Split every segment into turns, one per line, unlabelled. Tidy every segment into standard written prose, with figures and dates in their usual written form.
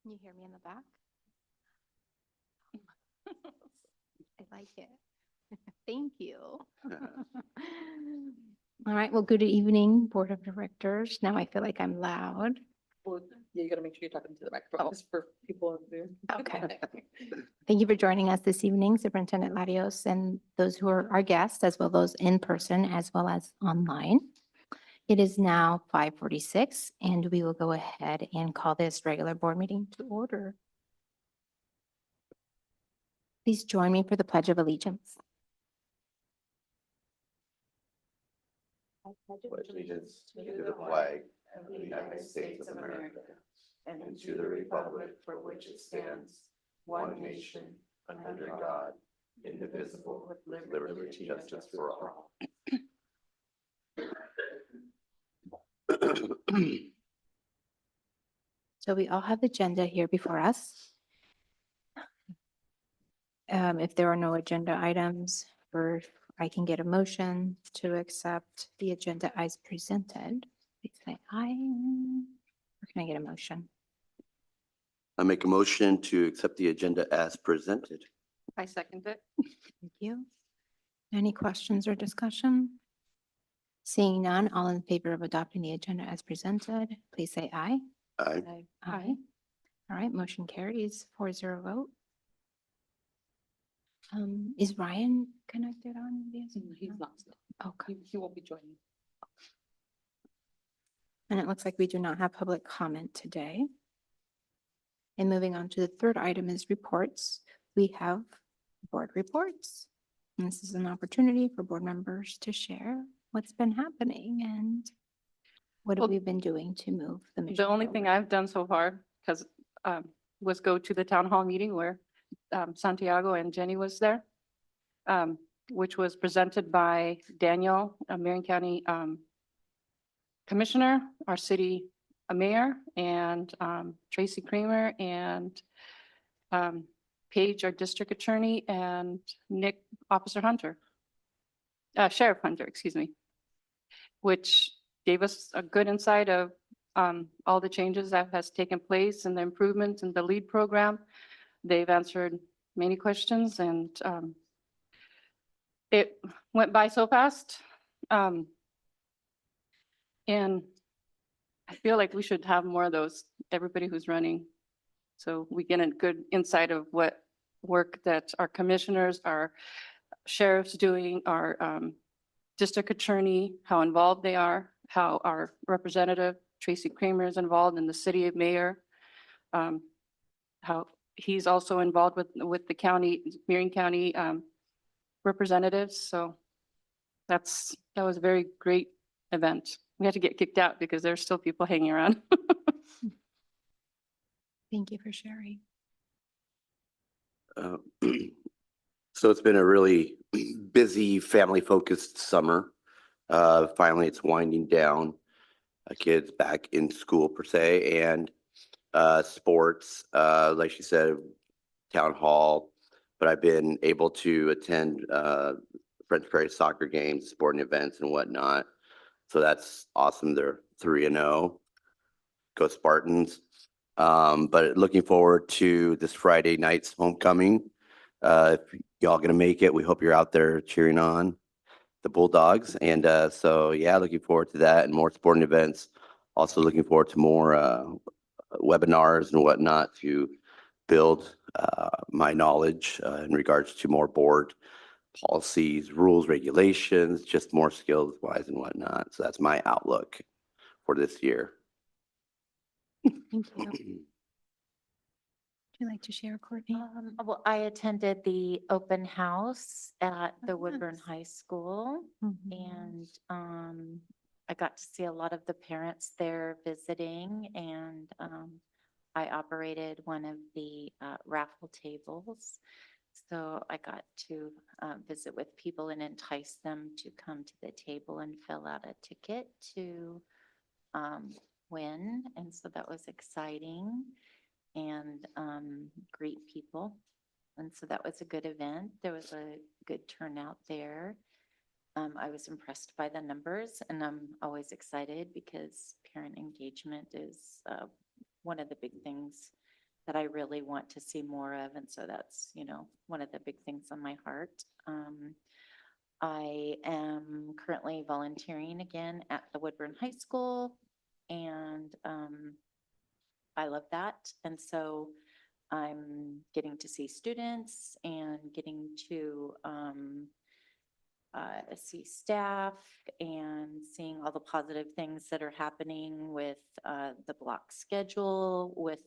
Can you hear me in the back? I like it. Thank you. All right, well, good evening, Board of Directors. Now I feel like I'm loud.
Well, yeah, you gotta make sure you're talking to the microphone.
Oh.
It's for people in Zoom.
Okay. Thank you for joining us this evening, Superintendent Latios, and those who are our guests, as well those in person, as well as online. It is now 5:46, and we will go ahead and call this regular board meeting to order. Please join me for the Pledge of Allegiance.
Pledge allegiance to the flag of the United States of America and to the republic for which it stands, one nation, under God, indivisible, with liberty and justice for all.
So we all have the agenda here before us. If there are no agenda items, or I can get a motion to accept the agenda as presented. Please say aye. Or can I get a motion?
I make a motion to accept the agenda as presented.
I second it.
Thank you. Any questions or discussion? Seeing none, all in favor of adopting the agenda as presented, please say aye.
Aye.
Aye. All right, motion carries 4-0 vote. Is Ryan connected on via Zoom?
He's not.
Okay,
He won't be joining.
and it looks like we do not have public comment today. And moving on to the third item is reports. We have board reports. And this is an opportunity for board members to share what's been happening and what have
Well,
we been doing to move the mission.
The only thing
forward.
I've done so far, because was go to the town hall meeting where Santiago and Jenny was there, which was presented by Daniel, a Marion County Commissioner, our city mayor, and Tracy Kramer, and Paige, our district attorney, and Nick, Officer Hunter, Sheriff Hunter, excuse me, which gave us a good insight of all the changes that has taken place and the improvements in the LEAD program. They've answered many questions, and it went by so fast. And I feel like we should have more of those, everybody who's running. So we get a good insight of what work that our commissioners, our sheriffs doing, our district attorney, how involved they are, how our representative Tracy Kramer is involved in the city of mayor, how he's also involved with the county, Marion County representatives. So that was a very great event. We had to get kicked out because there's still people hanging around.
Thank you for sharing.
So it's been a really busy, family-focused summer. Finally, it's winding down. Kids back in school per se, and sports, like she said, town hall. But I've been able to attend French Prairie soccer games, sporting events and whatnot. So that's awesome. They're 3-0. Go Spartans. But looking forward to this Friday night's homecoming. If y'all gonna make it, we hope you're out there cheering on the Bulldogs. And so, yeah, looking forward to that and more sporting events. Also looking forward to more webinars and whatnot to build my knowledge in regards to more board policies, rules, regulations, just more skills wise and whatnot. So that's my outlook for this year.
Thank you. Would you like to share, Courtney?
Well, I attended the open house at the
Oh,
Woodburn
nice.
High School,
Mhm.
and I got to see a lot of the parents there visiting, and I operated one of the raffle tables. So I got to visit with people and entice them to come to the table and fill out a ticket to win. And so that was exciting, and greet people. And so that was a good event. There was a good turnout there. I was impressed by the numbers, and I'm always excited because parent engagement is one of the big things that I really want to see more of. And so that's, one of the big things on my heart. I am currently volunteering again at the Woodburn High School, and I love that. And so I'm getting to see students and getting to see staff and seeing all the positive things that are happening with the block schedule, with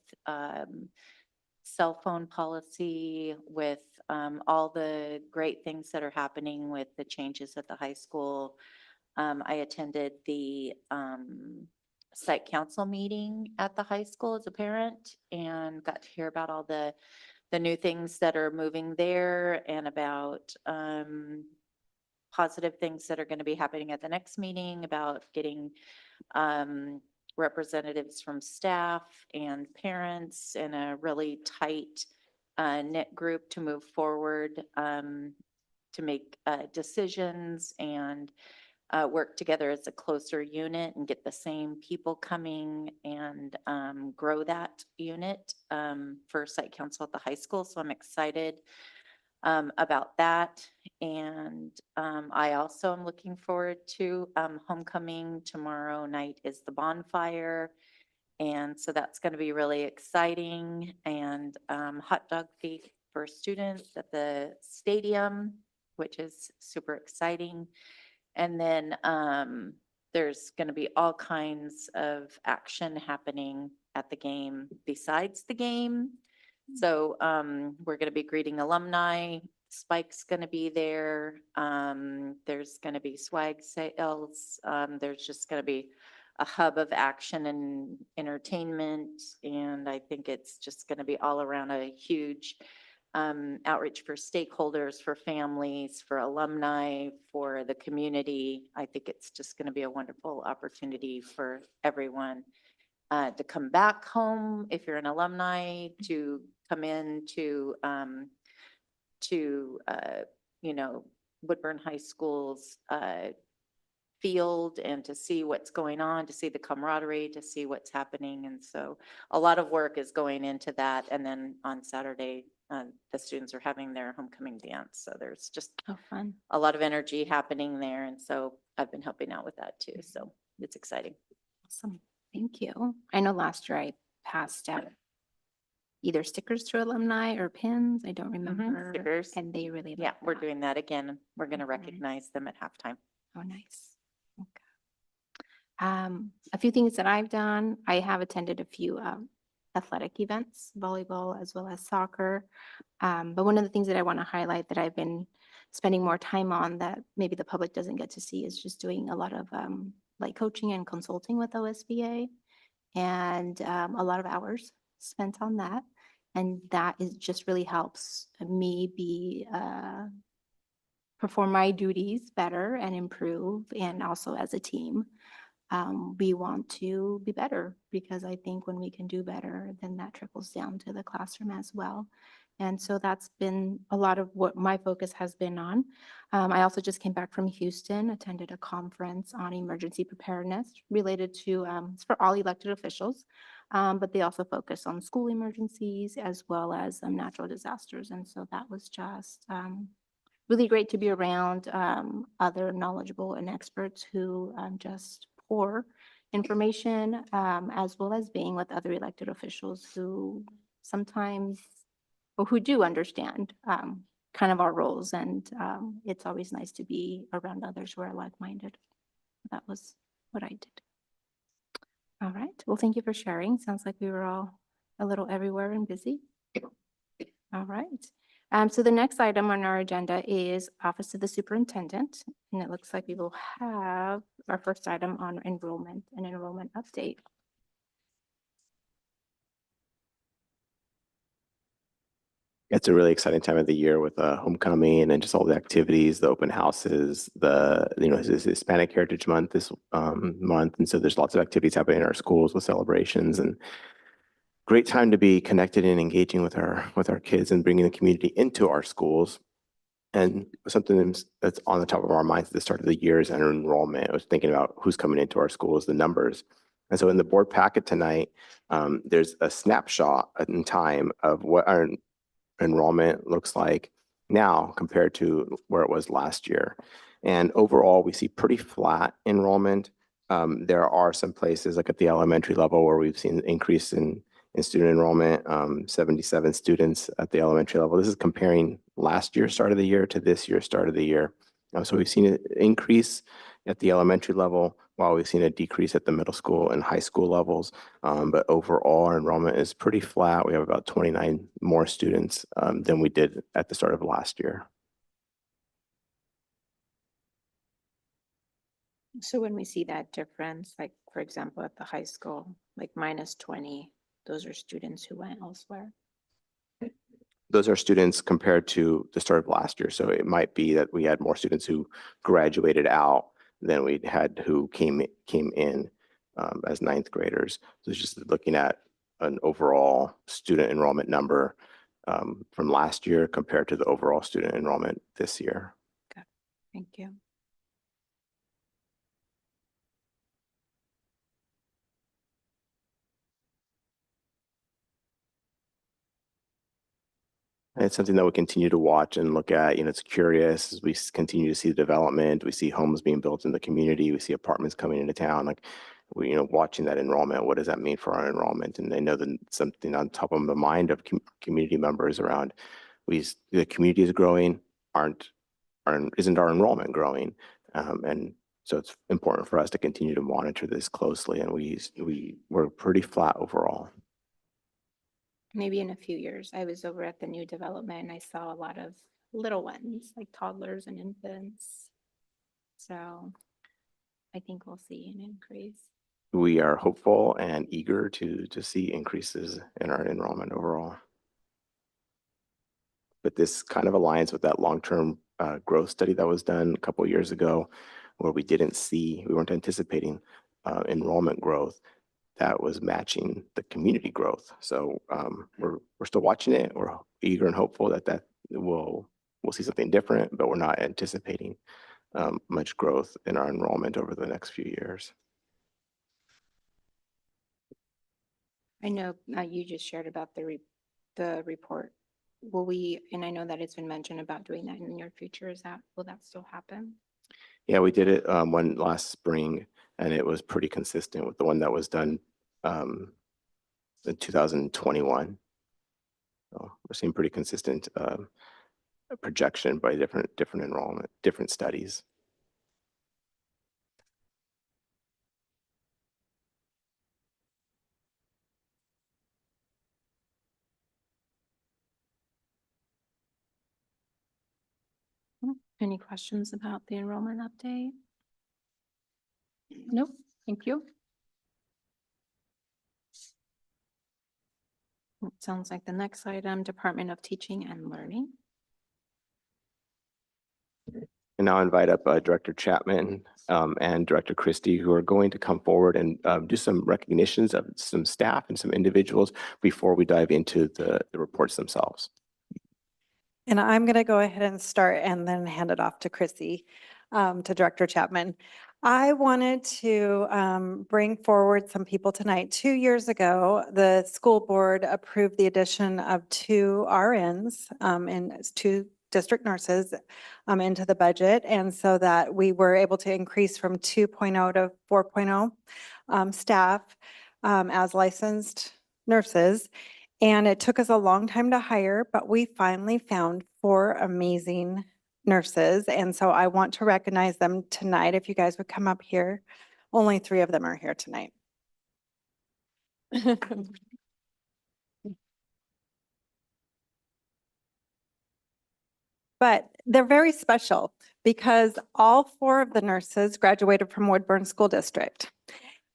cell phone policy, with all the great things that are happening with the changes at the high school. I attended the site council meeting at the high school as a parent and got to hear about all the new things that are moving there and about positive things that are going to be happening at the next meeting, about getting representatives from staff and parents in a really tight knit group to move forward, to make decisions and work together as a closer unit and get the same people coming and grow that unit for site council at the high school. So I'm excited about that. And I also am looking forward to homecoming. Tomorrow night is the bonfire. And so that's going to be really exciting. And hot dog feast for students at the stadium, which is super exciting. And then there's going to be all kinds of action happening at the game besides the game. So we're going to be greeting alumni. Spike's going to be there. There's going to be swag sales. There's just going to be a hub of action and entertainment. And I think it's just going to be all around a huge outreach for stakeholders, for families, for alumni, for the community. I think it's just going to be a wonderful opportunity for everyone to come back home if you're an alumni, to come in to Woodburn High School's field and to see what's going on, to see the camaraderie, to see what's happening. And so a lot of work is going into that. And then on Saturday, the students are having their homecoming dance. So there's just
Oh, fun.
a lot of energy happening there. And so I've been helping out with that too. So it's exciting.
Awesome. Thank you. I know last year I passed out either stickers to alumni or pins. I don't remember.
Stickers.
And they really
Yeah,
liked
we're
that.
doing that again. We're going to
Mhm.
recognize them at halftime.
Oh, nice. Okay. A few things that I've done, I have attended a few athletic events, volleyball as well as soccer. But one of the things that I want to highlight that I've been spending more time on that maybe the public doesn't get to see is just doing a lot of like coaching and consulting with OSBA and a lot of hours spent on that. And that is just really helps me be perform my duties better and improve, and also as a team. We want to be better because I think when we can do better, then that trickles down to the classroom as well. And so that's been a lot of what my focus has been on. I also just came back from Houston, attended a conference on emergency preparedness related to, it's for all elected officials, but they also focus on school emergencies as well as natural disasters. And so that was just really great to be around other knowledgeable and experts who just pour information, as well as being with other elected officials who sometimes, or who do understand kind of our roles. And it's always nice to be around others who are like-minded. That was what I did. All right. Well, thank you for sharing. Sounds like we were all a little everywhere and busy. All right. So the next item on our agenda is Office of the Superintendent, and it looks like we will have our first item on enrollment and enrollment update.
It's a really exciting time of the year with homecoming and just all the activities, the open houses, it's Hispanic Heritage Month this month. And so there's lots of activities happening in our schools with celebrations, and great time to be connected and engaging with our kids and bringing the community into our schools. And something that's on the top of our minds at the start of the year is enrollment. I was thinking about who's coming into our schools, the numbers. And so in the board packet tonight, there's a snapshot in time of what our enrollment looks like now compared to where it was last year. And overall, we see pretty flat enrollment. There are some places like at the elementary level where we've seen an increase in student enrollment, 77 students at the elementary level. This is comparing last year's start of the year to this year's start of the year. So we've seen an increase at the elementary level, while we've seen a decrease at the middle school and high school levels. But overall, our enrollment is pretty flat. We have about 29 more students than we did at the start of last year.
So when we see that difference, like, for example, at the high school, like -20, those are students who went elsewhere.
Those are students compared to the start of last year. So it might be that we had more students who graduated out than we had who came in as ninth graders. So it's just looking at an overall student enrollment number from last year compared to the overall student enrollment this year.
Thank you.
And it's something that we continue to watch and look at. It's curious as we continue to see the development. We see homes being built in the community. We see apartments coming into town. Like we, watching that enrollment. What does that mean for our enrollment? And I know that something on top of the mind of community members around. The community is growing. Isn't our enrollment growing? And so it's important for us to continue to monitor this closely. And we're pretty flat overall.
Maybe in a few years, I was over at the new development and I saw a lot of little ones, like toddlers and infants. So I think we'll see an increase.
We are hopeful and eager to see increases in our enrollment overall. But this kind of aligns with that long-term growth study that was done a couple of years ago, where we weren't anticipating enrollment growth that was matching the community growth. So we're still watching it. We're eager and hopeful that we'll see something different, but we're not anticipating much growth in our enrollment over the next few years.
I know you just shared about the report. And I know that it's been mentioned about doing that in the near future. Will that still happen?
Yeah, we did it one last spring, and it was pretty consistent with the one that was done in 2021. So we're seeing pretty consistent projection by different enrollment, different studies.
Any questions about the enrollment update?
Nope, thank you.
It sounds like the next item, Department of Teaching and Learning.
And now I invite up Director Chapman and Director Christie, who are going to come forward and do some recognitions of some staff and some individuals before we dive into the reports themselves.
And I'm going to go ahead and start and then hand it off to Chrissy, to Director Chapman. I wanted to bring forward some people tonight. 2 years ago, the school board approved the addition of 2 RNs and 2 district nurses into the budget. And so that we were able to increase from 2.0 to 4.0 staff as licensed nurses. And it took us a long time to hire, but we finally found 4 amazing nurses. And so I want to recognize them tonight. If you guys would come up here, only 3 of them are here tonight. But they're very special because all 4 of the nurses graduated from Woodburn School District.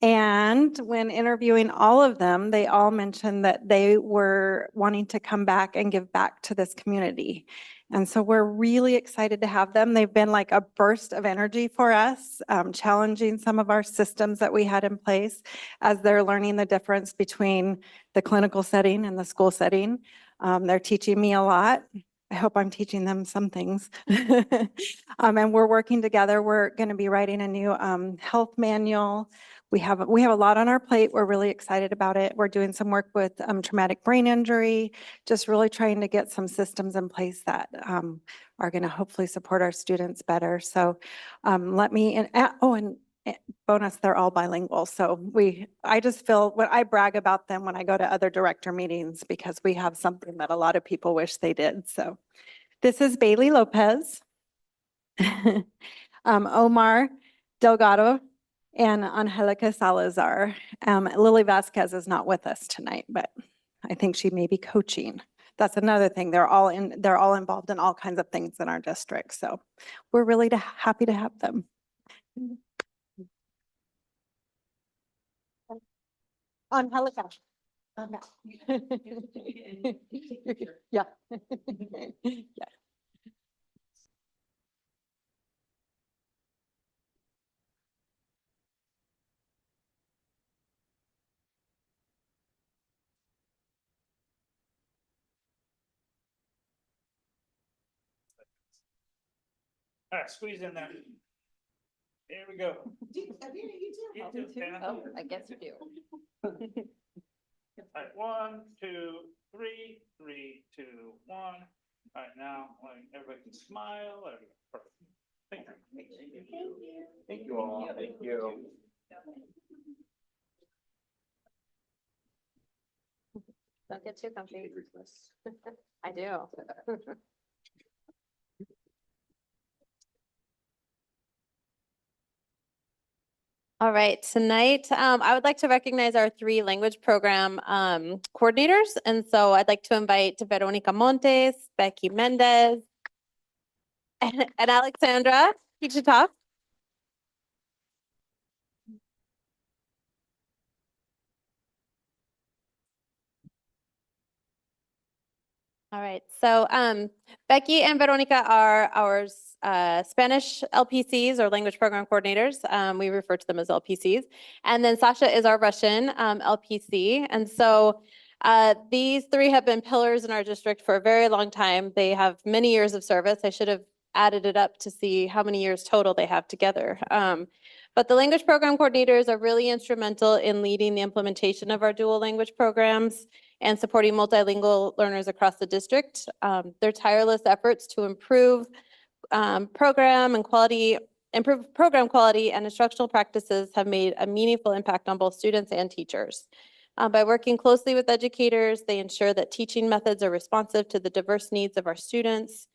And when interviewing all of them, they all mentioned that they were wanting to come back and give back to this community. And so we're really excited to have them. They've been like a burst of energy for us, challenging some of our systems that we had in place as they're learning the difference between the clinical setting and the school setting. They're teaching me a lot. I hope I'm teaching them some things. And we're working together. We're going to be writing a new health manual. we have a lot on our plate. We're really excited about it. We're doing some work with traumatic brain injury, just really trying to get some systems in place that are going to hopefully support our students better. So let me, and bonus, they're all bilingual. So I just feel, when I brag about them when I go to other director meetings, because we have something that a lot of people wish they did. So this is Bailey Lopez, Omar Delgado, and Angelica Salazar. Lily Vasquez is not with us tonight, but I think she may be coaching. That's another thing. They're all involved in all kinds of things in our district. So we're really happy to have them. Angelica. Yeah. Yeah.
All right, squeeze in there. Here we go. You too, Hannah.
Oh, I guess you do.
All right, 1, 2, 3, 3, 2, 1. All right, now, everybody can smile. Perfect. Thank you.
Thank you all. Thank you.
Don't get too comfy. I do. All right, tonight, I would like to recognize our 3 language program coordinators. And so I'd like to invite Veronica Montes, Becky Mendez, and Alexandra Kichitov. All right, so Becky and Veronica are our Spanish LPCs, or language program coordinators. We refer to them as LPCs. And then Sasha is our Russian LPC. And so these 3 have been pillars in our district for a very long time. They have many years of service. I should have added it up to see how many years total they have together. But the language program coordinators are really instrumental in leading the implementation of our dual language programs and supporting multilingual learners across the district. Their tireless efforts to improve program quality and instructional practices have made a meaningful impact on both students and teachers. By working closely with educators, they ensure that teaching methods are responsive to the diverse needs of our students,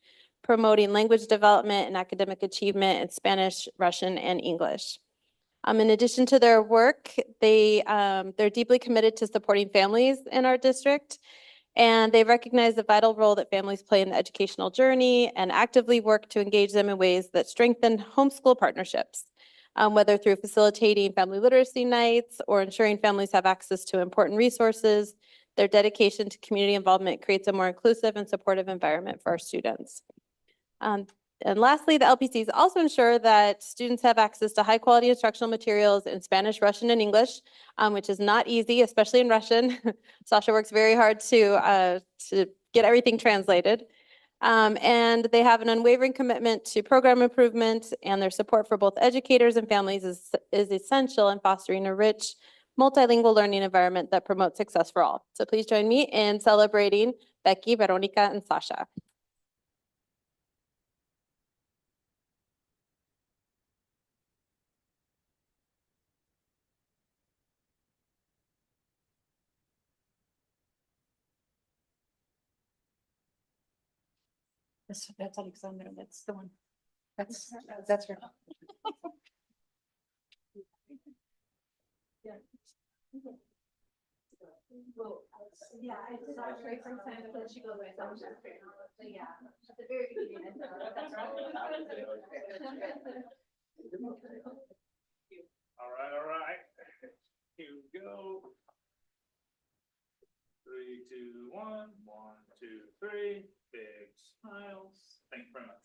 promoting language development and academic achievement in Spanish, Russian, and English. In addition to their work, they're deeply committed to supporting families in our district, and they recognize the vital role that families play in the educational journey and actively work to engage them in ways that strengthen homeschool partnerships, whether through facilitating family literacy nights or ensuring families have access to important resources. Their dedication to community involvement creates a more inclusive and supportive environment for our students. And lastly, the LPCs also ensure that students have access to high-quality instructional materials in Spanish, Russian, and English, which is not easy, especially in Russian. Sasha works very hard to get everything translated. And they have an unwavering commitment to program improvement, and their support for both educators and families is essential in fostering a rich, multilingual learning environment that promotes success for all. So please join me in celebrating Becky, Veronica, and Sasha.
That's Alexandra. That's the one. That's her.
Yeah, I did actually from time to she goes away. So yeah, at the very beginning.
All right. Here we go. 3, 2, 1. 1, 2, 3. Big smiles. Thank you very much.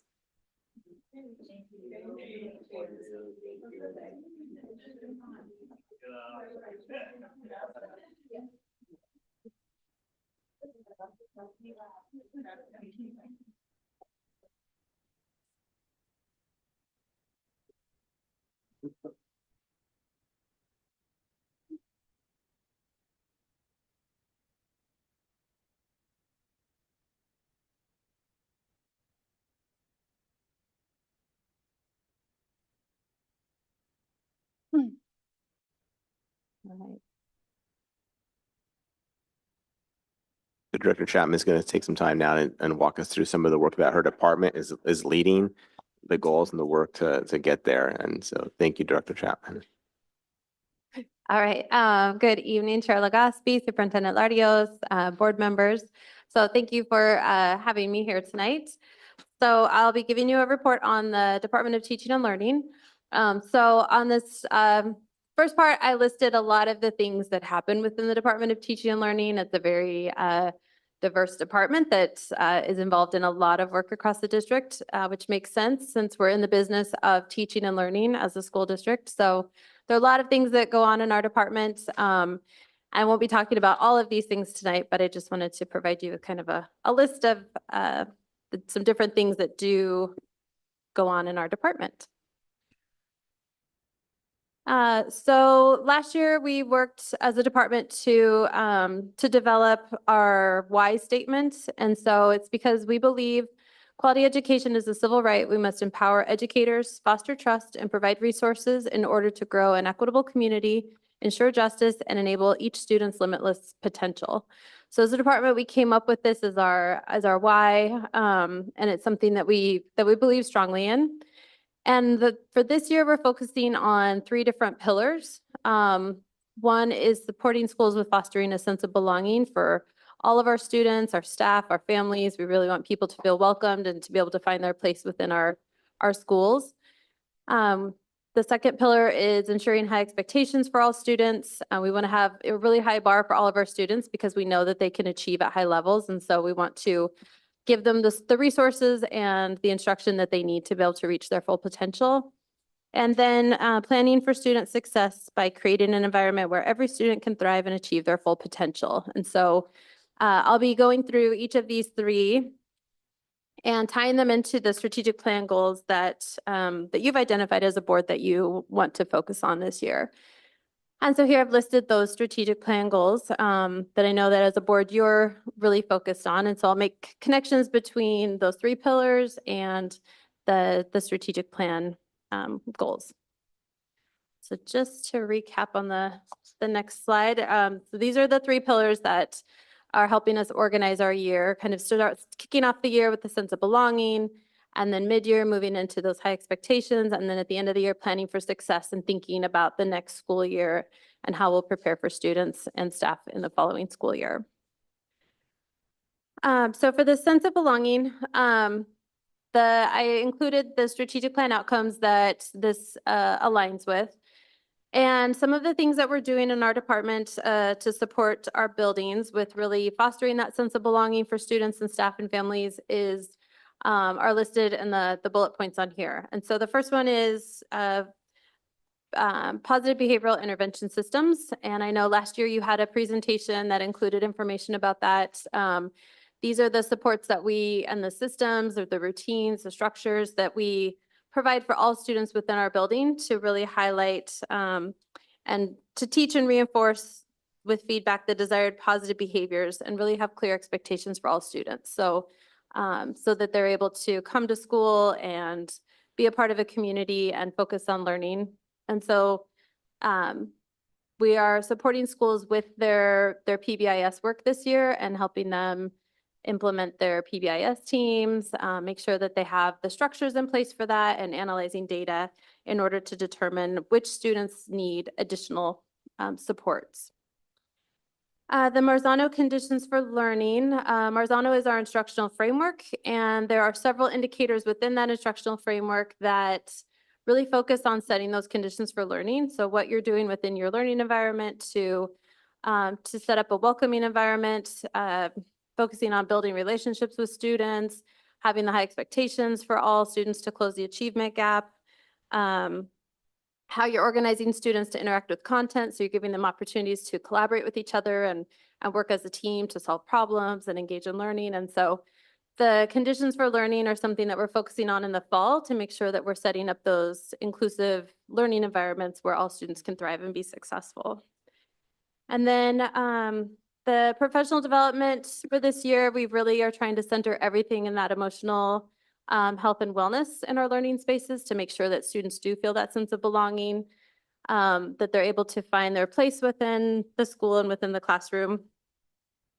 right.
The Director Chapman is going to take some time now and walk us through some of the work that her department is leading, the goals and the work to get there. And so thank you, Director Chapman.
All right, good evening, Chair Legaspi, Superintendent Lardios, board members. So thank you for having me here tonight. So I'll be giving you a report on the Department of Teaching and Learning. So on this first part, I listed a lot of the things that happen within the Department of Teaching and Learning. It's a very diverse department that is involved in a lot of work across the district, which makes sense since we're in the business of teaching and learning as a school district. So there are a lot of things that go on in our department. I won't be talking about all of these things tonight, but I just wanted to provide you with kind of a list of some different things that do go on in our department. So last year we worked as a department to develop our why statement. And so it's because we believe quality education is a civil right. We must empower educators, foster trust, and provide resources in order to grow an equitable community, ensure justice, and enable each student's limitless potential. So as a department, we came up with this as our why, and it's something that we believe strongly in. And for this year, we're focusing on 3 different pillars. One is supporting schools with fostering a sense of belonging for all of our students, our staff, our families. We really want people to feel welcomed and to be able to find their place within our schools. The second pillar is ensuring high expectations for all students. We want to have a really high bar for all of our students because we know that they can achieve at high levels. And so we want to give them the resources and the instruction that they need to be able to reach their full potential. And then planning for student success by creating an environment where every student can thrive and achieve their full potential. And so I'll be going through each of these 3 and tying them into the strategic plan goals that you've identified as a board that you want to focus on this year. And so here I've listed those strategic plan goals that I know that as a board you're really focused on. And so I'll make connections between those 3 pillars and the strategic plan goals. So just to recap on the next slide, so these are the 3 pillars that are helping us organize our year, kind of start kicking off the year with a sense of belonging, and then mid-year moving into those high expectations, and then at the end of the year planning for success and thinking about the next school year and how we'll prepare for students and staff in the following school year. So for the sense of belonging, I included the strategic plan outcomes that this aligns with. And some of the things that we're doing in our department to support our buildings with really fostering that sense of belonging for students and staff and families are listed in the bullet points on here. And so the first one is positive behavioral intervention systems. And I know last year you had a presentation that included information about that. These are the supports that and the systems or the routines, the structures that we provide for all students within our building to really highlight and to teach and reinforce with feedback the desired positive behaviors and really have clear expectations for all students. So that they're able to come to school and be a part of a community and focus on learning. And so we are supporting schools with their PBIS work this year and helping them implement their PBIS teams, make sure that they have the structures in place for that, and analyzing data in order to determine which students need additional supports. The Marzano Conditions for Learning. Marzano is our instructional framework, and there are several indicators within that instructional framework that really focus on setting those conditions for learning. So what you're doing within your learning environment to set up a welcoming environment, focusing on building relationships with students, having the high expectations for all students to close the achievement gap, how you're organizing students to interact with content. So you're giving them opportunities to collaborate with each other and work as a team to solve problems and engage in learning. And so the conditions for learning are something that we're focusing on in the fall to make sure that we're setting up those inclusive learning environments where all students can thrive and be successful. And then the professional development for this year, we really are trying to center everything in that emotional health and wellness in our learning spaces to make sure that students do feel that sense of belonging. that they're able to find their place within the school and within the classroom.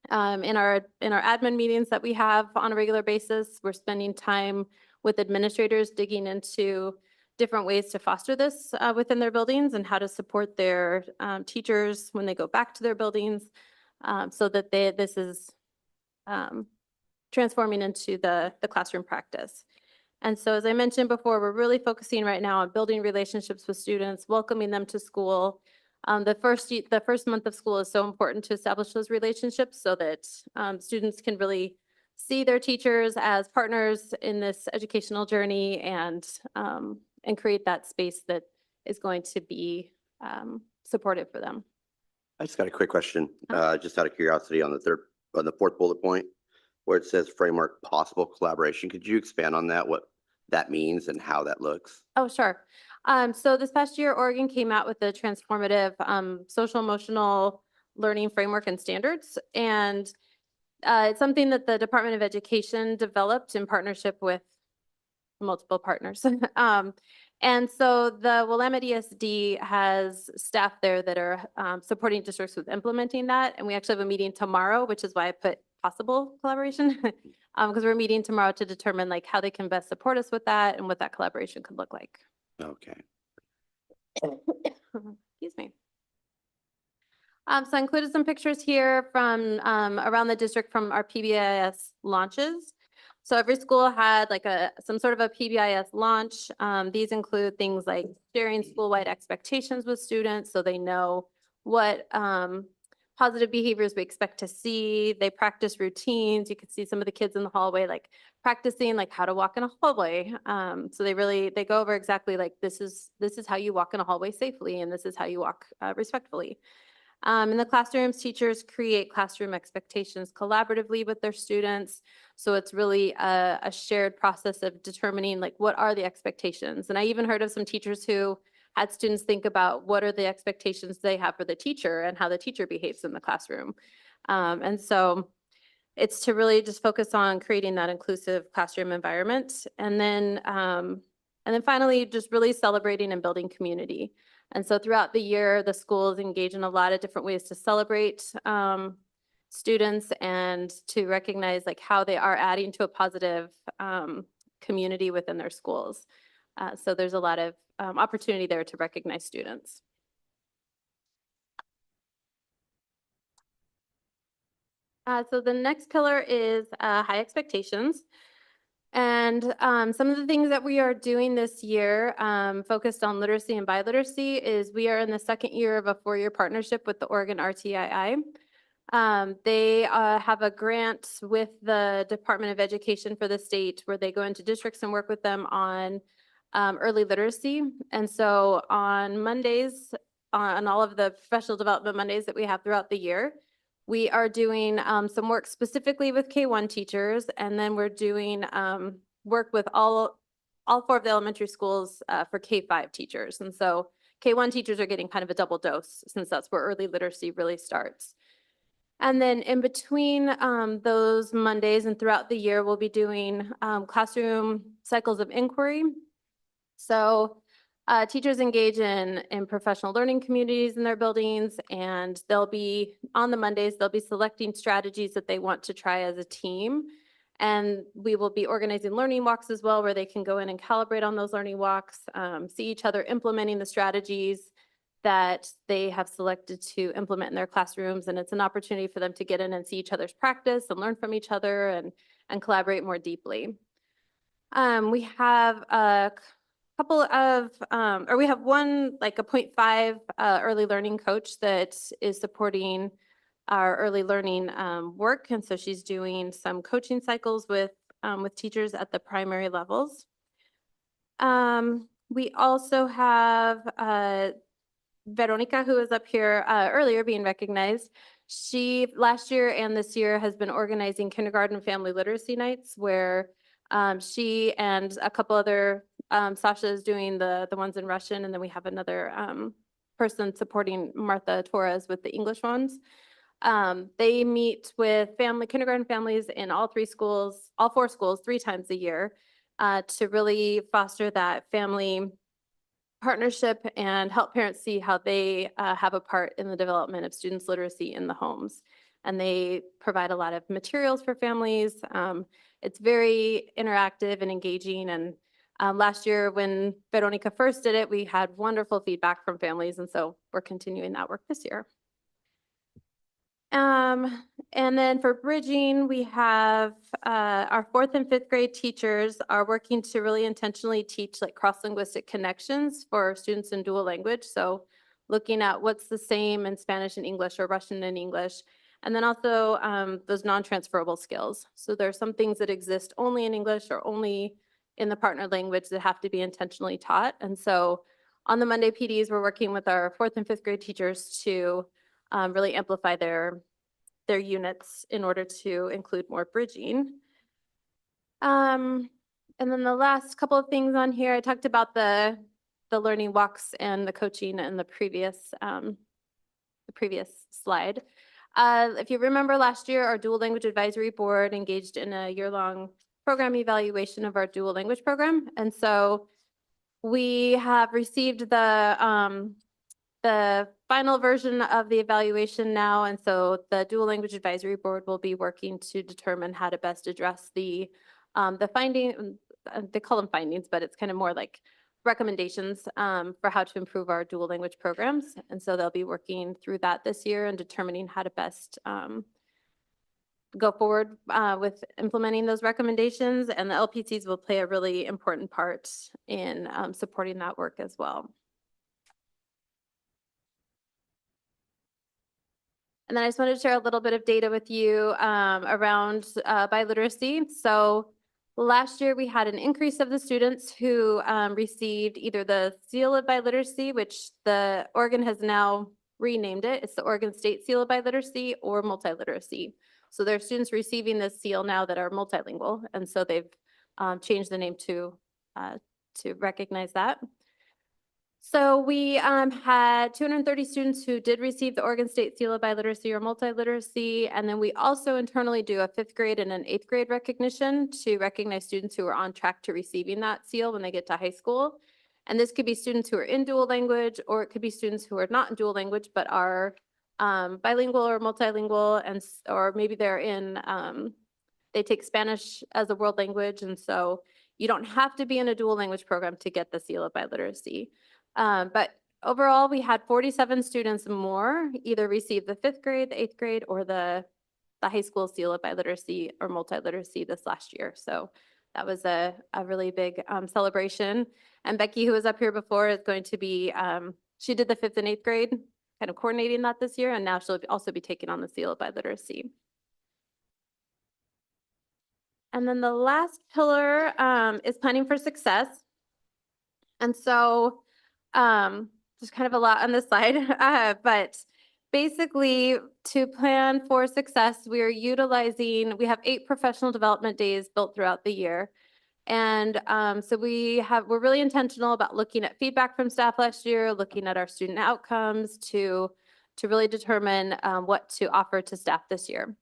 In our admin meetings that we have on a regular basis, we're spending time with administrators digging into different ways to foster this within their buildings and how to support their teachers when they go back to their buildings, so that this is transforming into the classroom practice. And so, as I mentioned before, we're really focusing right now on building relationships with students, welcoming them to school. The first month of school is so important to establish those relationships so that students can really see their teachers as partners in this educational journey and create that space that is going to be supportive for them.
I just got a quick question, just out of curiosity on the fourth bullet point, where it says framework possible collaboration. Could you expand on that, what that means and how that looks?
Oh, sure. So this past year, Oregon came out with the transformative social emotional learning framework and standards. And it's something that the Department of Education developed in partnership with multiple partners. And so the Willamette ESD has staff there that are supporting districts with implementing that. And we actually have a meeting tomorrow, which is why I put possible collaboration, because we're meeting tomorrow to determine like how they can best support us with that and what that collaboration could look like.
Okay.
Excuse me. So I included some pictures here from around the district from our PBIS launches. So every school had like some sort of a PBIS launch. These include things like sharing school-wide expectations with students so they know what positive behaviors we expect to see. They practice routines. You could see some of the kids in the hallway like practicing like how to walk in a hallway. So they go over exactly like this is how you walk in a hallway safely and this is how you walk respectfully. In the classrooms, teachers create classroom expectations collaboratively with their students. So it's really a shared process of determining like what are the expectations. And I even heard of some teachers who had students think about what are the expectations they have for the teacher and how the teacher behaves in the classroom. And so it's to really just focus on creating that inclusive classroom environment. And then finally, just really celebrating and building community. And so throughout the year, the schools engage in a lot of different ways to celebrate students and to recognize like how they are adding to a positive community within their schools. So there's a lot of opportunity there to recognize students. So the next pillar is high expectations. And some of the things that we are doing this year focused on literacy and biliteracy is we are in the second year of a 4-year partnership with the Oregon RTII. They have a grant with the Department of Education for the state where they go into districts and work with them on early literacy. And so on Mondays, on all of the professional development Mondays that we have throughout the year, we are doing some work specifically with K-1 teachers, and then we're doing work with all 4 of the elementary schools for K-5 teachers. And so K-1 teachers are getting kind of a double dose since that's where early literacy really starts. And then in between those Mondays and throughout the year, we'll be doing classroom cycles of inquiry. So teachers engage in professional learning communities in their buildings, and they'll be, on the Mondays, they'll be selecting strategies that they want to try as a team. And we will be organizing learning walks as well, where they can go in and calibrate on those learning walks, see each other implementing the strategies that they have selected to implement in their classrooms. And it's an opportunity for them to get in and see each other's practice and learn from each other and collaborate more deeply. We have a couple of, or we have one, like a 0.5 early learning coach that is supporting our early learning work. And so she's doing some coaching cycles with teachers at the primary levels. We also have Veronica, who was up here earlier being recognized. She last year and this year has been organizing kindergarten family literacy nights where she and a couple other, Sasha is doing the ones in Russian, and then we have another person supporting Martha Torres with the English ones. They meet with kindergarten families in all 4 schools 3 times a year to really foster that family partnership and help parents see how they have a part in the development of students' literacy in the homes. And they provide a lot of materials for families. It's very interactive and engaging. And last year when Veronica first did it, we had wonderful feedback from families. And so we're continuing that work this year. And then for bridging, we have our 4th and 5th grade teachers are working to really intentionally teach like cross-linguistic connections for students in dual language. So looking at what's the same in Spanish and English or Russian and English. And then also those non-transferable skills. So there are some things that exist only in English or only in the partner language that have to be intentionally taught. And so on the Monday PDs, we're working with our 4th and 5th grade teachers to really amplify their units in order to include more bridging. And then the last couple of things on here, I talked about the learning walks and the coaching in the previous slide. If you remember last year, our dual language advisory board engaged in a year-long program evaluation of our dual language program. And so we have received the final version of the evaluation now. And so the dual language advisory board will be working to determine how to best address the finding, they call them findings, but it's kind of more like recommendations for how to improve our dual language programs. And so they'll be working through that this year and determining how to best go forward with implementing those recommendations. And the LPCs will play a really important part in supporting that work as well. And then I just wanted to share a little bit of data with you around biliteracy. So last year we had an increase of the students who received either the Seal of Biliteracy, which the Oregon has now renamed it. It's the Oregon State Seal of Biliteracy, or multiliteracy. So there are students receiving this seal now that are multilingual. And so they've changed the name to recognize that. So we had 230 students who did receive the Oregon State Seal of Biliteracy or multiliteracy. And then we also internally do a 5th grade and an 8th grade recognition to recognize students who are on track to receiving that seal when they get to high school. And this could be students who are in dual language, or it could be students who are not in dual language, but are bilingual or multilingual, and or maybe they're in, they take Spanish as a world language. And so you don't have to be in a dual language program to get the Seal of Biliteracy. But overall, we had 47 students more either receive the 5th grade, the 8th grade, or the high school Seal of Biliteracy or multiliteracy this last year. So that was a really big celebration. And Becky, who was up here before, is going to be, she did the 5th and 8th grade, kind of coordinating that this year. And now she'll also be taking on the Seal of Biliteracy. And then the last pillar is planning for success. And so there's kind of a lot on this slide, but basically to plan for success, we have 8 professional development days built throughout the year. And so we're really intentional about looking at feedback from staff last year, looking at our student outcomes to really determine what to offer to staff this year.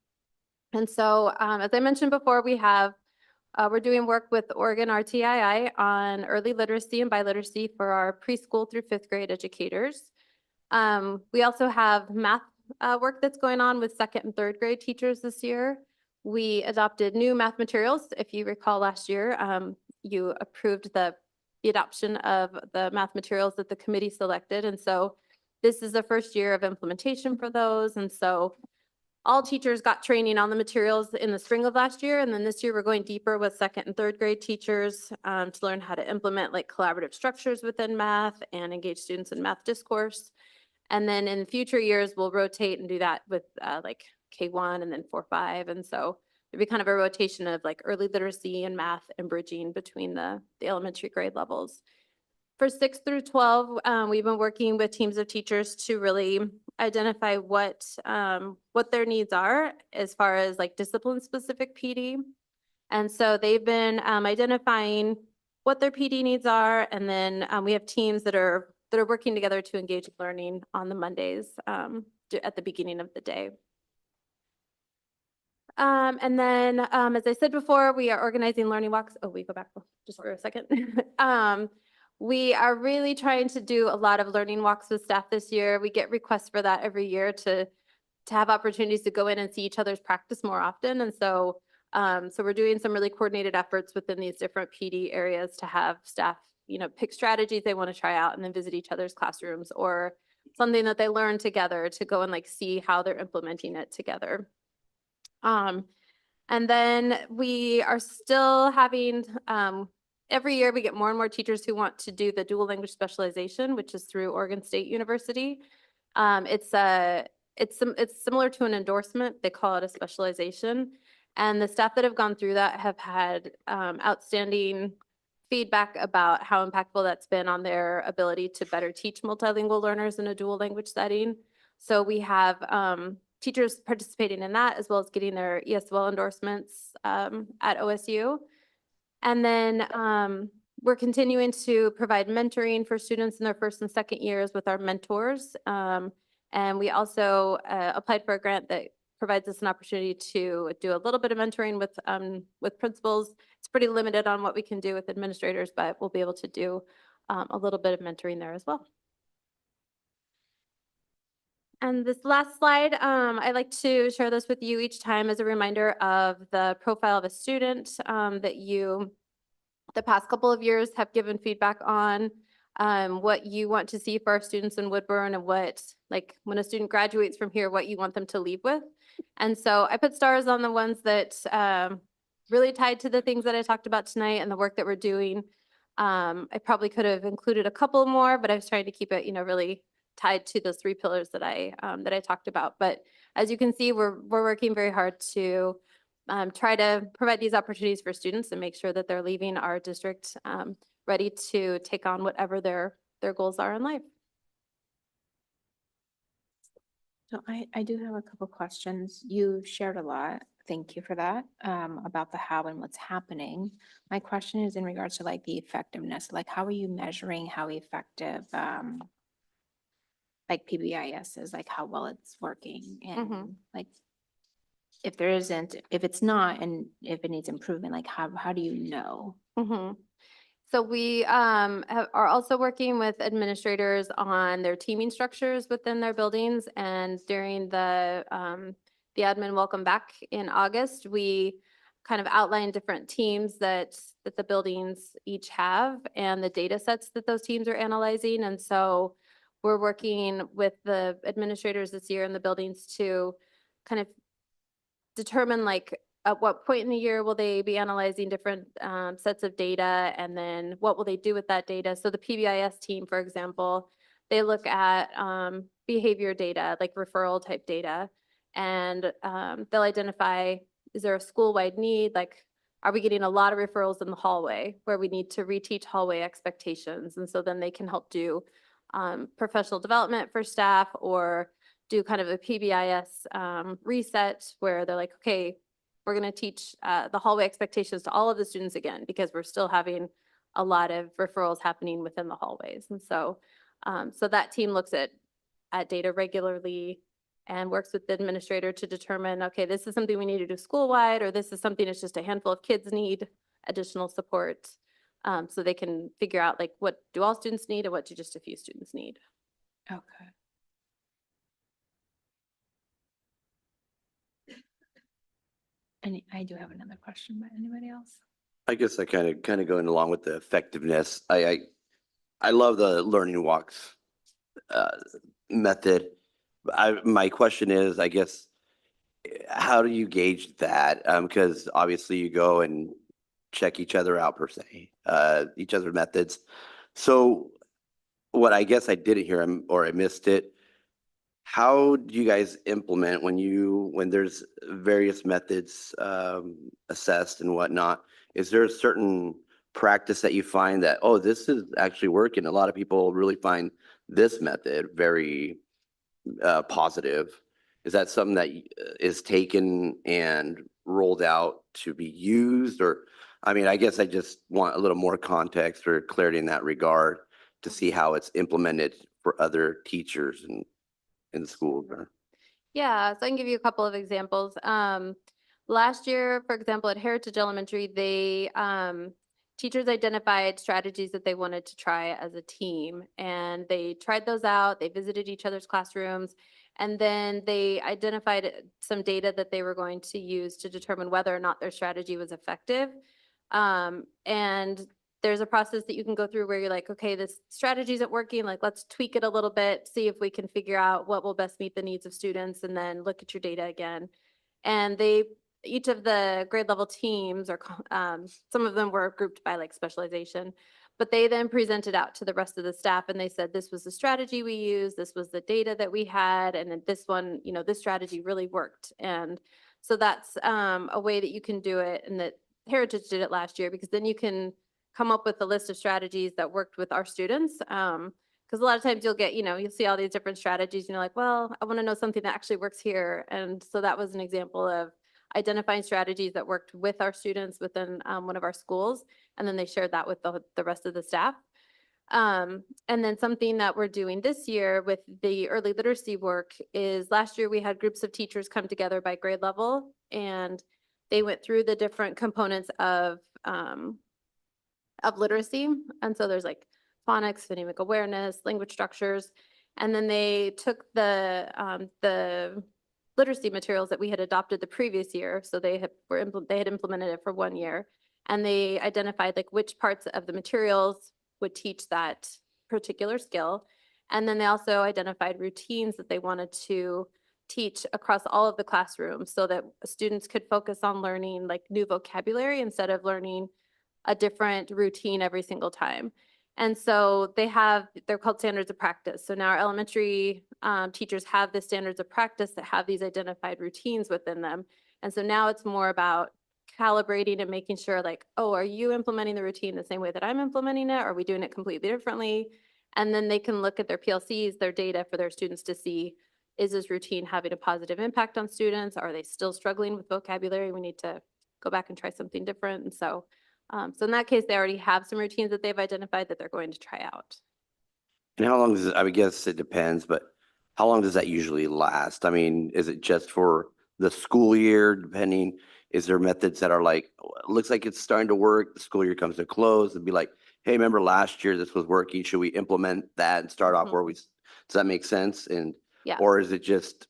And so as I mentioned before, we're doing work with Oregon RTII on early literacy and biliteracy for our preschool through 5th grade educators. We also have math work that's going on with 2nd and 3rd grade teachers this year. We adopted new math materials. If you recall last year, you approved the adoption of the math materials that the committee selected. And so this is the first year of implementation for those. And so all teachers got training on the materials in the spring of last year. And then this year we're going deeper with 2nd and 3rd grade teachers to learn how to implement like collaborative structures within math and engage students in math discourse. And then in future years, we'll rotate and do that with like K1 and then 4-5. And so there'll be kind of a rotation of like early literacy and math and bridging between the elementary grade levels. For 6 through 12, we've been working with teams of teachers to really identify what their needs are as far as like discipline-specific PD. And so they've been identifying what their PD needs are, and then we have teams that are working together to engage learning on the Mondays at the beginning of the day. And then, as I said before, we are organizing learning walks. Oh, we go back just for a second. we are really trying to do a lot of learning walks with staff this year. We get requests for that every year to have opportunities to go in and see each other's practice more often. And so, so we're doing some really coordinated efforts within these different PD areas to have staff, pick strategies they want to try out and then visit each other's classrooms, or something that they learn together to go and like see how they're implementing it together. And then we are still having, every year we get more and more teachers who want to do the dual language specialization, which is through Oregon State University. It's similar to an endorsement. They call it a specialization. And the staff that have gone through that have had outstanding feedback about how impactful that's been on their ability to better teach multilingual learners in a dual language setting. So we have teachers participating in that, as well as getting their ESL endorsements at OSU. And then we're continuing to provide mentoring for students in their first and second years with our mentors. And we also applied for a grant that provides us an opportunity to do a little bit of mentoring with principals. It's pretty limited on what we can do with administrators, but we'll be able to do a little bit of mentoring there as well. And this last slide, I like to share this with you each time as a reminder of the profile of a student that you, the past couple of years, have given feedback on, what you want to see for our students in Woodburn, and what, like, when a student graduates from here, what you want them to leave with. And so I put stars on the ones that really tied to the things that I talked about tonight and the work that we're doing. I probably could have included a couple more, but I was trying to keep it, really tied to those 3 pillars that I talked about. But as you can see, we're working very hard to try to provide these opportunities for students and make sure that they're leaving our district ready to take on whatever their goals are in life.
So I do have a couple questions. You shared a lot. Thank you for that, about the how and what's happening. My question is in regards to like the effectiveness, like how are you measuring how effective, like PBIS is, like how well it's working, and like if there isn't, if it's not, and if it needs improvement, like how do you know?
So we are also working with administrators on their teaming structures within their buildings. And during the admin welcome back in August, we kind of outlined different teams that the buildings each have and the data sets that those teams are analyzing. And so we're working with the administrators this year in the buildings to kind of determine, like, at what point in the year will they be analyzing different sets of data, and then what will they do with that data? So the PBIS team, for example, they look at behavior data, like referral type data, and they'll identify, is there a school-wide need? Like, are we getting a lot of referrals in the hallway where we need to reteach hallway expectations? And so then they can help do professional development for staff, or do kind of a PBIS reset where they're like, okay, we're going to teach the hallway expectations to all of the students again, because we're still having a lot of referrals happening within the hallways. And so, so that team looks at data regularly and works with the administrator to determine, okay, this is something we need to do school-wide, or this is something it's just a handful of kids need additional support. So they can figure out, like, what do all students need and what do just a few students need.
Okay. And I do have another question, but anybody else?
I guess I kind of going along with the effectiveness. I love the learning walks method. My question is, I guess, how do you gauge that? Because obviously you go and check each other out per se, each other's methods. So what I guess I didn't hear, or I missed it, how do you guys implement when there's various methods assessed and whatnot? Is there a certain practice that you find that, oh, this is actually working? A lot of people really find this method very positive. Is that something that is taken and rolled out to be used? Or, I mean, I guess I just want a little more context or clarity in that regard to see how it's implemented for other teachers and in schools.
Yeah, so I can give you a couple of examples. Last year, for example, at Heritage Elementary, they teachers identified strategies that they wanted to try as a team, and they tried those out. They visited each other's classrooms, and then they identified some data that they were going to use to determine whether or not their strategy was effective. And there's a process that you can go through where you're like, okay, this strategy isn't working, like, let's tweak it a little bit, see if we can figure out what will best meet the needs of students, and then look at your data again. And each of the grade level teams, or some of them were grouped by like specialization, but they then presented out to the rest of the staff, and they said, this was the strategy we used, this was the data that we had, and then this one, this strategy really worked. And so that's a way that you can do it, and that Heritage did it last year, because then you can come up with a list of strategies that worked with our students. Because a lot of times you'll get, you'll see all these different strategies and you're like, well, I want to know something that actually works here. And so that was an example of identifying strategies that worked with our students within one of our schools. And then they shared that with the rest of the staff. And then something that we're doing this year with the early literacy work is, last year we had groups of teachers come together by grade level, and they went through the different components of literacy. And so there's like phonics, phonemic awareness, language structures. And then they took the literacy materials that we had adopted the previous year. So they had implemented it for 1 year, and they identified like which parts of the materials would teach that particular skill. And then they also identified routines that they wanted to teach across all of the classrooms, so that students could focus on learning like new vocabulary instead of learning a different routine every single time. And so they're called standards of practice. So now our elementary teachers have the standards of practice that have these identified routines within them. And so now it's more about calibrating and making sure like, oh, are you implementing the routine the same way that I'm implementing it? Or are we doing it completely differently? And then they can look at their PLCs, their data for their students to see, is this routine having a positive impact on students? Are they still struggling with vocabulary? We need to go back and try something different. And so in that case, they already have some routines that they've identified that they're going to try out.
And how long does it, I guess it depends, but how long does that usually last? I mean, is it just for the school year, depending? Is there methods that are like, "Oh, it looks like it's starting to work, the school year comes to a close," and be like, hey, remember last year this was working, should we implement that and start off
Mhm.
where does that make sense? And,
Yeah.
or is it just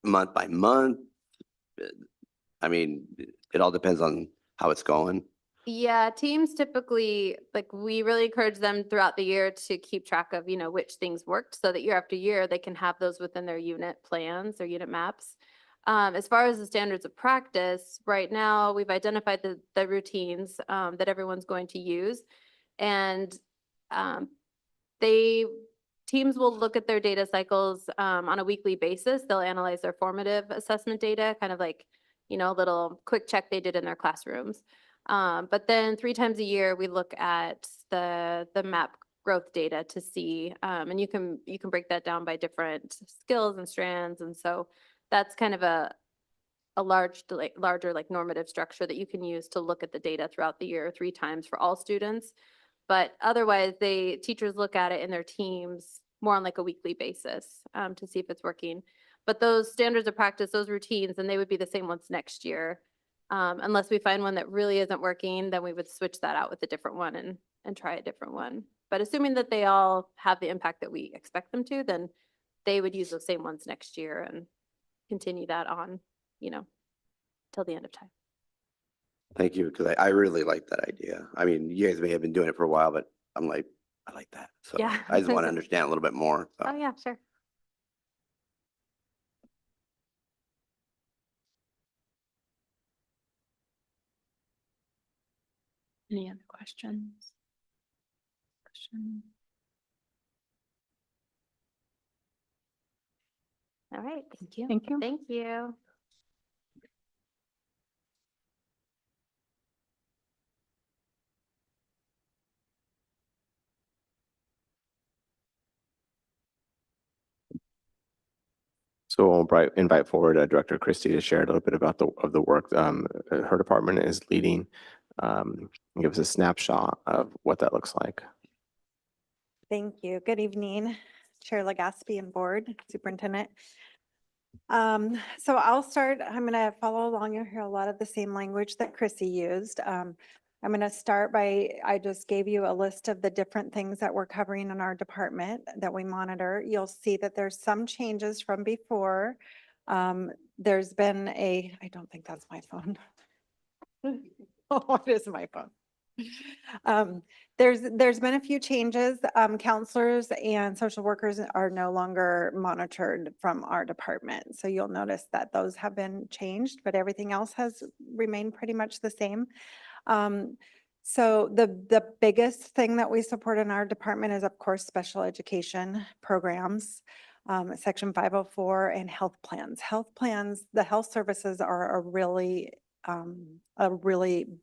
month by month? I mean, it all depends on how it's going.
Yeah, teams typically, like, we really encourage them throughout the year to keep track of, which things worked, so that year after year, they can have those within their unit plans or unit maps. As far as the standards of practice, right now, we've identified the routines that everyone's going to use. And um, teams will look at their data cycles on a weekly basis. They'll analyze their formative assessment data, kind of like, a little quick check they did in their classrooms. But then 3 times a year, we look at the MAP growth data to see, and you can break that down by different skills and strands. And so that's kind of a larger like normative structure that you can use to look at the data throughout the year 3 times for all students. But otherwise, teachers look at it in their teams more on like a weekly basis to see if it's working. But those standards of practice, those routines, and they would be the same ones next year. Unless we find one that really isn't working, then we would switch that out with a different one and try a different one. But assuming that they all have the impact that we expect them to, then they would use those same ones next year and continue that on, till the end of time.
Thank you, because I really like that idea. I mean, you guys may have been doing it for a while, but I'm like, I like that. So
Yeah.
I just want to understand a little bit more. so.
Oh, yeah, sure.
Any other questions?
All right.
Thank you.
Thank you.
Thank you.
So I'll invite forward Director Christie to share a little bit about the work her department is leading. And give us a snapshot of what that looks like.
Thank you. Good evening, Chair Legaspi and Board Superintendent. So I'll start, I'm going to follow along. You'll hear a lot of the same language that Chrissy used. I'm going to start by, I just gave you a list of the different things that we're covering in our department that we monitor. You'll see that there's some changes from before. There's been I don't think that's my phone. Oh, it is my phone. There's been a few changes. Counselors and social workers are no longer monitored from our department. So you'll notice that those have been changed, but everything else has remained pretty much the same. So the biggest thing that we support in our department is, of course, special education programs, Section 504 and health plans. Health plans, the health services are a really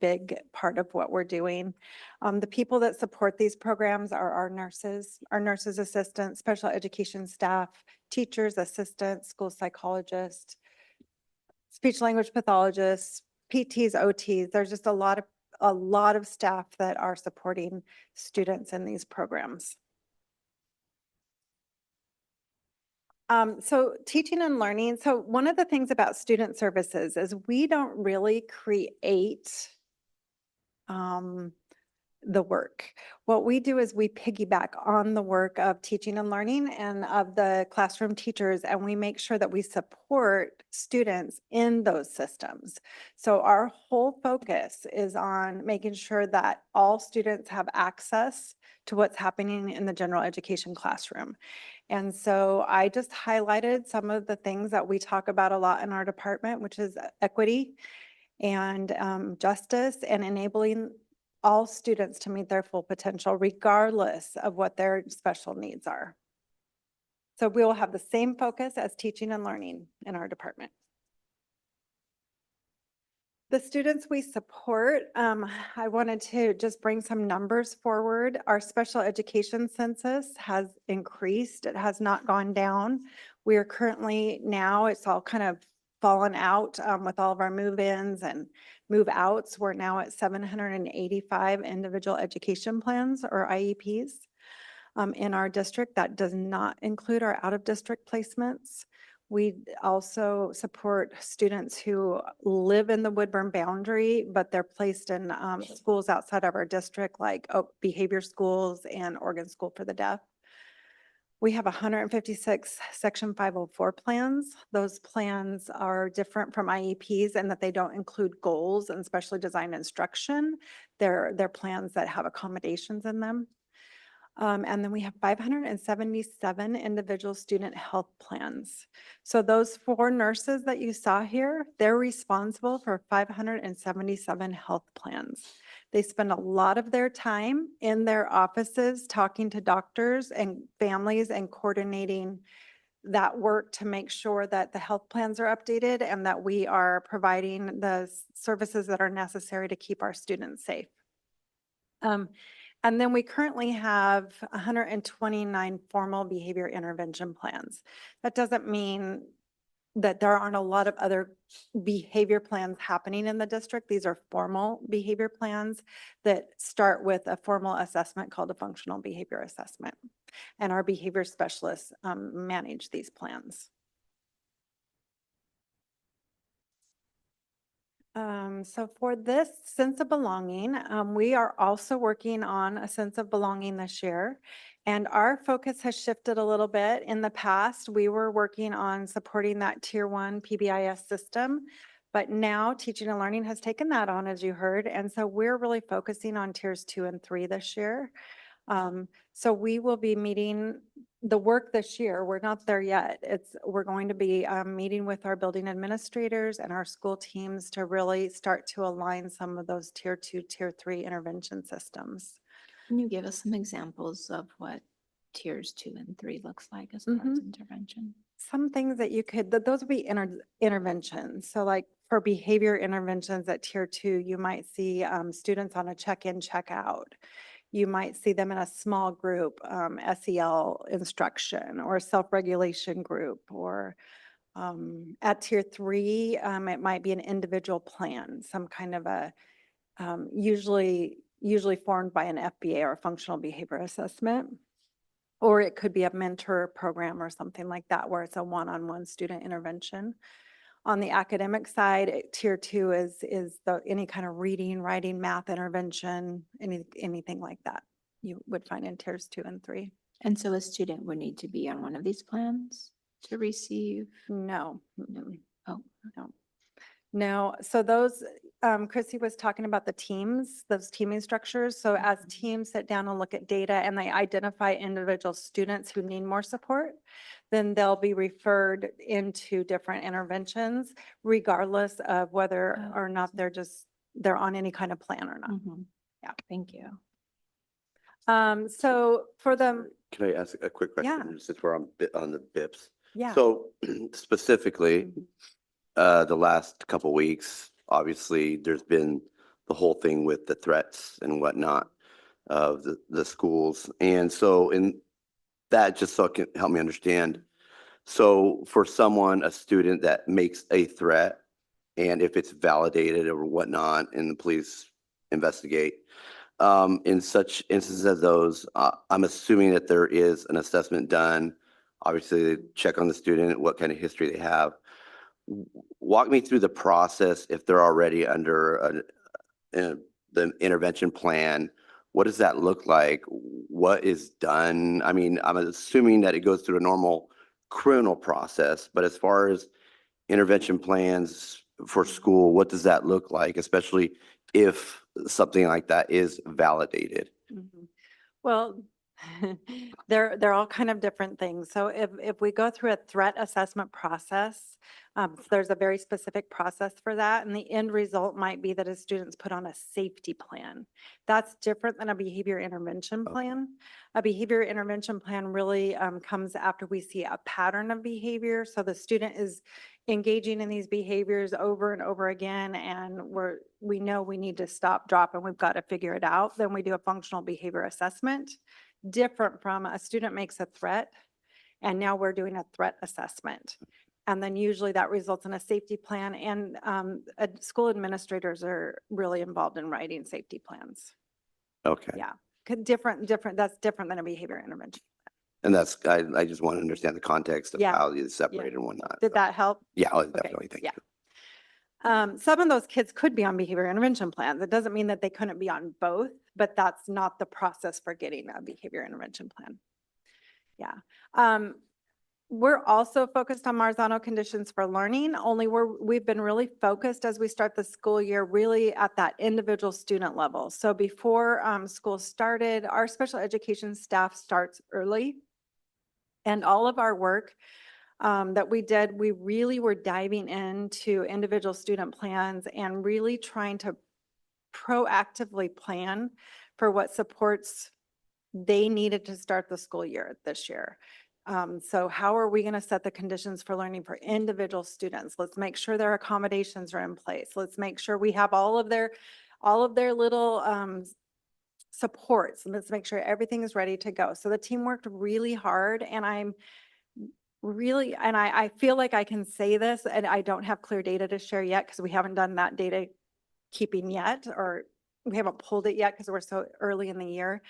big part of what we're doing. The people that support these programs are our nurses assistants, special education staff, teachers, assistants, school psychologists, speech language pathologists, PTs, OTs. There's just a lot of staff that are supporting students in these programs. So teaching and learning. So one of the things about student services is we don't really create the work. What we do is we piggyback on the work of teaching and learning and of the classroom teachers, and we make sure that we support students in those systems. So our whole focus is on making sure that all students have access to what's happening in the general education classroom. And so I just highlighted some of the things that we talk about a lot in our department, which is equity and justice and enabling all students to meet their full potential, regardless of what their special needs are. So we will have the same focus as teaching and learning in our department. The students we support, I wanted to just bring some numbers forward. Our special education census has increased. It has not gone down. We are currently now, it's all kind of fallen out with all of our move-ins and move-outs. We're now at 785 individual education plans or IEPs in our district. That does not include our out-of-district placements. We also support students who live in the Woodburn boundary, but they're placed in schools outside of our district, like behavior schools and Oregon School for the Deaf. We have 156 Section 504 plans. Those plans are different from IEPs in that they don't include goals and specially designed instruction. They're plans that have accommodations in them. And then we have 577 individual student health plans. So those 4 nurses that you saw here, they're responsible for 577 health plans. They spend a lot of their time in their offices talking to doctors and families and coordinating that work to make sure that the health plans are updated and that we are providing the services that are necessary to keep our students safe. And then we currently have 129 formal behavior intervention plans. That doesn't mean that there aren't a lot of other behavior plans happening in the district. These are formal behavior plans that start with a formal assessment called a functional behavior assessment. And our behavior specialists manage these plans. So for this sense of belonging, we are also working on a sense of belonging this year. And our focus has shifted a little bit. In the past, we were working on supporting that Tier 1 PBIS system, but now teaching and learning has taken that on, as you heard. And so we're really focusing on Tiers 2 and 3 this year. So we will be meeting the work this year. We're not there yet. We're going to be meeting with our building administrators and our school teams to really start to align some of those Tier 2, Tier 3 intervention systems.
Can you give us some examples of what tiers 2 and 3 looks like as far as intervention?
Some things that you could, those would be interventions. So like for behavior interventions at Tier 2, you might see students on a check-in, check-out. You might see them in a small group, SEL instruction or self-regulation group, or at Tier 3, it might be an individual plan, some kind of a, usually formed by an FBA or functional behavior assessment. Or it could be a mentor program or something like that, where it's a one-on-one student intervention. On the academic side, tier 2 is the, any kind of reading, writing, math intervention, anything like that you would find in tiers 2 and 3.
And so a student would need to be on one of these plans to receive?
No.
No. Oh,
No. No, so those, Chrissy was talking about the teams, those teaming structures. So as teams sit down and look at data and they identify individual students who need more support, then they'll be referred into different interventions regardless of whether
Oh,
or not they're on any kind of plan or not.
mhm.
Yeah.
Thank you.
So for them,
Can I ask a quick
Yeah.
question, since we're on the BIPs?
yeah.
So specifically, the last couple weeks, obviously, there's been the whole thing with the threats and whatnot of the schools. And so in that, just so it can help me understand. So for someone, a student that makes a threat, and if it's validated or whatnot, and the police investigate, in such instances as those, I'm assuming that there is an assessment done. Obviously, they check on the student, what kind of history they have. Walk me through the process if they're already under the intervention plan. What does that look like? What is done? I mean, I'm assuming that it goes through a normal criminal process, but as far as intervention plans for school, what does that look like, especially if something like that is validated?
Mhm. Well, they're all kind of different things. So if we go through a threat assessment process, there's a very specific process for that. And the end result might be that a student's put on a safety plan. That's different than a behavior intervention
Okay.
plan. A behavior intervention plan really comes after we see a pattern of behavior. So the student is engaging in these behaviors over and over again, and we know we need to stop, drop, and we've got to figure it out. Then we do a functional behavior assessment, different from a student makes a threat, and now we're doing a threat assessment. And then usually that results in a safety plan, and school administrators are really involved in writing safety plans.
Okay.
Yeah, different, that's different than a behavior intervention.
And that's, I just want to understand the context of
Yeah.
how it's separated and whatnot.
Did that help?
Yeah, oh,
Okay,
definitely. Thank
yeah.
you.
Some of those kids could be on behavior intervention plans. It doesn't mean that they couldn't be on both, but that's not the process for getting a behavior intervention plan. Yeah. We're also focused on Marzano conditions for learning, only we've been really focused as we start the school year, really at that individual student level. So before school started, our special education staff starts early. And all of our work that we did, we really were diving into individual student plans and really trying to proactively plan for what supports they needed to start the school year this year. So how are we going to set the conditions for learning for individual students? Let's make sure their accommodations are in place. Let's make sure we have all of their little supports, and let's make sure everything is ready to go. So the team worked really hard, and I feel like I can say this, and I don't have clear data to share yet because we haven't done that data keeping yet, or we haven't pulled it yet because we're so early in the year.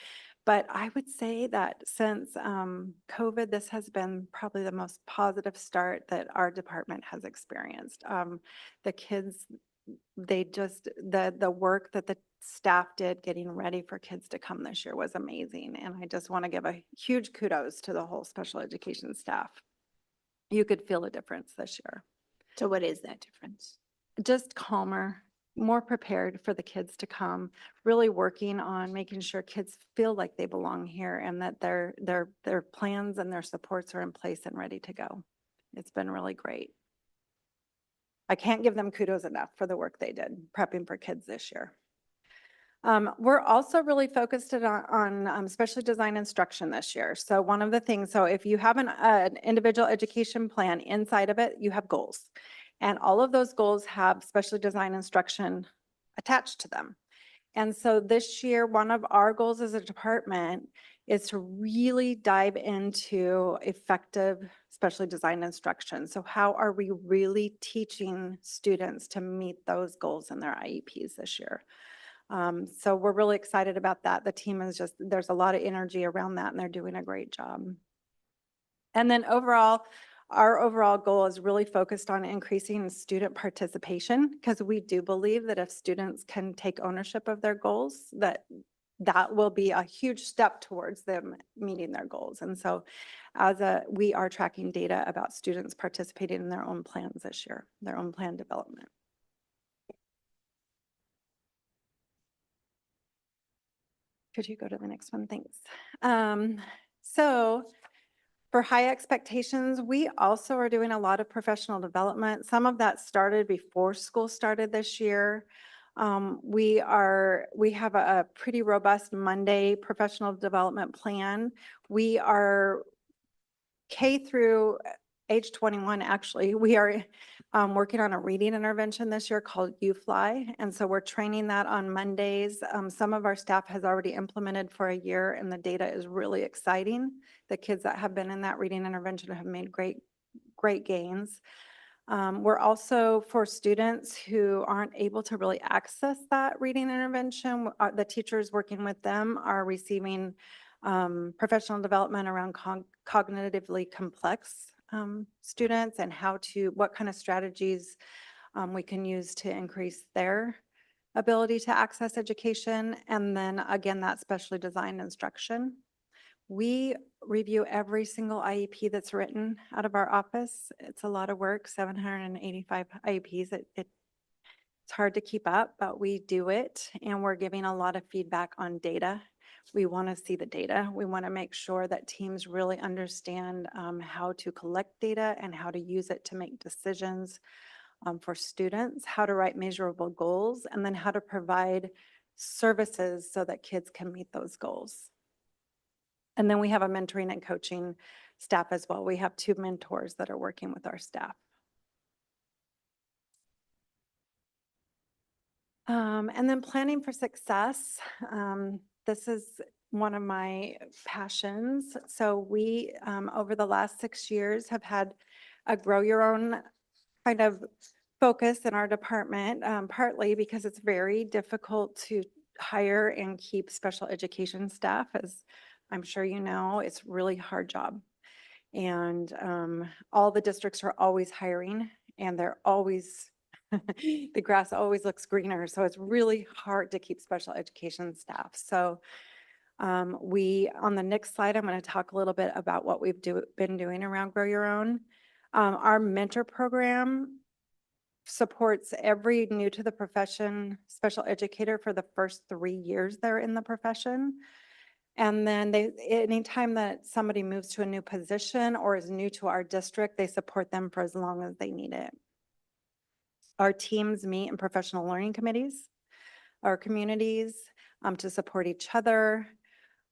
But I would say that since COVID, this has been probably the most positive start that our department has experienced. The kids, the work that the staff did getting ready for kids to come this year was amazing. And I just want to give a huge kudos to the whole special education staff. You could feel a difference this year.
So what is that difference?
Just calmer, more prepared for the kids to come, really working on making sure kids feel like they belong here and that their plans and their supports are in place and ready to go. It's been really great. I can't give them kudos enough for the work they did prepping for kids this year. We're also really focused on specially designed instruction this year. So one of the things, so if you have an individual education plan, inside of it, you have goals. And all of those goals have specially designed instruction attached to them. And so this year, one of our goals as a department is to really dive into effective specially designed instruction. So how are we really teaching students to meet those goals in their IEPs this year? So we're really excited about that. The team is there's a lot of energy around that, and they're doing a great job. And then overall, Our overall goal is really focused on increasing student participation because we do believe that if students can take ownership of their goals, that will be a huge step towards them meeting their goals. And so we are tracking data about students participating in their own plans this year, their own plan development. Could you go to the next one? Thanks. So for high expectations, we also are doing a lot of professional development. Some of that started before school started this year. We have a pretty robust Monday professional development plan. We are K through age 21, actually. We are working on a reading intervention this year called UFly. And so we're training that on Mondays. Some of our staff has already implemented for a year and the data is really exciting. The kids that have been in that reading intervention have made great gains. We're also, for students who aren't able to really access that reading intervention, the teachers working with them are receiving professional development around cognitively complex students and what kind of strategies we can use to increase their ability to access education. And then again, that specially designed instruction. We review every single IEP that's written out of our office. It's a lot of work, 785 IEPs. It's hard to keep up, but we do it and we're giving a lot of feedback on data. We want to see the data. We want to make sure that teams really understand how to collect data and how to use it to make decisions for students, how to write measurable goals, and then how to provide services so that kids can meet those goals. And then we have a mentoring and coaching staff as well. We have 2 mentors that are working with our staff. And then planning for success. This is one of my passions. So we, over the last 6 years, have had a grow your own kind of focus in our department, partly because it's very difficult to hire and keep special education staff. As I'm sure you know, it's a really hard job. And all the districts are always hiring and they're always, the grass always looks greener. So it's really hard to keep special education staff. So on the next slide, I'm going to talk a little bit about what we've been doing around Grow Your Own. Our mentor program supports every new to the profession special educator for the first 3 years they're in the profession. And then anytime that somebody moves to a new position or is new to our district, they support them for as long as they need it. Our teams meet in professional learning committees, our communities to support each other.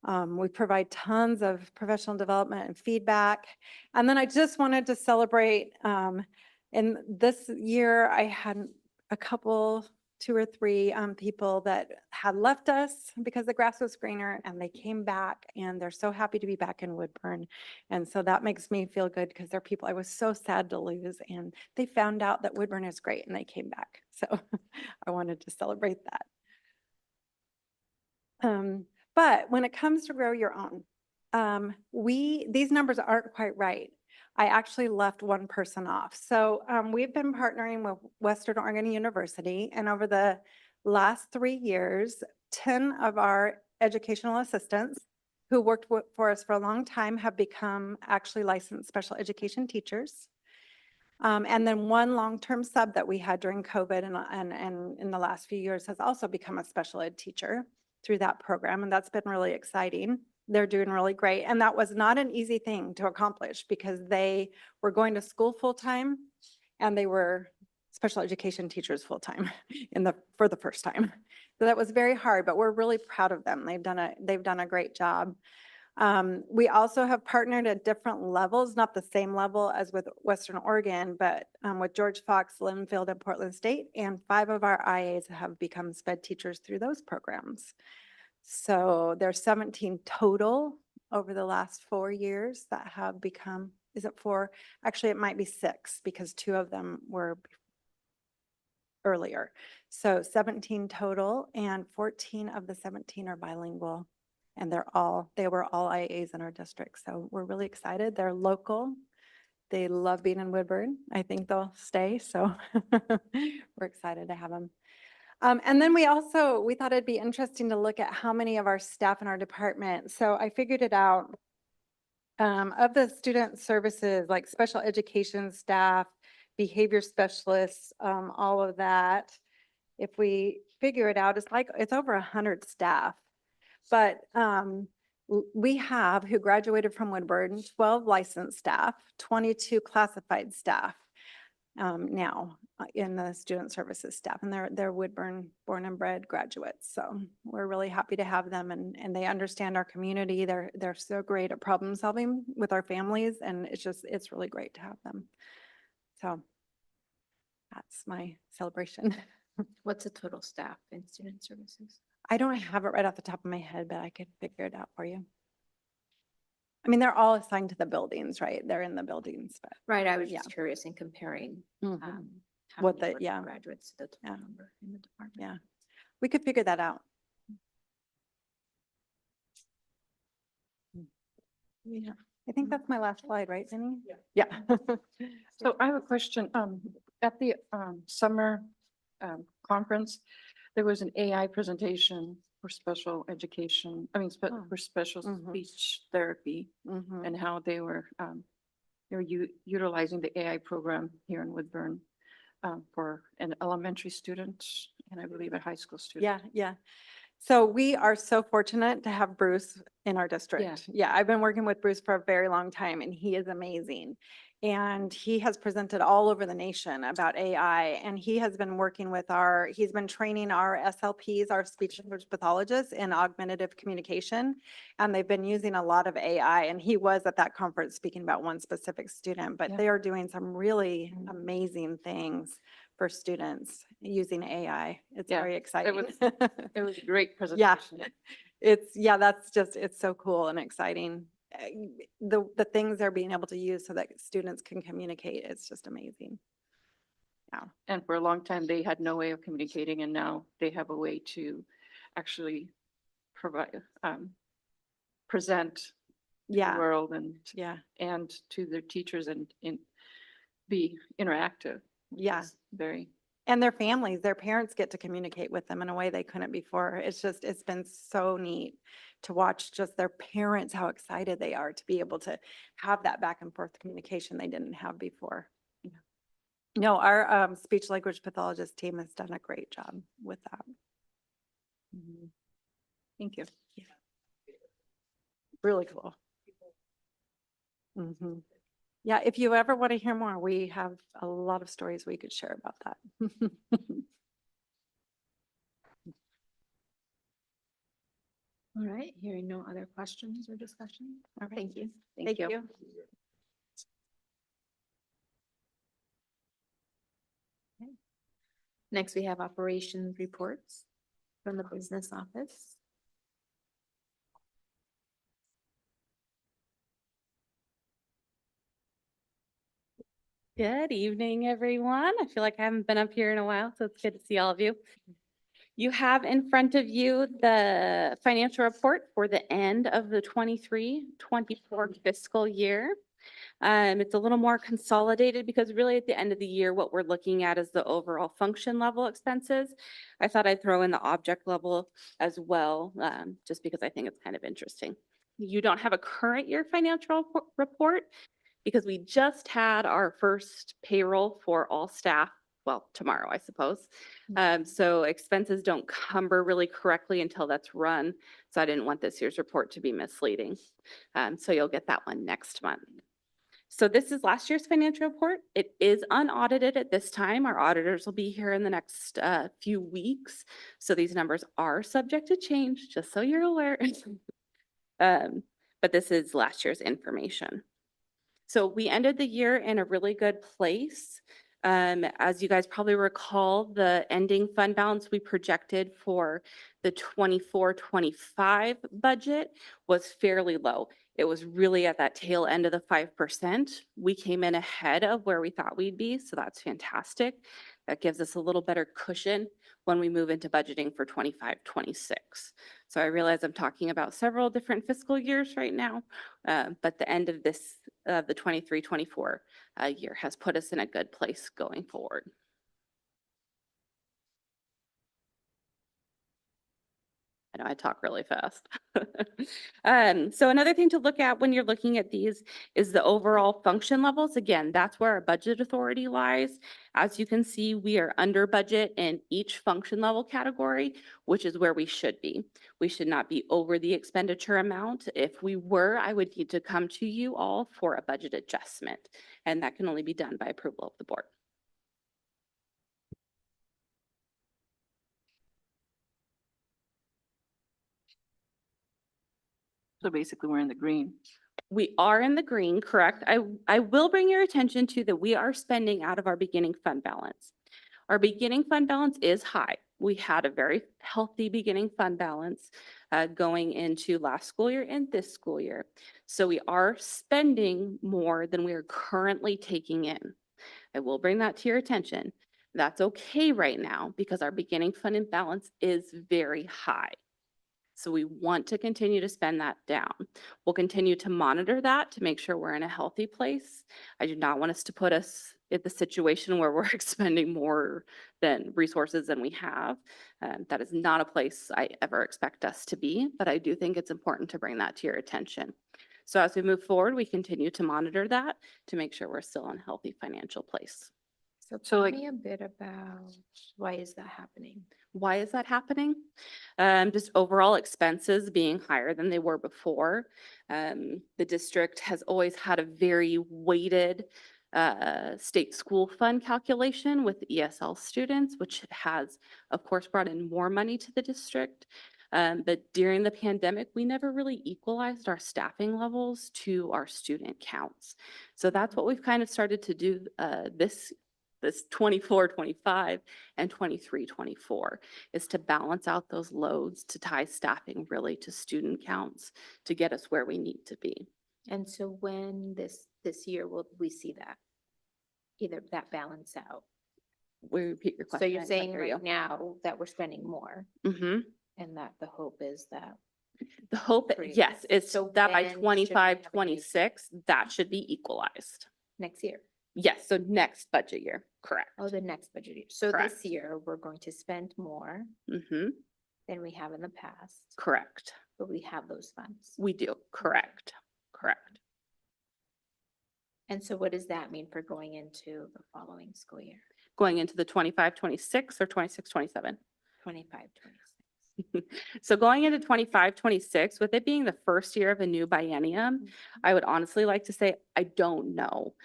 We provide tons of professional development and feedback. And then I just wanted to celebrate, in this year, I had a couple, 2 or 3 people that had left us because the grass was greener and they came back and they're so happy to be back in Woodburn. And so that makes me feel good because they're people I was so sad to lose and they found out that Woodburn is great and they came back. So I wanted to celebrate that. But when it comes to Grow Your Own, these numbers aren't quite right. I actually left one person off. So we've been partnering with Western Oregon University, and over the last 3 years, 10 of our educational assistants who worked for us for a long time have become actually licensed special education teachers. And then one long-term sub that we had during COVID and in the last few years has also become a special ed teacher through that program, and that's been really exciting. They're doing really great. And that was not an easy thing to accomplish because they were going to school full-time and they were special education teachers full-time for the first time. So that was very hard, but we're really proud of them. They've done a great job. We also have partnered at different levels, not the same level as with Western Oregon, but with George Fox, Linfield, and Portland State, and 5 of our IAs have become SPED teachers through those programs. So there's 17 total over the last 4 years that have become, is it 4? Actually, it might be 6 because 2 of them were earlier. So 17 total and 14 of the 17 are bilingual. And they were all IAs in our district. So we're really excited. They're local. they love being in Woodburn. I think they'll stay, so we're excited to have them. And then we thought it'd be interesting to look at how many of our staff in our department. So I figured it out. Of the student services, like special education staff, behavior specialists, all of that. If we figure it out, it's over 100 staff. But we have, who graduated from Woodburn, 12 licensed staff, 22 classified staff now in the student services staff, and they're Woodburn born and bred graduates. So we're really happy to have them, and they understand our community. They're so great at problem solving with our families, and it's really great to have them. So that's my celebration.
What's the total staff in student services?
I don't have it right off the top of my head, but I could figure it out for you. I mean, they're all assigned to the buildings, right? They're in the buildings, but
Right, I was
Yeah.
just curious in comparing how
What
many
the-
were
yeah.
graduates to the
Yeah.
total number in the department.
yeah, we could figure that out.
Yeah.
I think that's my last slide, right, Jenny?
Yeah.
Yeah.
So I have a question. At the summer conference, there was an AI presentation for special education,
Oh.
for special
Mhm.
speech therapy,
Mhm.
and how they were utilizing the AI program here in Woodburn for an elementary student and I believe a high school student.
Yeah, yeah. So we are so fortunate to have Bruce in our district. Yeah, I've been working with Bruce for a very long time, and he is amazing. And he has presented all over the nation about AI, and he has been working with he's been training our SLPs, our speech language pathologists, in augmentative communication. And they've been using a lot of AI, and he was at that conference speaking about one specific student, but
Yeah.
they are doing some really amazing things for students using AI. It's
Yeah,
very exciting.
was- It was a great presentation.
It's so cool and exciting. The things they're being able to use so that students can communicate, it's just amazing.
And for a long time, they had no way of communicating, and now they have a way to actually provide, present to the
Yeah,
world and to their teachers and be interactive.
yeah.
It's very,
And their families, their parents get to communicate with them in a way they couldn't before. It's been so neat to watch just their parents, how excited they are to be able to have that back and forth communication they didn't have before.
Yeah.
No, our speech language pathologist team has done a great job with that.
thank you.
Really cool. Yeah, if you ever want to hear more, we have a lot of stories we could share about that.
All right, hearing no other questions or discussion.
All right.
Thank you.
Thank you.
Next, we have operations reports from the business office.
Good evening, everyone. I feel like I haven't been up here in a while, so it's good to see all of you. You have in front of you the financial report for the end of the 23-24 fiscal year. It's a little more consolidated because really at the end of the year, what we're looking at is the overall function level expenses. I thought I'd throw in the object level as well, just because I think it's kind of interesting. You don't have a current year financial report because we just had our first payroll for all staff, well, tomorrow, I suppose. So expenses don't cumber really correctly until that's run. So I didn't want this year's report to be misleading. So you'll get that one next month. So this is last year's financial report. It is unaudited at this time. Our auditors will be here in the next few weeks. So these numbers are subject to change, just so you're aware. But this is last year's information. So we ended the year in a really good place. As you guys probably recall, the ending fund balance we projected for the 24-25 budget was fairly low. It was really at that tail end of the 5%. We came in ahead of where we thought we'd be, so that's fantastic. That gives us a little better cushion when we move into budgeting for 25-26. So I realize I'm talking about several different fiscal years right now, but the end of this of the 23-24 year has put us in a good place going forward. I know I talk really fast. So another thing to look at when you're looking at these is the overall function levels. Again, that's where our budget authority lies. As you can see, we are under budget in each function level category, which is where we should be. We should not be over the expenditure amount. If we were, I would need to come to you all for a budget adjustment, and that can only be done by approval of the board.
So basically, we're in the green.
We are in the green, correct? I will bring your attention to that we are spending out of our beginning fund balance. Our beginning fund balance is high. We had a very healthy beginning fund balance going into last school year and this school year. So we are spending more than we are currently taking in. I will bring that to your attention. That's okay right now because our beginning fund balance is very high. So we want to continue to spend that down. We'll continue to monitor that to make sure we're in a healthy place. I do not want us to put us in the situation where we're expending more than resources than we have. That is not a place I ever expect us to be, but I do think it's important to bring that to your attention. So as we move forward, we continue to monitor that to make sure we're still in a healthy financial place.
So
So,
tell
like-
me a bit about why is that happening?
Why is that happening? Just overall expenses being higher than they were before. The district has always had a very weighted state school fund calculation with ESL students, which has, of course, brought in more money to the district. But during the pandemic, we never really equalized our staffing levels to our student counts. So that's what we've kind of started to do this 24-25 and 23-24 is to balance out those loads, to tie staffing really to student counts to get us where we need to be.
And so when this year will we see that? Either that balance out?
We repeat your
So
question.
you're
I did not
saying
hear
right
you.
now that we're spending more
Mhm.
and that the hope is that
The hope,
Great.
yes, is
So
that by
when should we
25,
have a
26, that should be equalized.
next year,
Yes, so next budget year, correct.
oh, the next budget year. So
Correct.
this year, we're going to spend more
Mm-hmm,
than we have in the past,
correct.
but we have those funds.
We do, correct, correct.
And so what does that mean for going into the following school year,
Going into the 25, 26 or 26, 27?
25, 26?
So going into 25, 26, with it being the first year of a new biennium, I would honestly like to say, I don't know.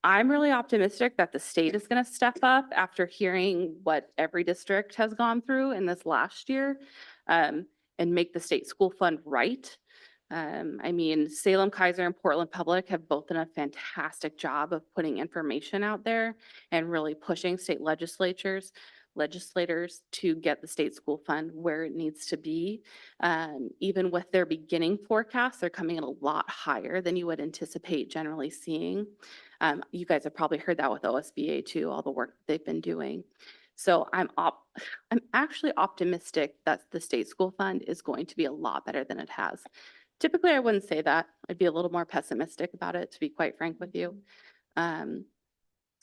I'm really optimistic that the state is going to step up after hearing what every district has gone through in this last year and make the state school fund right. I mean, Salem Kaiser and Portland Public have both done a fantastic job of putting information out there and really pushing state legislators to get the state school fund where it needs to be. Even with their beginning forecasts, they're coming in a lot higher than you would anticipate generally seeing. You guys have probably heard that with OSBA too, all the work they've been doing. So I'm actually optimistic that the state school fund is going to be a lot better than it has. Typically, I wouldn't say that. I'd be a little more pessimistic about it, to be quite frank with you.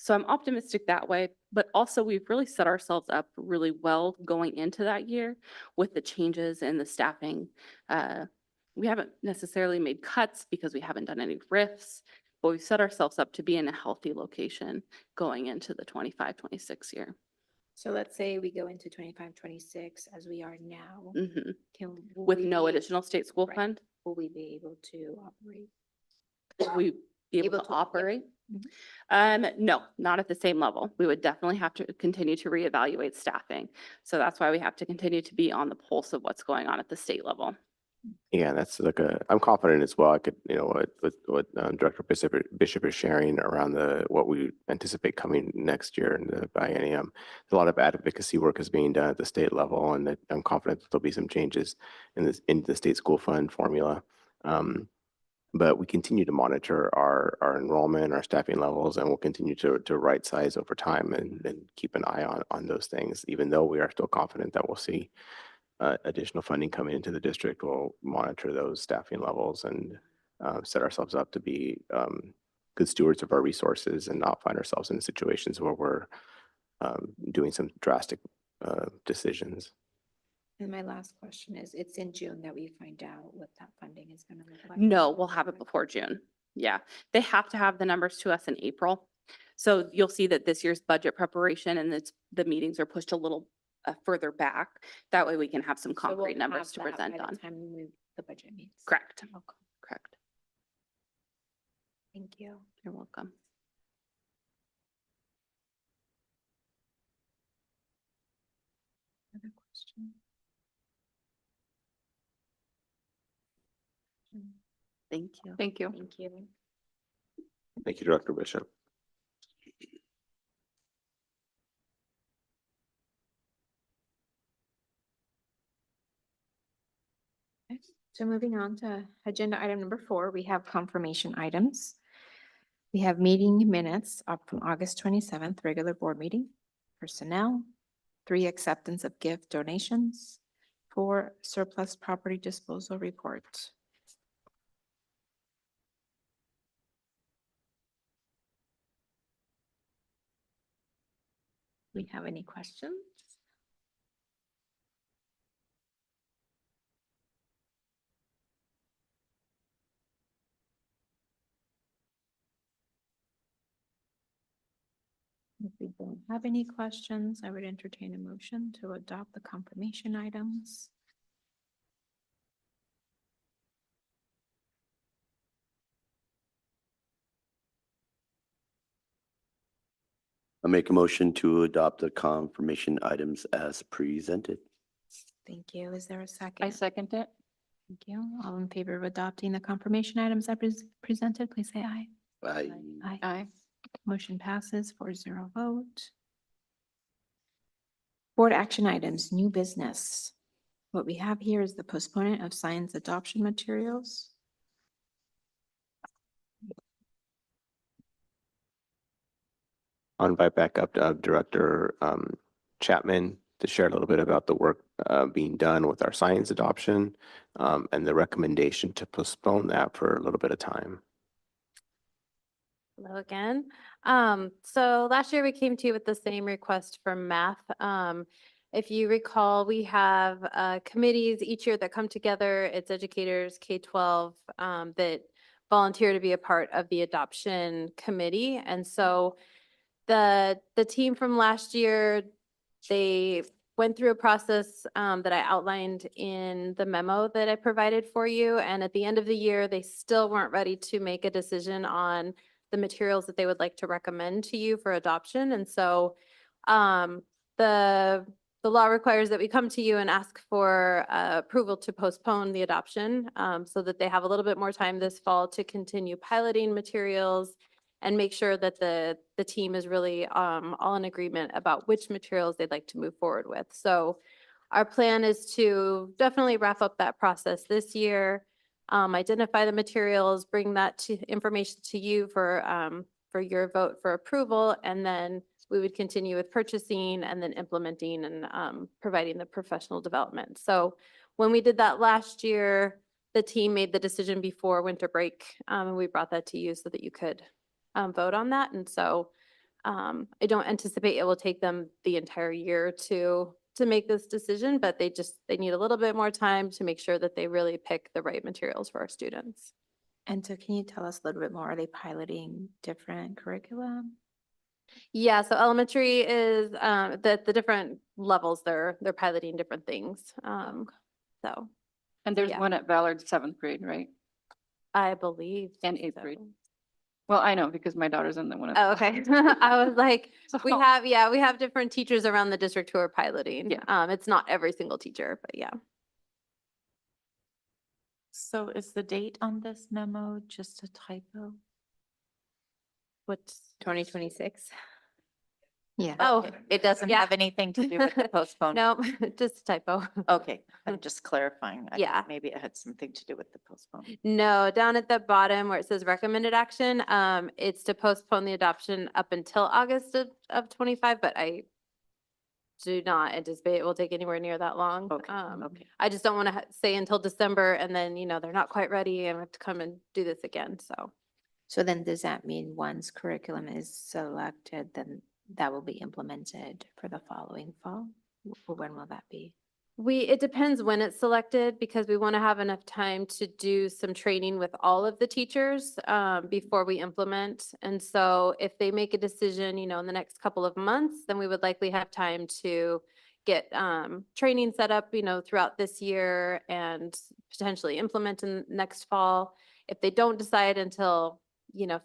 So I'm optimistic that way, but also we've really set ourselves up really well going into that year with the changes in the staffing. We haven't necessarily made cuts because we haven't done any RIFs, but we've set ourselves up to be in a healthy location going into the 25, 26 year.
So let's say we go into 25, 26 as we are now.
Mhm.
Will
With
we
no
be-
additional state school
Right.
fund,
Will we be able to operate?
will we be able
Able
to
to- yep.
operate?
Mhm.
No, not at the same level. We would definitely have to continue to reevaluate staffing. So that's why we have to continue to be on the pulse of what's going on at the state level.
Yeah, that's like I'm confident as well. I could, what Director Bishop is sharing around what we anticipate coming next year in the biennium. A lot of advocacy work is being done at the state level, and that I'm confident that there'll be some changes in the state school fund formula. But we continue to monitor our enrollment, our staffing levels, and we'll continue to right size over time and keep an eye on those things, even though we are still confident that we'll see additional funding coming into the district. We'll monitor those staffing levels and set ourselves up to be good stewards of our resources and not find ourselves in situations where we're doing some drastic decisions.
And my last question is, it's in June that we find out what that funding is gonna look like?
No, we'll have it before June. Yeah, they have to have the numbers to us in April. So you'll see that this year's budget preparation and the meetings are pushed a little further back. That way we can have some
So we'll
concrete numbers
have
to
that
present
by the
on.
time the budget meets.
Correct,
Okay,
correct.
thank you.
You're welcome.
Other question?
Thank you.
Thank you.
Thank you.
Thank you, Director Bishop.
Okay, so moving on to agenda item number 4, we have confirmation items. We have meeting minutes up from August 27th, regular board meeting, personnel, 3 acceptance of gift donations, 4 surplus property disposal report. We have any questions? If we don't have any questions, I would entertain a motion to adopt the confirmation items.
I make a motion to adopt the confirmation items as presented.
Thank you. Is there a
I
second?
second it.
Thank you. All in favor of adopting the confirmation items as presented, please say aye.
I,
Aye.
Aye.
Motion passes 4-0 vote. Board action items, new business. What we have here is the postponement of science adoption materials.
I'll invite back up Director Chapman to share a little bit about the work being done with our science adoption and the recommendation to postpone that for a little bit of time.
Hello again. So last year we came to you with the same request for math. If you recall, we have committees each year that come together. It's educators, K-12, that volunteer to be a part of the adoption committee. And so the team from last year, they went through a process that I outlined in the memo that I provided for you. And at the end of the year, they still weren't ready to make a decision on the materials that they would like to recommend to you for adoption. And so the law requires that we come to you and ask for approval to postpone the adoption so that they have a little bit more time this fall to continue piloting materials and make sure that the team is really all in agreement about which materials they'd like to move forward with. So our plan is to definitely wrap up that process this year, identify the materials, bring that information to you for your vote for approval, and then we would continue with purchasing and then implementing and providing the professional development. So when we did that last year, the team made the decision before winter break, and we brought that to you so that you could vote on that. And so I don't anticipate it will take them the entire year to make this decision, but they need a little bit more time to make sure that they really pick the right materials for our students.
And so can you tell us a little bit more? Are they piloting different curriculum?
Yeah, so elementary is the different levels, they're piloting different things. So
And there's
Yeah.
one at Ballard 7th grade, right?
I believe.
And 8th
so.
grade. Well, I know because my daughter's in the one.
Oh, okay. I was like, we
So-
have different teachers around the district who are piloting.
Yeah.
It's not every single teacher, but yeah.
So is the date on this memo just a typo? What's?
2026? Yeah.
Oh,
It doesn't
yeah.
have anything to do with the postponement?
no, just a typo.
Okay, I'm just clarifying. I thought
Yeah.
Maybe it had something to do with the postponement.
No, down at the bottom where it says recommended action, it's to postpone the adoption up until August of 25, but I do not anticipate it will take anywhere near that long.
Okay, okay.
I just don't want to say until December and then, they're not quite ready and we have to come and do this again, so.
So then does that mean once curriculum is selected, then that will be implemented for the following fall? Or when will that be?
It depends when it's selected because we want to have enough time to do some training with all of the teachers before we implement. And so if they make a decision, in the next couple of months, then we would likely have time to get training set up, throughout this year and potentially implement in next fall. If they don't decide until,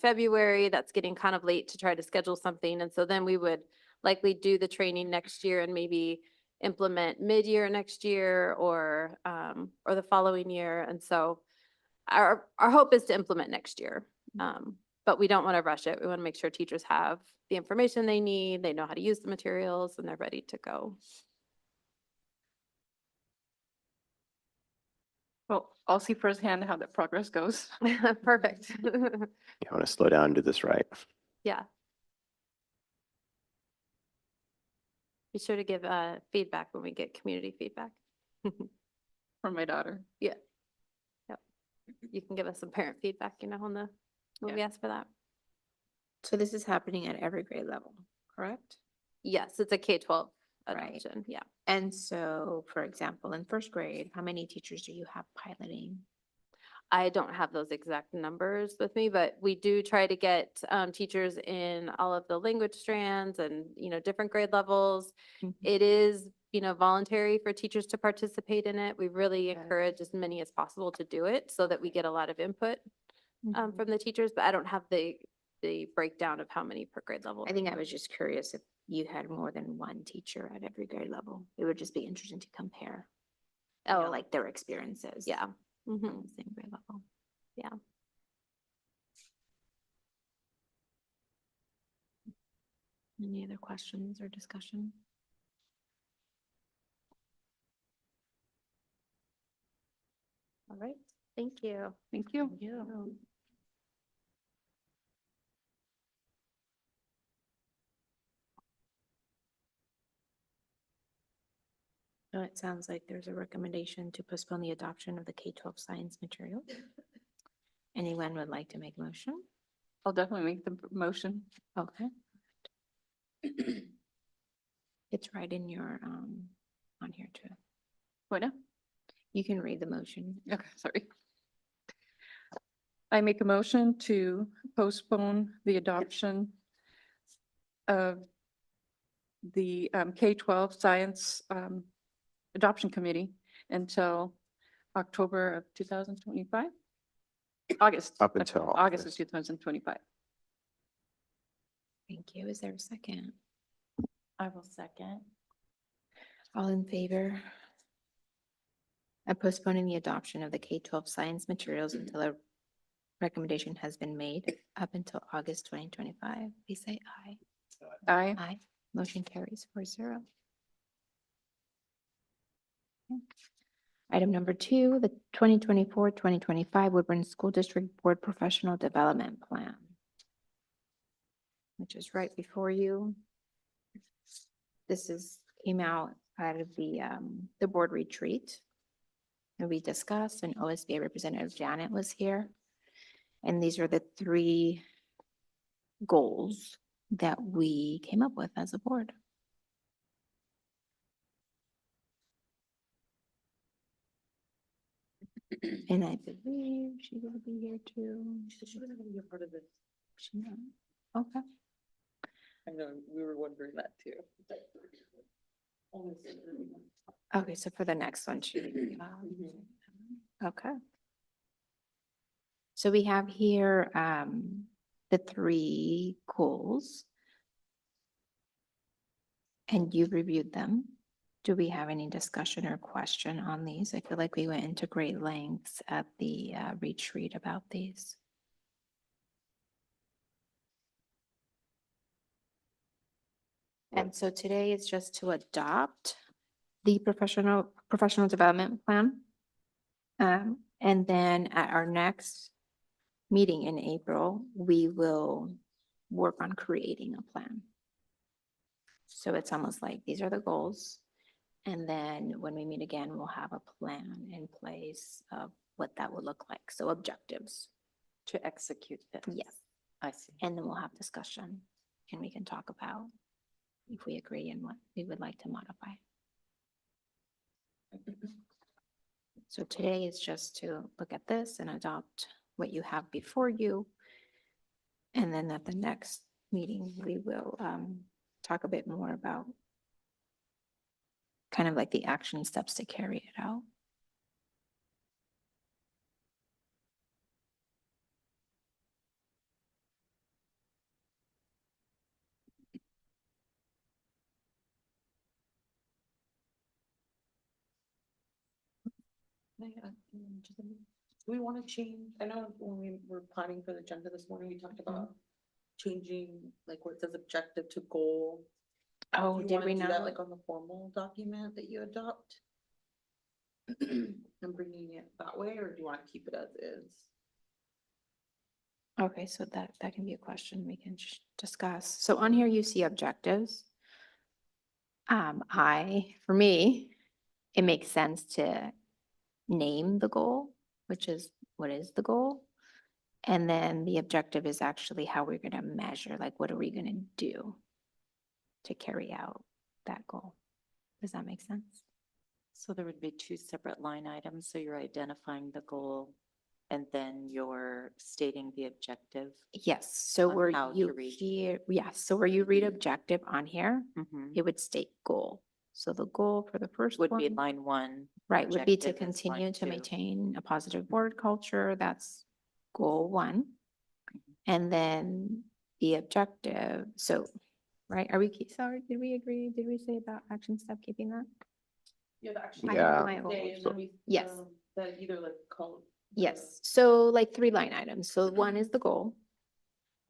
February, that's getting kind of late to try to schedule something. And so then we would likely do the training next year and maybe implement mid-year next year or the following year. And so our hope is to implement next year. But we don't want to rush it. We want to make sure teachers have the information they need, they know how to use the materials, and they're ready to go.
Well, I'll see firsthand how that progress goes.
Perfect.
You want to slow down and do this right.
Yeah. Be sure to give feedback when we get community feedback.
From my daughter.
Yeah. Yep. You can give us some parent feedback, when we
Yeah.
ask for that.
So this is happening at every grade level, correct?
Yes, it's a K-12
Right.
adoption. Yeah.
And so, for example, in first grade, how many teachers do you have piloting?
I don't have those exact numbers with me, but we do try to get teachers in all of the language strands and, different grade levels.
Mhm.
It is, voluntary for teachers to participate in it. We really
Okay.
encourage as many as possible to do it so that we get a lot of input
Mhm.
from the teachers, but I don't have the breakdown of how many per grade level.
I think I was just curious if you had more than one teacher at every grade level. It would just be interesting to compare,
Oh,
like their experiences.
yeah.
On
Mhm.
the same grade level.
Yeah.
Any other questions or discussion?
All right. Thank you.
Thank you.
So it sounds like there's a recommendation to postpone the adoption of the K-12 science material. Anyone would like to make a motion?
I'll definitely make the motion.
Okay. It's right in your, on here too.
What now?
You can read the motion.
Okay, sorry. I make a motion to postpone the adoption of the K-12 Science Adoption Committee until October of 2025? August.
Up until
August of
August.
2025.
Thank you. Is there a second?
I will second.
All in favor? Of postponing the adoption of the K-12 science materials until a recommendation has been made up until August 2025. Please say aye.
Aye.
Aye. Motion carries 4-0. Okay. Item number 2, the 2024-2025 Woodburn School District Board Professional Development Plan, which is right before you. This came out of the board retreat. And we discussed, and OSBA Representative Janet was here. And these are the 3 goals that we came up with as a board. And I believe she will be here too. She's going to be a part of this. She not? Okay.
I know, we were wondering that too.
Okay, so for the next one, okay. So we have here the 3 goals. And you've reviewed them. Do we have any discussion or question on these? I feel like we went into great lengths at the retreat about these. And so today is just to adopt the professional development plan. And then at our next meeting in April, we will work on creating a plan. So it's almost like these are the goals. And then when we meet again, we'll have a plan in place of what that will look like. So objectives.
To execute this.
Yes.
I see.
And then we'll have discussion and we can talk about if we agree and what we would like to modify. So today is just to look at this and adopt what you have before you. And then at the next meeting, we will talk a bit more about kind of like the action steps to carry it out.
Do we want to change, I know when we were planning for the agenda this morning, we talked about changing, like where it says objective to goal.
Oh,
Do you
did
wanna
we
do that,
not?
like on the formal document that you adopt? And bringing it that way, or do you want to keep it as is?
Okay, so that can be a question we can discuss. So on here you see objectives. For me, it makes sense to name the goal, which is what is the goal? And then the objective is actually how we're gonna measure, like what are we gonna do to carry out that goal? Does that make sense?
So there would be two separate line items. So you're identifying the goal and then you're stating the objective.
Yes, so
On
where
how to
you
reach.
hear, yes, so where you read objective on here,
Mhm.
it would state goal. So the goal for the first
Would be
one,
line one.
right, would be to
objective is line
continue to
two.
maintain a positive board culture. That's goal one. And then the objective, so, right, sorry, did we agree? Did we say about action step keeping that?
Yeah, the actual.
I have
Yeah.
my old-
Day, and then we,
Yes.
That either like call.
Yes, so like 3 line items. So one is the goal.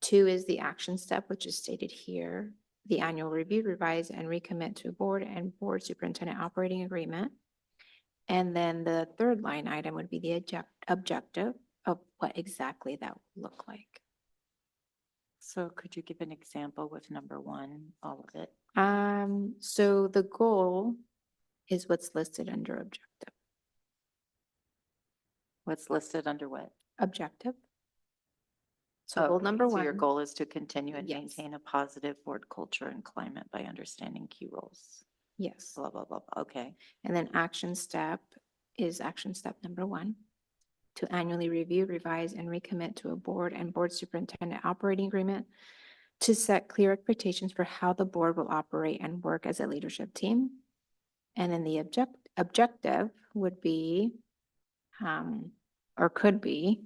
2 is the action step, which is stated here. The annual review, revise and recommit to board and board superintendent operating agreement. And then the 3rd line item would be the objective of what exactly that would look like.
So could you give an example with number one, all of it?
So the goal is what's listed under objective.
What's listed under what?
Objective. So goal
Okay,
number
so your
one,
goal is to continue and
Yes.
maintain a positive board culture and climate by understanding key roles.
yes.
Blah, blah, blah. Blah. Okay.
And then action step is action step number 1. To annually review, revise, and recommit to a board and board superintendent operating agreement to set clear expectations for how the board will operate and work as a leadership team. And then the objective would be, or could be,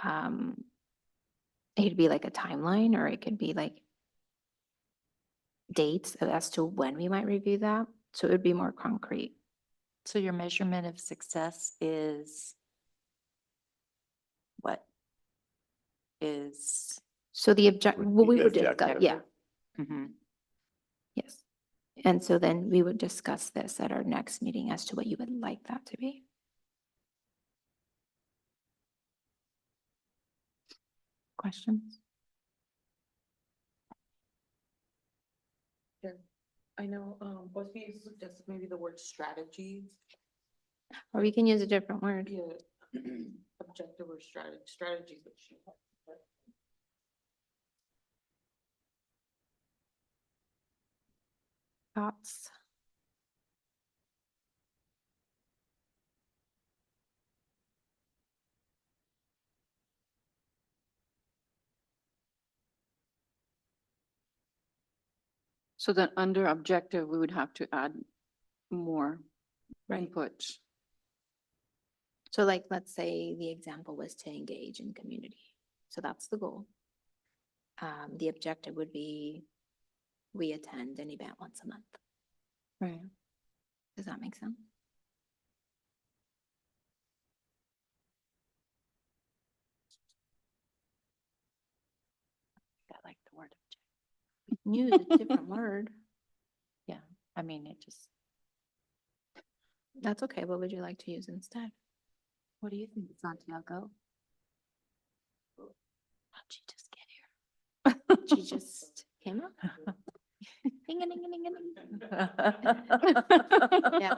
it could be like a timeline, or it could be like dates as to when we might review that. So it would be more concrete.
So your measurement of success is what? Is,
So the well, we would discuss,
Objective.
yeah,
mhm.
yes. And so then we would discuss this at our next meeting as to what you would like that to be. Questions?
I know, BuzzFeed suggested maybe the word strategy.
Or we can use a different word.
Yeah. Objective or strategies. That she.
Thoughts?
So then under objective, we would have to add more
Right.
input.
So like, let's say the example was to engage in community. So that's the goal. The objective would be, we attend an event once a month.
Right.
Does that make sense?
I like the word objective.
You can use a different word.
Yeah, I mean, it just,
That's okay. What would you like to use instead?
what do you think, Santiago? How'd she just get here?
She just came up. Ding, ding, ding, ding, ding. Yeah.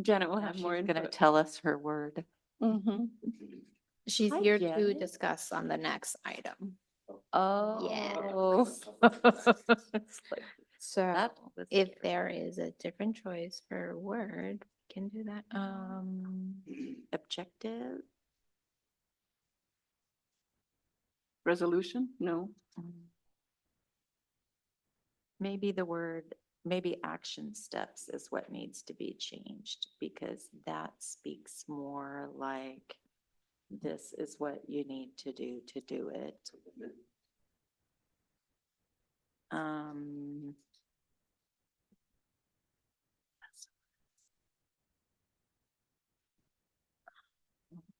Janet will
Now
have
she's
more
gonna
input.
tell us her word.
Mhm.
She's
Hi,
here to
Janet.
discuss on the next item.
Oh. It's like,
So
that was
if
scary.
there is a different choice for word, we can do that.
Objective.
Resolution? No.
Maybe the word, maybe action steps is what needs to be changed because that speaks more like this is what you need to do it. Um,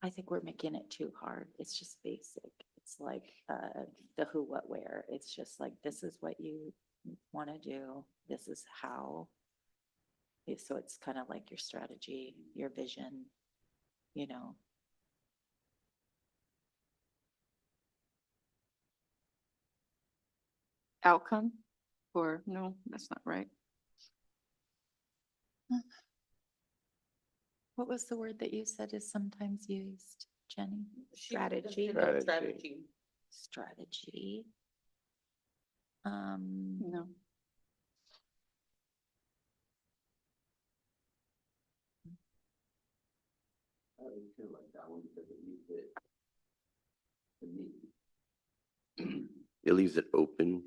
I think we're making it too hard. It's just basic. It's like the who, what, where. It's just like, this is what you want to do. This is how. So it's kind of like your strategy, your vision, you know.
Outcome? Or no, that's not right.
What was the word that you said is sometimes used, Jenny?
Strategy.
Strategy.
Strategy.
No.
It leaves it open,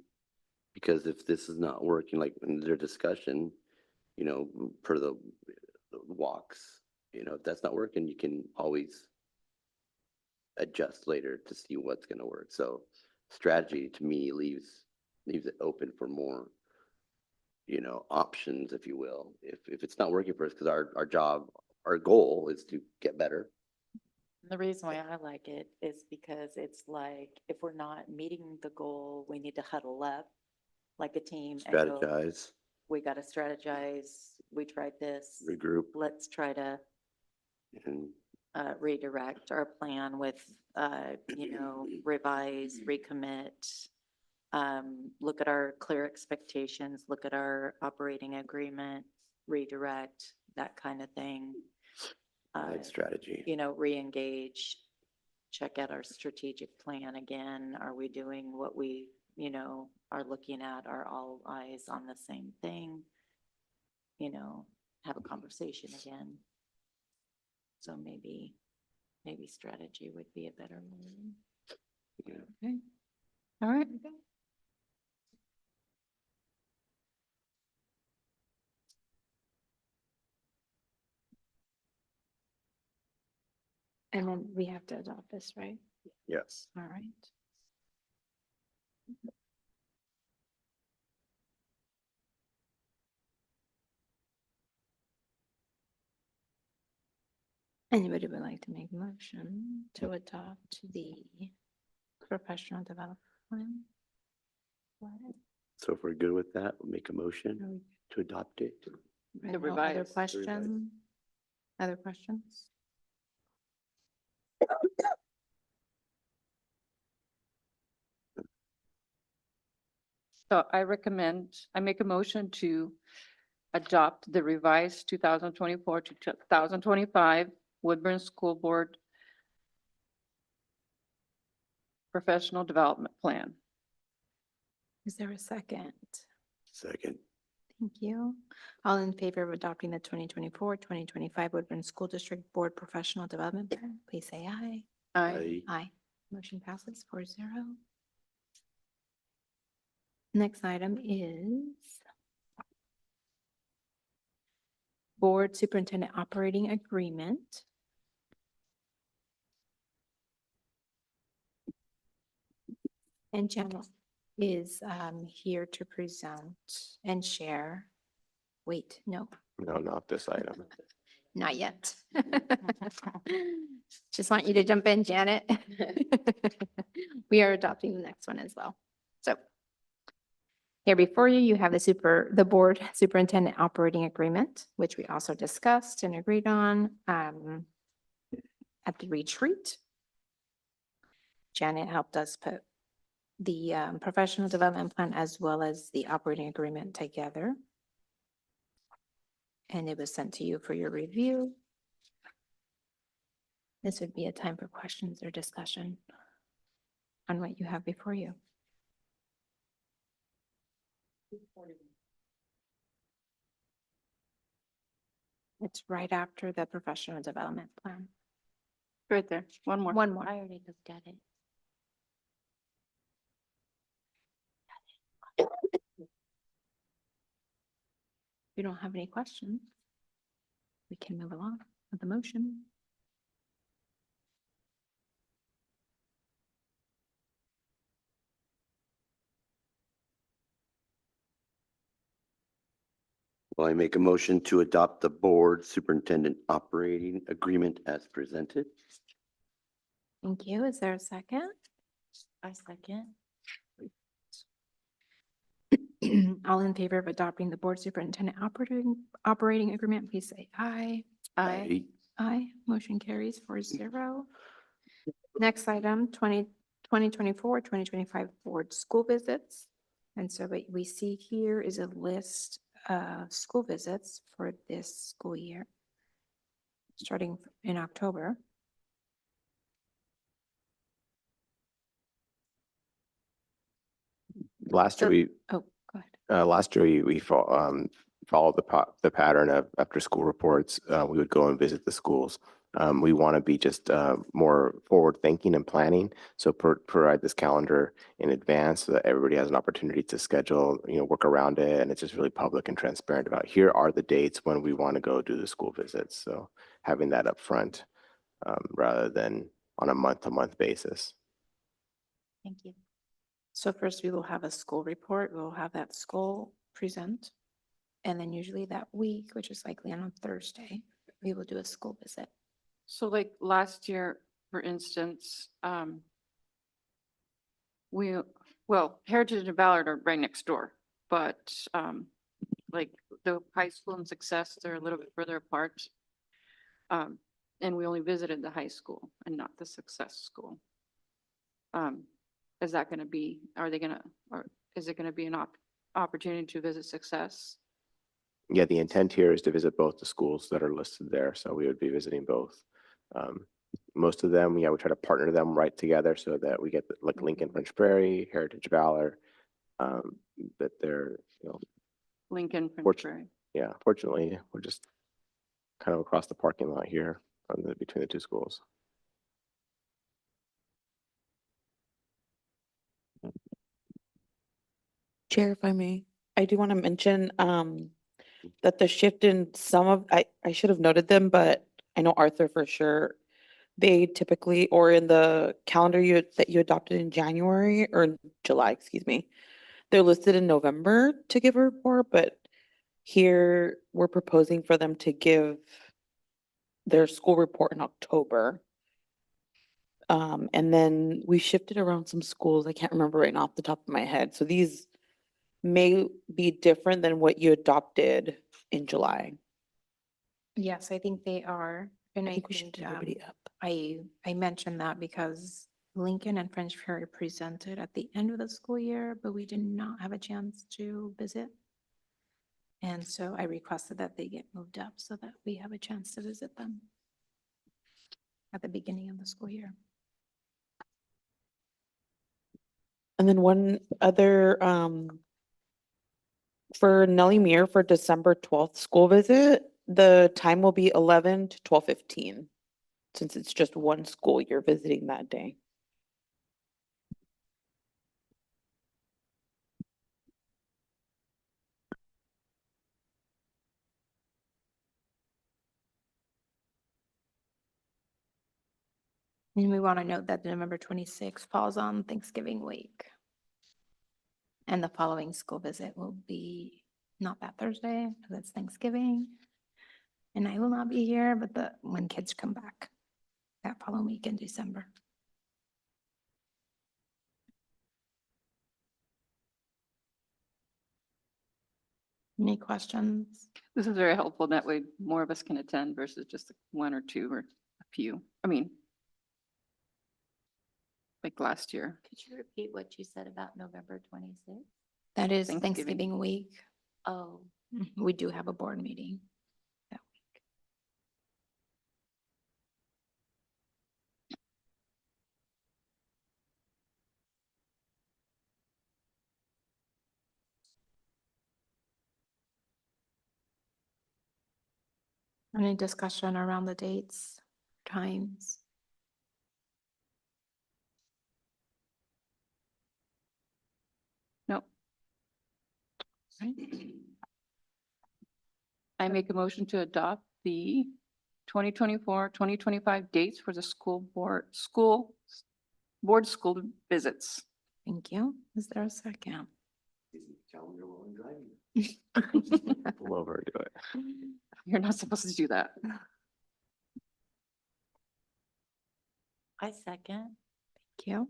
because if this is not working, like in their discussion, you know, per the walks, you know, if that's not working, you can always adjust later to see what's gonna work. So strategy to me leaves it open for more, you know, options, if you will. If it's not working for us, because our job, our goal is to get better.
The reason why I like it is because it's like, if we're not meeting the goal, we need to huddle up like a team. and go,
Strategize,
We got to strategize. We tried this.
regroup,
Let's try to
and
redirect our plan with, revise, recommit. Look at our clear expectations, look at our operating agreement, redirect, that kind of thing.
guide strategy.
Re-engage, check out our strategic plan again. Are we doing what we, are looking at? Are all eyes on the same thing? Have a conversation again. So maybe strategy would be a better word.
Yeah.
Okay. All right.
And then we have to adopt this, right?
Yes.
All right. Anybody would like to make a motion to adopt the professional development plan?
So if we're good with that, we'll make a motion
Are we-
to adopt it.
no other
revise.
question? Other questions?
So I make a motion to adopt the revised 2024 to 2025 Woodburn School Board Professional Development Plan.
Is there a second?
Second,
Thank you. All in favor of adopting the 2024-2025 Woodburn School District Board Professional Development Plan, please say aye.
I,
Aye. Motion passes 4-0. Next item is Board Superintendent Operating Agreement. And Janet is here to present and share. Wait, no,
No, not this item.
not yet. Just want you to jump in, Janet. We are adopting the next one as well. So here before you, you have the Board Superintendent Operating Agreement, which we also discussed and agreed on at the retreat. Janet helped us put the professional development plan as well as the operating agreement together. and it was sent to you for your review. This would be a time for questions or discussion on what you have before you. It's right after the professional development plan.
Right there, one more.
One more.
I already looked at it.
If you don't have any questions, we can move along with the motion.
Well, I make a motion to adopt the board superintendent operating agreement as presented.
Thank you. Is there a second?
I second.
All in favor of adopting the board superintendent operating agreement, please say aye.
Aye.
Aye. Motion carries 4-0. Next item, 2024-2025 board school visits. And so what we see here is a list of school visits for this school year, starting in October.
Last year,
So-
we,
Oh, go ahead.
last year, we followed the pattern of after school reports, we would go and visit the schools. We want to be just more forward thinking and planning. So provide this calendar in advance so that everybody has an opportunity to schedule, work around it. And it's just really public and transparent about here are the dates when we want to go do the school visits. So having that up front rather than on a month-to-month basis.
Thank you.
So first we will have a school report. We'll have that school present. And then usually that week, which is likely on a Thursday, we will do a school visit.
So like last year, for instance, Heritage and Ballard are right next door, but like the high school and Success, they're a little bit further apart. And we only visited the high school and not the Success school. Is that gonna be, or is it gonna be an opportunity to visit Success?
Yeah, the intent here is to visit both the schools that are listed there. So we would be visiting both. Most of them, we try to partner them right together so that we get like Lincoln French Prairie, Heritage Valor, that they're,
Lincoln, French
Fortune-
Prairie.
yeah, fortunately, we're just kind of across the parking lot here between the two schools.
Chair, if I may, I do want to mention that the shift in some of, I should have noted them, but I know Arthur for sure. They typically, or in the calendar that you adopted in January or in July, excuse me, they're listed in November to give a report, but here we're proposing for them to give their school report in October. And then we shifted around some schools. I can't remember right now off the top of my head. So these may be different than what you adopted in July.
Yes, I think they are. And
I
I
think we should
think
get everybody up.
I mentioned that because Lincoln and French Prairie presented at the end of the school year, but we did not have a chance to visit. And so I requested that they get moved up so that we have a chance to visit them at the beginning of the school year.
And then one other, for Nellie Muir for December 12th school visit, the time will be 11 to 12:15, since it's just one school you're visiting that day.
And we want to note that November 26th falls on Thanksgiving week. And the following school visit will be not that Thursday, because it's Thanksgiving. And I will not be here, but when kids come back that following week in December. Any questions?
This is very helpful. That way more of us can attend versus just one or two or a few. I mean, like last year.
Could you repeat what you said about November 26th?
That is
Thanksgiving.
Thanksgiving week.
Oh,
We do have a board meeting. Any discussion around the dates, times?
No. I make a motion to adopt the 2024-2025 dates for the school school visits.
Thank you. Is there a second?
Pull over and do it.
You're not supposed to do that.
I second.
Thank you.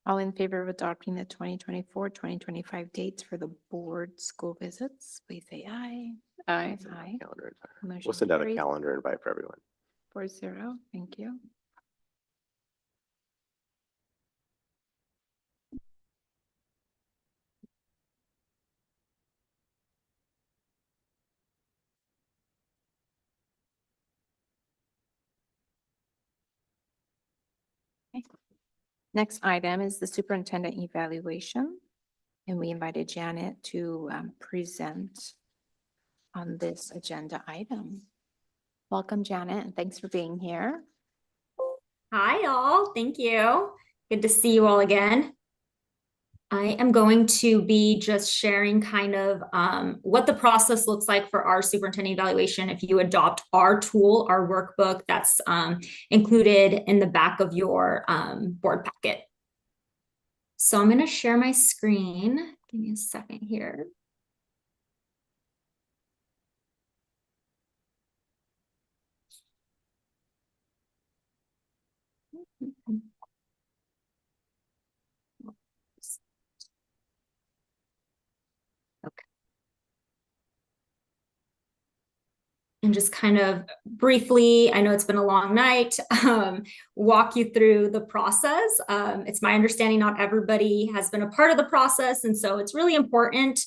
All in favor of adopting the 2024-2025 dates for the board school visits, please say aye.
Aye.
Aye.
Calendar invite.
Motion
We'll send out a
carries
calendar invite for everyone.
4-0. Thank you. Okay. Next item is the superintendent evaluation. And we invited Janet to present on this agenda item. Welcome, Janet, and thanks for being here.
Hi, all. Thank you. Good to see you all again. I am going to be just sharing kind of what the process looks like for our superintendent evaluation if you adopt our tool, our workbook that's included in the back of your board packet. So I'm going to share my screen. Give me a second here. Okay. And just kind of briefly, I know it's been a long night, walk you through the process. It's my understanding not everybody has been a part of the process, and so it's really important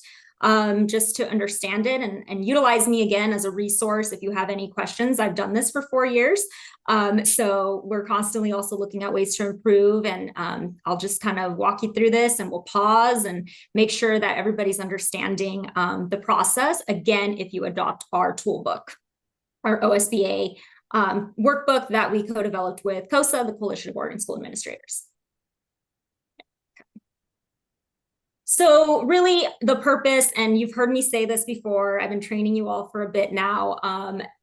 just to understand it and utilize me again as a resource if you have any questions. I've done this for 4 years, so we're constantly also looking at ways to improve, and I'll just kind of walk you through this, and we'll pause and make sure that everybody's understanding the process, again, if you adopt our toolbook, our OSBA workbook that we co-developed with COSA, the Coalition of Oregon School Administrators. So really the purpose, and you've heard me say this before, I've been training you all for a bit now,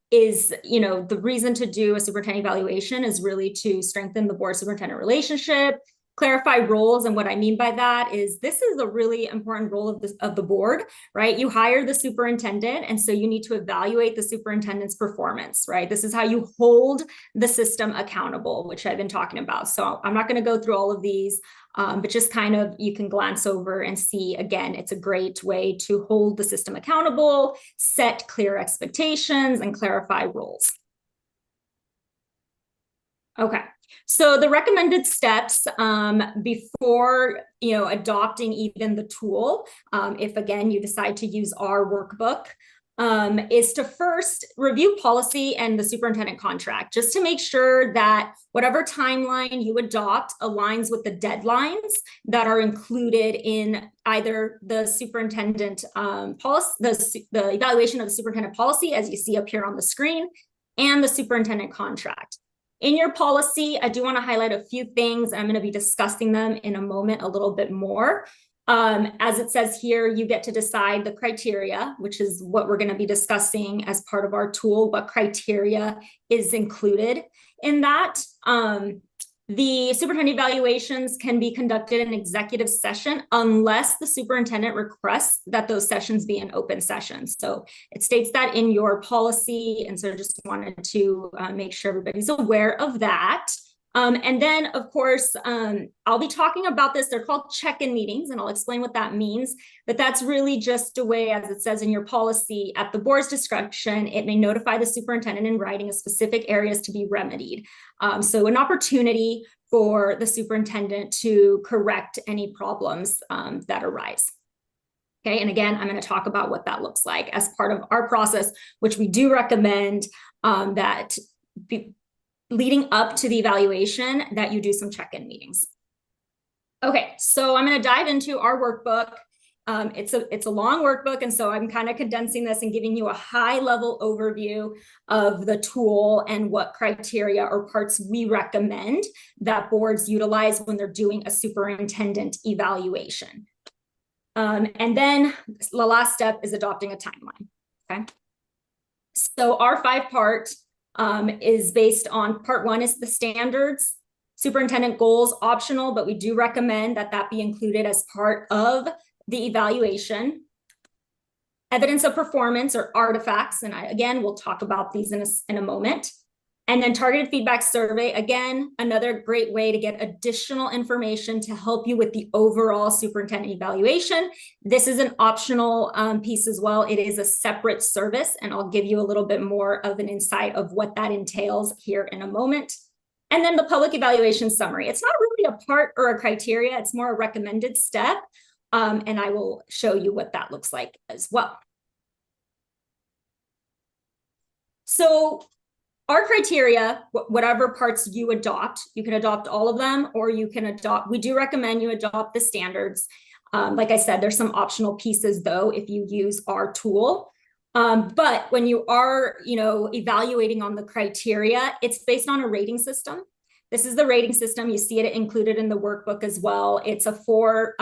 is, you know, the reason to do a superintendent evaluation is really to strengthen the board superintendent relationship, clarify roles. And what I mean by that is this is a really important role of the board, right? You hire the superintendent, and so you need to evaluate the superintendent's performance, right? This is how you hold the system accountable, which I've been talking about. So I'm not going to go through all of these, but just kind of you can glance over and see, again, it's a great way to hold the system accountable, set clear expectations, and clarify roles. Okay. So the recommended steps before, you know, adopting even the tool, if again you decide to use our workbook, is to first review policy and the superintendent contract, just to make sure that whatever timeline you adopt aligns with the deadlines that are included in either the superintendent policy, the evaluation of the superintendent policy, as you see up here on the screen, and the superintendent contract. In your policy, I do want to highlight a few things. I'm going to be discussing them in a moment a little bit more. As it says here, you get to decide the criteria, which is what we're going to be discussing as part of our tool, what criteria is included in that. The superintendent evaluations can be conducted in executive session unless the superintendent requests that those sessions be in open sessions. So it states that in your policy. And so just wanted to make sure everybody's aware of that. And then, of course, I'll be talking about this. They're called check-in meetings, and I'll explain what that means. But that's really just a way, as it says in your policy, at the board's discretion, it may notify the superintendent in writing of specific areas to be remedied. So an opportunity for the superintendent to correct any problems that arise. Okay, and again, I'm going to talk about what that looks like as part of our process, which we do recommend that leading up to the evaluation that you do some check-in meetings. Okay, so I'm going to dive into our workbook. It's a long workbook, and so I'm kind of condensing this and giving you a high level overview of the tool and what criteria or parts we recommend that boards utilize when they're doing a superintendent evaluation. And then the last step is adopting a timeline. Okay. So our 5-part is based on part 1 is the standards. Superintendent goals optional, but we do recommend that that be included as part of the evaluation. Evidence of performance or artifacts, and again, we'll talk about these in a moment. And then targeted feedback survey, again, another great way to get additional information to help you with the overall superintendent evaluation. This is an optional piece as well. It is a separate service, and I'll give you a little bit more of an insight of what that entails here in a moment. And then the public evaluation summary. It's not really a part or a criteria, it's more a recommended step. And I will show you what that looks like as well. So our criteria, whatever parts you adopt, you can adopt all of them, or you can adopt, we do recommend you adopt the standards. Like I said, there's some optional pieces though, if you use our tool. But when you are, evaluating on the criteria, it's based on a rating system. This is the rating system. You see it included in the workbook as well. It's a 4,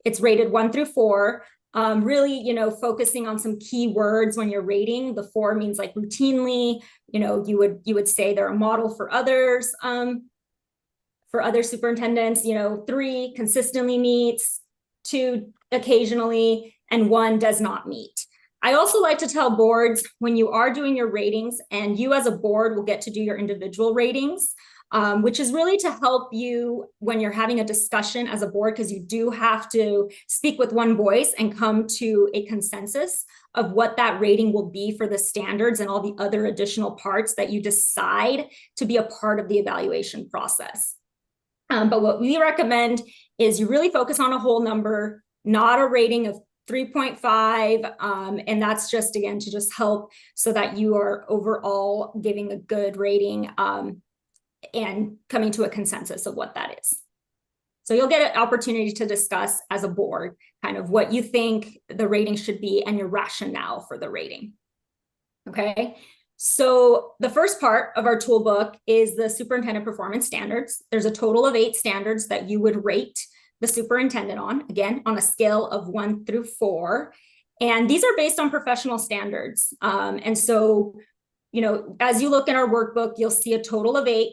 it's rated 1 through 4. Really, focusing on some key words when you're rating. The 4 means like routinely, you would say they're a model for others, for other superintendents. 3 consistently meets, 2 occasionally, and 1 does not meet. I also like to tell boards when you are doing your ratings, and you as a board will get to do your individual ratings, which is really to help you when you're having a discussion as a board, because you do have to speak with one voice and come to a consensus of what that rating will be for the standards and all the other additional parts that you decide to be a part of the evaluation process. But what we recommend is you really focus on a whole number, not a rating of 3.5. And that's just, again, to just help so that you are overall giving a good rating and coming to a consensus of what that is. So you'll get an opportunity to discuss as a board kind of what you think the rating should be and your rationale for the rating. Okay. So the first part of our toolbook is the superintendent performance standards. There's a total of 8 standards that you would rate the superintendent on, again, on a scale of 1 through 4. And these are based on professional standards. And so, as you look in our workbook, you'll see a total of 8.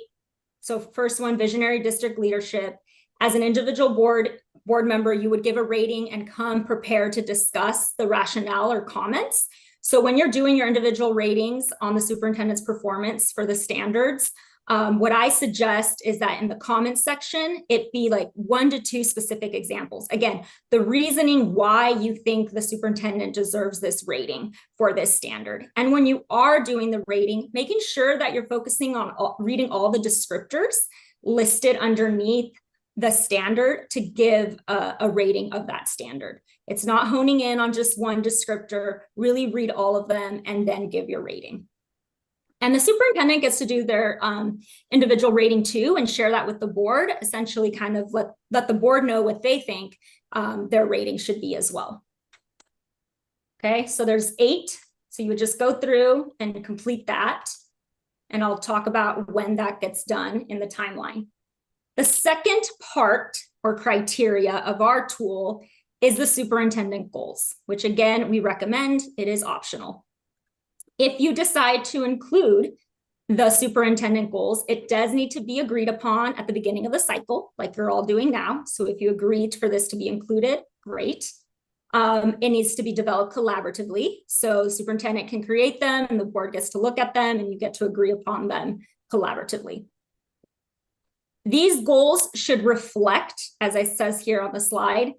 So first one, visionary district leadership. As an individual board member, you would give a rating and come prepared to discuss the rationale or comments. So when you're doing your individual ratings on the superintendent's performance for the standards, what I suggest is that in the comments section, it be like 1 to 2 specific examples. Again, the reasoning why you think the superintendent deserves this rating for this standard. And when you are doing the rating, making sure that you're focusing on reading all the descriptors listed underneath the standard to give a rating of that standard. It's not honing in on just one descriptor, really read all of them and then give your rating. And the superintendent gets to do their individual rating too and share that with the board, essentially kind of let the board know what they think their rating should be as well. Okay, so there's 8. So you would just go through and complete that. And I'll talk about when that gets done in the timeline. The second part or criteria of our tool is the superintendent goals, which again, we recommend. It is optional. If you decide to include the superintendent goals, it does need to be agreed upon at the beginning of the cycle, like you're all doing now. So if you agreed for this to be included, great. It needs to be developed collaboratively. So the superintendent can create them and the board gets to look at them and you get to agree upon them collaboratively. These goals should reflect, as it says here on the slide,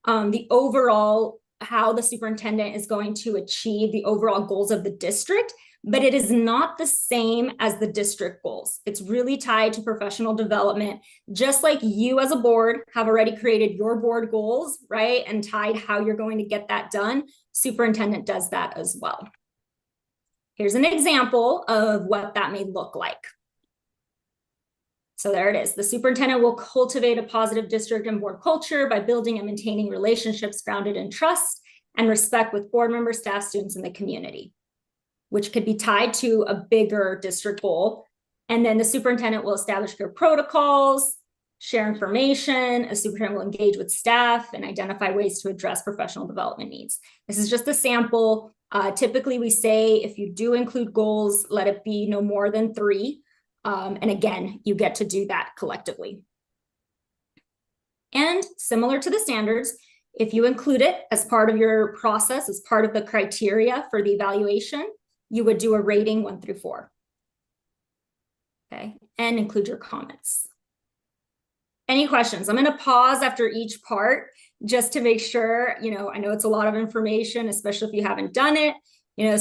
the overall how the superintendent is going to achieve the overall goals of the district, but it is not the same as the district goals. It's really tied to professional development, just like you as a board have already created your board goals, right? And tied how you're going to get that done. Superintendent does that as well. Here's an example of what that may look like. So there it is. The superintendent will cultivate a positive district and board culture by building and maintaining relationships grounded in trust and respect with board members, staff, students, and the community, which could be tied to a bigger district goal. And then the superintendent will establish clear protocols, share information. A superintendent will engage with staff and identify ways to address professional development needs. This is just a sample. Typically, we say if you do include goals, let it be no more than 3. And again, you get to do that collectively. And similar to the standards, if you include it as part of your process, as part of the criteria for the evaluation, you would do a rating 1 through 4. Okay, and include your comments. Any questions? I'm going to pause after each part just to make sure, I know it's a lot of information, especially if you haven't done it,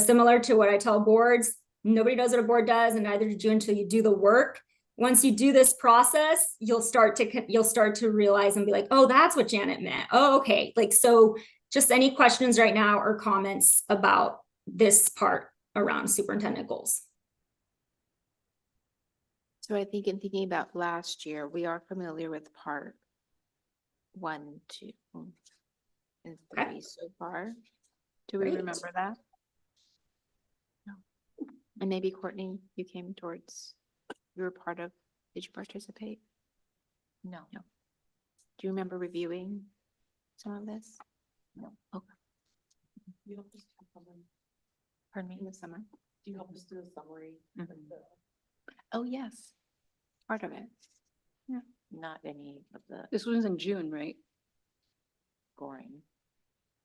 similar to what I tell boards. Nobody knows what a board does, and neither did you until you do the work. Once you do this process, you'll start to realize and be like, oh, that's what Janet meant. Oh, okay. So just any questions right now or comments about this part around superintendent goals?
So I think in thinking about last year, we are familiar with part 1, 2, and 3 so far. Do we
Great.
remember that? No. And maybe Courtney, you were part of, did you participate?
No.
No. Do you remember reviewing some of this?
No.
Okay.
Pardon me?
In the summer?
Do you help us do a summary?
Oh, yes. Part of it.
Not any of the
This was in June, right?
scoring.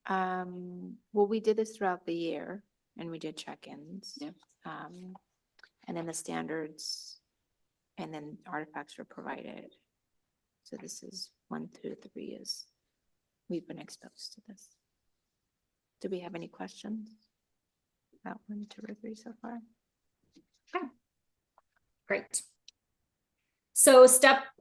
Well, we did this throughout the year and we did check-ins.
Yeah.
And then the standards and then artifacts were provided. So this is 1 through 3 is, we've been exposed to this. Do we have any questions about 1, 2, or 3 so far?
Great. So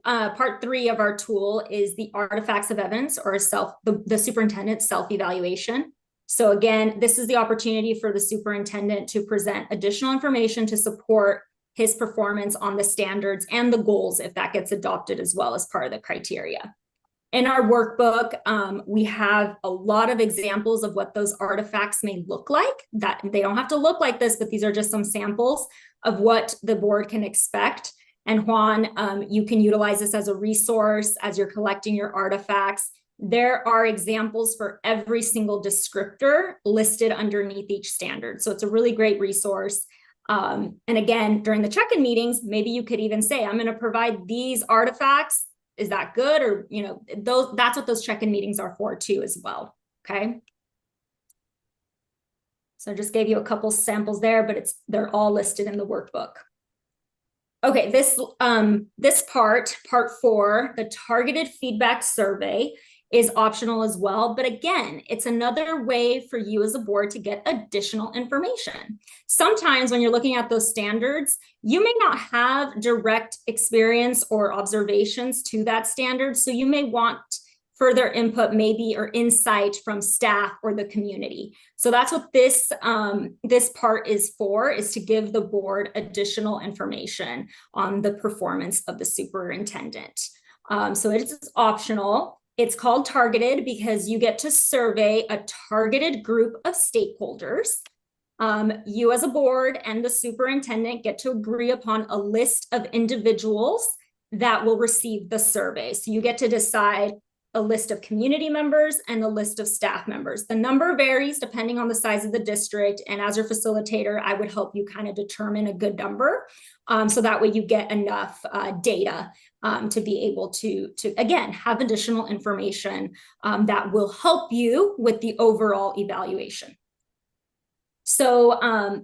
part 3 of our tool is the artifacts of evidence, or the superintendent's self-evaluation. So again, this is the opportunity for the superintendent to present additional information to support his performance on the standards and the goals, if that gets adopted as well as part of the criteria. In our workbook, we have a lot of examples of what those artifacts may look like. That they don't have to look like this, but these are just some samples of what the board can expect. And Juan, you can utilize this as a resource as you're collecting your artifacts. There are examples for every single descriptor listed underneath each standard. So it's a really great resource. And again, during the check-in meetings, maybe you could even say, I'm going to provide these artifacts. Is that good? Or, that's what those check-in meetings are for too as well. Okay. So I just gave you a couple samples there, but they're all listed in the workbook. Okay, this part 4, the targeted feedback survey, is optional as well. But again, it's another way for you as a board to get additional information. Sometimes when you're looking at those standards, you may not have direct experience or observations to that standard. So you may want further input maybe or insight from staff or the community. So that's what this part is for, is to give the board additional information on the performance of the superintendent. So it is optional. It's called targeted because you get to survey a targeted group of stakeholders. You as a board and the superintendent get to agree upon a list of individuals that will receive the survey. So you get to decide a list of community members and a list of staff members. The number varies depending on the size of the district. And as your facilitator, I would help you kind of determine a good number. So that way you get enough data to be able to again, have additional information that will help you with the overall evaluation. So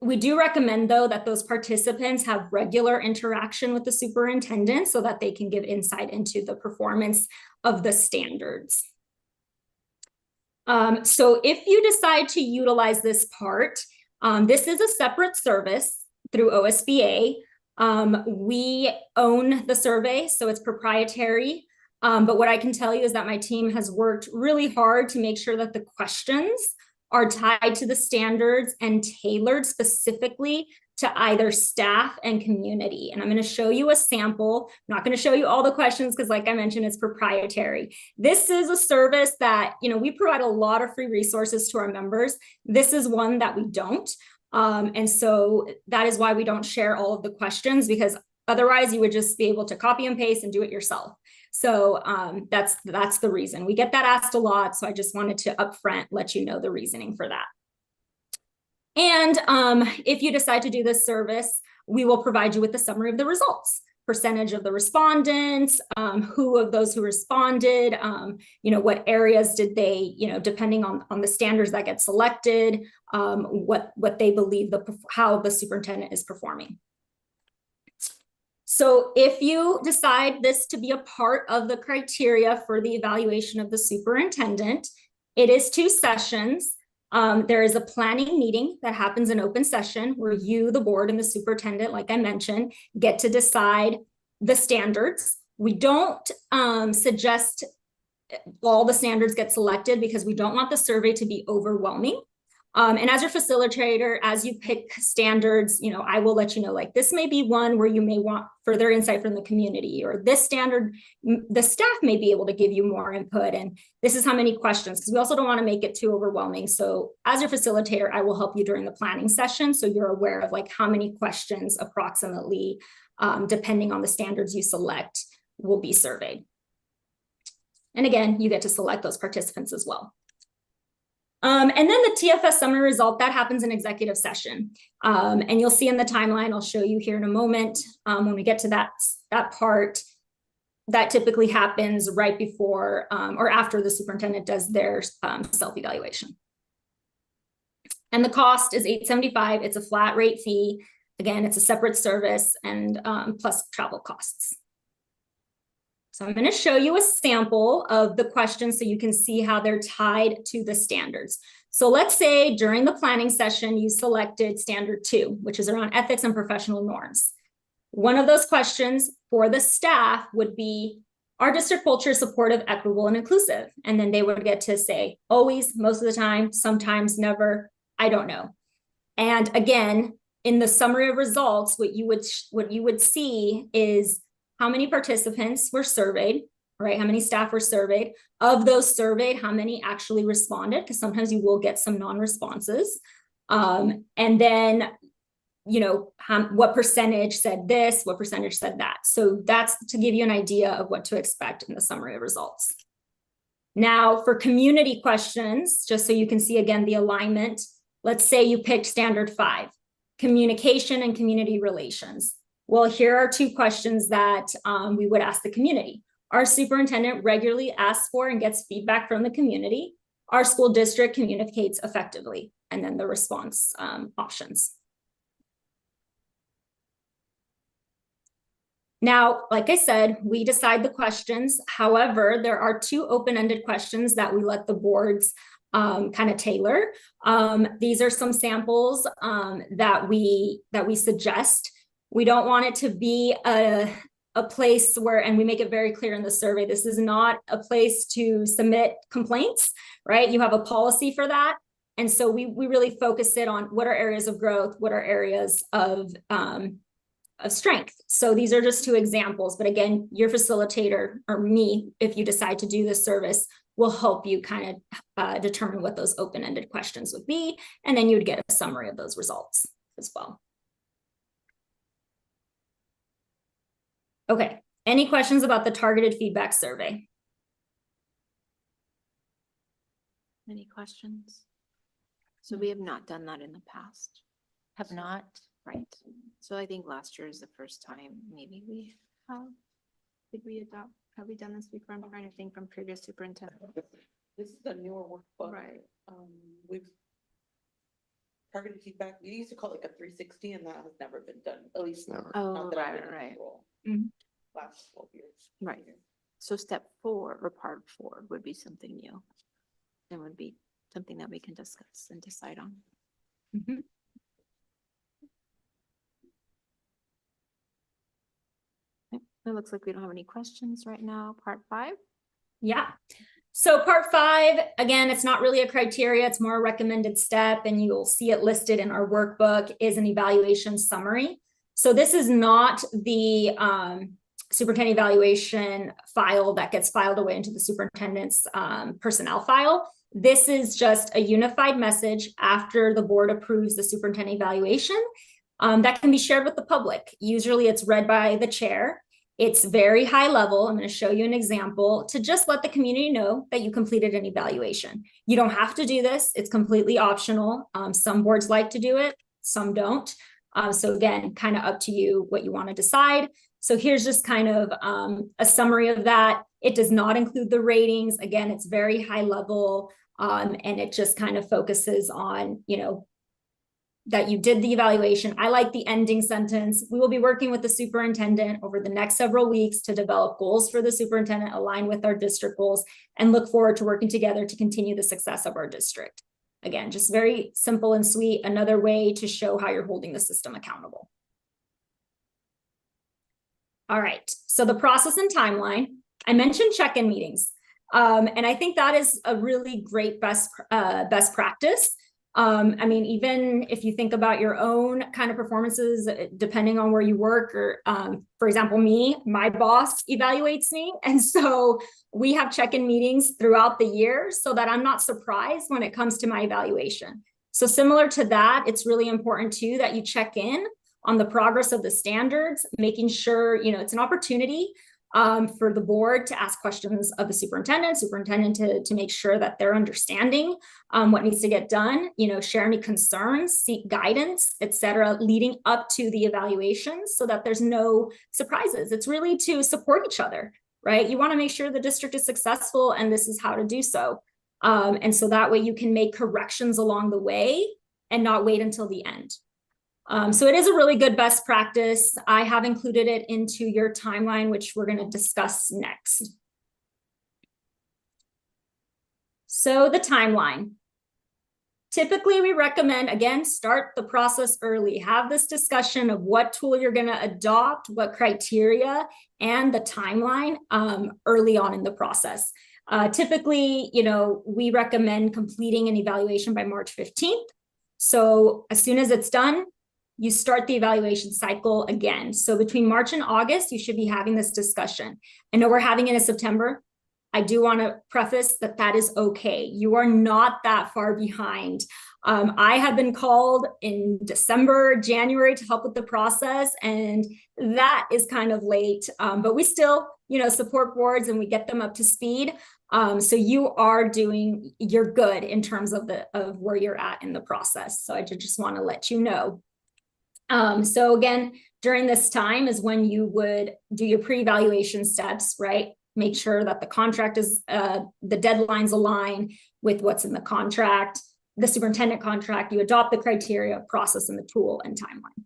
we do recommend, though, that those participants have regular interaction with the superintendent so that they can give insight into the performance of the standards. So if you decide to utilize this part, this is a separate service through OSBA. We own the survey, so it's proprietary. But what I can tell you is that my team has worked really hard to make sure that the questions are tied to the standards and tailored specifically to either staff and community. And I'm going to show you a sample. I'm not going to show you all the questions because like I mentioned, it's proprietary. This is a service that, we provide a lot of free resources to our members. This is one that we don't. And so that is why we don't share all of the questions, because otherwise you would just be able to copy and paste and do it yourself. So that's the reason. We get that asked a lot. So I just wanted to upfront let you know the reasoning for that. And if you decide to do this service, we will provide you with the summary of the results, percentage of the respondents, who of those who responded, what areas did they, depending on the standards that get selected, what they believe how the superintendent is performing. So if you decide this to be a part of the criteria for the evaluation of the superintendent, it is 2 sessions. There is a planning meeting that happens in open session where you, the board, and the superintendent, like I mentioned, get to decide the standards. We don't suggest all the standards get selected because we don't want the survey to be overwhelming. And as your facilitator, as you pick standards, I will let you know, like, this may be one where you may want further insight from the community, or this standard, the staff may be able to give you more input. And this is how many questions, because we also don't want to make it too overwhelming. So as your facilitator, I will help you during the planning session. So you're aware of like how many questions approximately, depending on the standards you select, will be surveyed. And again, you get to select those participants as well. And then the TFS summary result, that happens in executive session. And you'll see in the timeline, I'll show you here in a moment, when we get to that part, that typically happens right before or after the superintendent does their self-evaluation. And the cost is $875. It's a flat rate fee. Again, it's a separate service and plus travel costs. So I'm going to show you a sample of the questions so you can see how they're tied to the standards. So let's say during the planning session, you selected standard 2, which is around ethics and professional norms. One of those questions for the staff would be, our district culture is supportive, equitable, and inclusive? And then they would get to say, always, most of the time, sometimes, never, I don't know. And again, in the summary of results, what you would see is how many participants were surveyed, right? How many staff were surveyed? Of those surveyed, how many actually responded? Because sometimes you will get some non-responses. And then, what percentage said this, what percentage said that. So that's to give you an idea of what to expect in the summary of results. Now for community questions, just so you can see again the alignment, let's say you picked standard 5, communication and community relations. Well, here are 2 questions that we would ask the community. Our superintendent regularly asks for and gets feedback from the community. Our school district communicates effectively, and then the response options. Now, like I said, we decide the questions. However, there are 2 open-ended questions that we let the boards kind of tailor. These are some samples that we suggest. We don't want it to be a place where, and we make it very clear in the survey, this is not a place to submit complaints, right? You have a policy for that. And so we really focus it on what are areas of growth, what are areas of strength. So these are just 2 examples, but again, your facilitator or me, if you decide to do this service, will help you kind of determine what those open-ended questions would be. And then you would get a summary of those results as well. Okay, any questions about the targeted feedback survey?
Any questions? So we have not done that in the past.
Have not.
Right. So I think last year is the first time maybe we have. Did we adopt? Have we done this before? I'm trying to think from previous superintendent.
This is a newer workbook.
Right.
We've targeted feedback. We used to call it like a 360, and that has never been done. At least
Never.
Oh,
not that I've
right,
been in
right.
the role.
Mhm.
Last 12 years.
Right. So step 4 or part 4 would be something new. And would be something that we can discuss and decide on.
Mhm.
Okay, it looks like we don't have any questions right now. Part 5.
Yeah. So part 5, again, it's not really a criteria, it's more a recommended step, and you'll see it listed in our workbook, is an evaluation summary. So this is not the superintendent evaluation file that gets filed away into the superintendent's personnel file. This is just a unified message after the board approves the superintendent evaluation that can be shared with the public. Usually it's read by the chair. It's very high level. I'm going to show you an example to just let the community know that you completed an evaluation. You don't have to do this. It's completely optional. Some boards like to do it, some don't. So again, kind of up to you what you want to decide. So here's just kind of a summary of that. It does not include the ratings. Again, it's very high level, and it just kind of focuses on, you know, that you did the evaluation. I like the ending sentence. We will be working with the superintendent over the next several weeks to develop goals for the superintendent aligned with our district goals, and look forward to working together to continue the success of our district. Again, just very simple and sweet. Another way to show how you're holding the system accountable. All right, so the process and timeline. I mentioned check-in meetings, and I think that is a really great best practice. I mean, even if you think about your own kind of performances, depending on where you work, or for example, my boss evaluates me. And so we have check-in meetings throughout the year so that I'm not surprised when it comes to my evaluation. So similar to that, it's really important too that you check in on the progress of the standards, making sure, you know, it's an opportunity for the board to ask questions of the superintendent to make sure that they're understanding what needs to get done, you know, share any concerns, seek guidance, etc., leading up to the evaluations so that there's no surprises. It's really to support each other, right? You want to make sure the district is successful, and this is how to do so. And so that way you can make corrections along the way and not wait until the end. So it is a really good best practice. I have included it into your timeline, which we're going to discuss next. So the timeline. Typically, we recommend, again, start the process early. Have this discussion of what tool you're going to adopt, what criteria, and the timeline early on in the process. Typically, you know, we recommend completing an evaluation by March 15th. So as soon as it's done, you start the evaluation cycle again. So between March and August, you should be having this discussion. I know we're having it in September. I do want to preface that that is okay. You are not that far behind. I have been called in December, January to help with the process, and that is kind of late. But we still, you know, support boards and we get them up to speed. So you're good in terms of where you're at in the process. So I just want to let you know. So again, during this time is when you would do your pre-evaluation steps, right? Make sure that the contract is, the deadlines align with what's in the contract, the superintendent contract. You adopt the criteria, process, and the tool and timeline.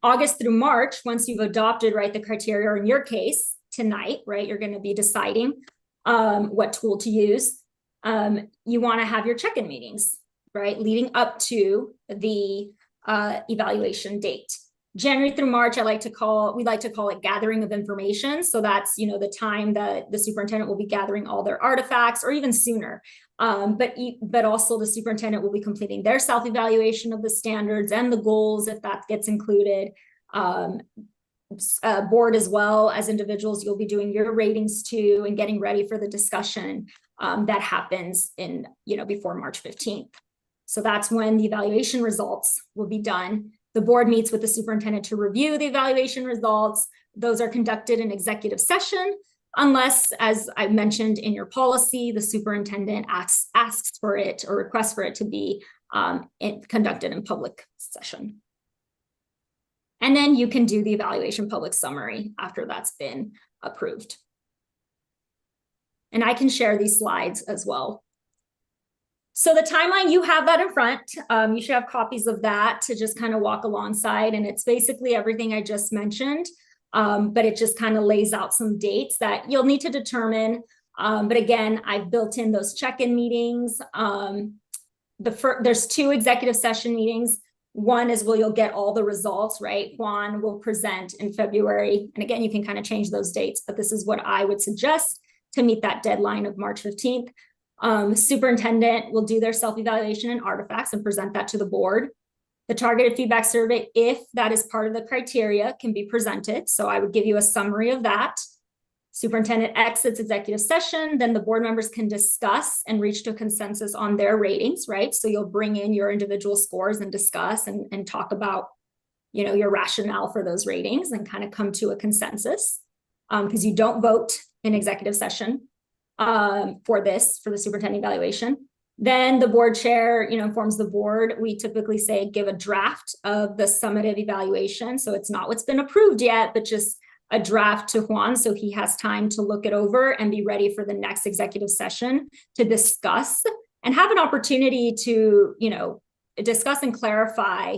August through March, once you've adopted, right, the criteria, or in your case, tonight, right, you're going to be deciding what tool to use. You want to have your check-in meetings, right, leading up to the evaluation date. January through March, we like to call it gathering of information. So that's, you know, the time that the superintendent will be gathering all their artifacts, or even sooner. But also the superintendent will be completing their self-evaluation of the standards and the goals, if that gets included. Board as well as individuals, you'll be doing your ratings too, and getting ready for the discussion that happens in, you know, before March 15th. So that's when the evaluation results will be done. The board meets with the superintendent to review the evaluation results. Those are conducted in executive session, unless, as I mentioned in your policy, the superintendent asks for it or requests for it to be conducted in public session. And then you can do the evaluation public summary after that's been approved. And I can share these slides as well. So the timeline, you have that in front. You should have copies of that to just kind of walk alongside. And it's basically everything I just mentioned, but it just kind of lays out some dates that you'll need to determine. But again, I've built in those check-in meetings. There's 2 executive session meetings. One is where you'll get all the results, right? Juan will present in February. And again, you can kind of change those dates, but this is what I would suggest. to meet that deadline of March 15th. Superintendent will do their self-evaluation and artifacts and present that to the board. The targeted feedback survey, if that is part of the criteria, can be presented. So I would give you a summary of that. Superintendent exits executive session, then the board members can discuss and reach to a consensus on their ratings, right? So you'll bring in your individual scores and discuss and talk about, you know, your rationale for those ratings and kind of come to a consensus. Because you don't vote in executive session for the superintendent evaluation. Then the board chair, you know, informs the board. We typically say give a draft of the summative evaluation. So it's not what's been approved yet, but just a draft to Juan so he has time to look it over and be ready for the next executive session to discuss and have an opportunity to, you know, discuss and clarify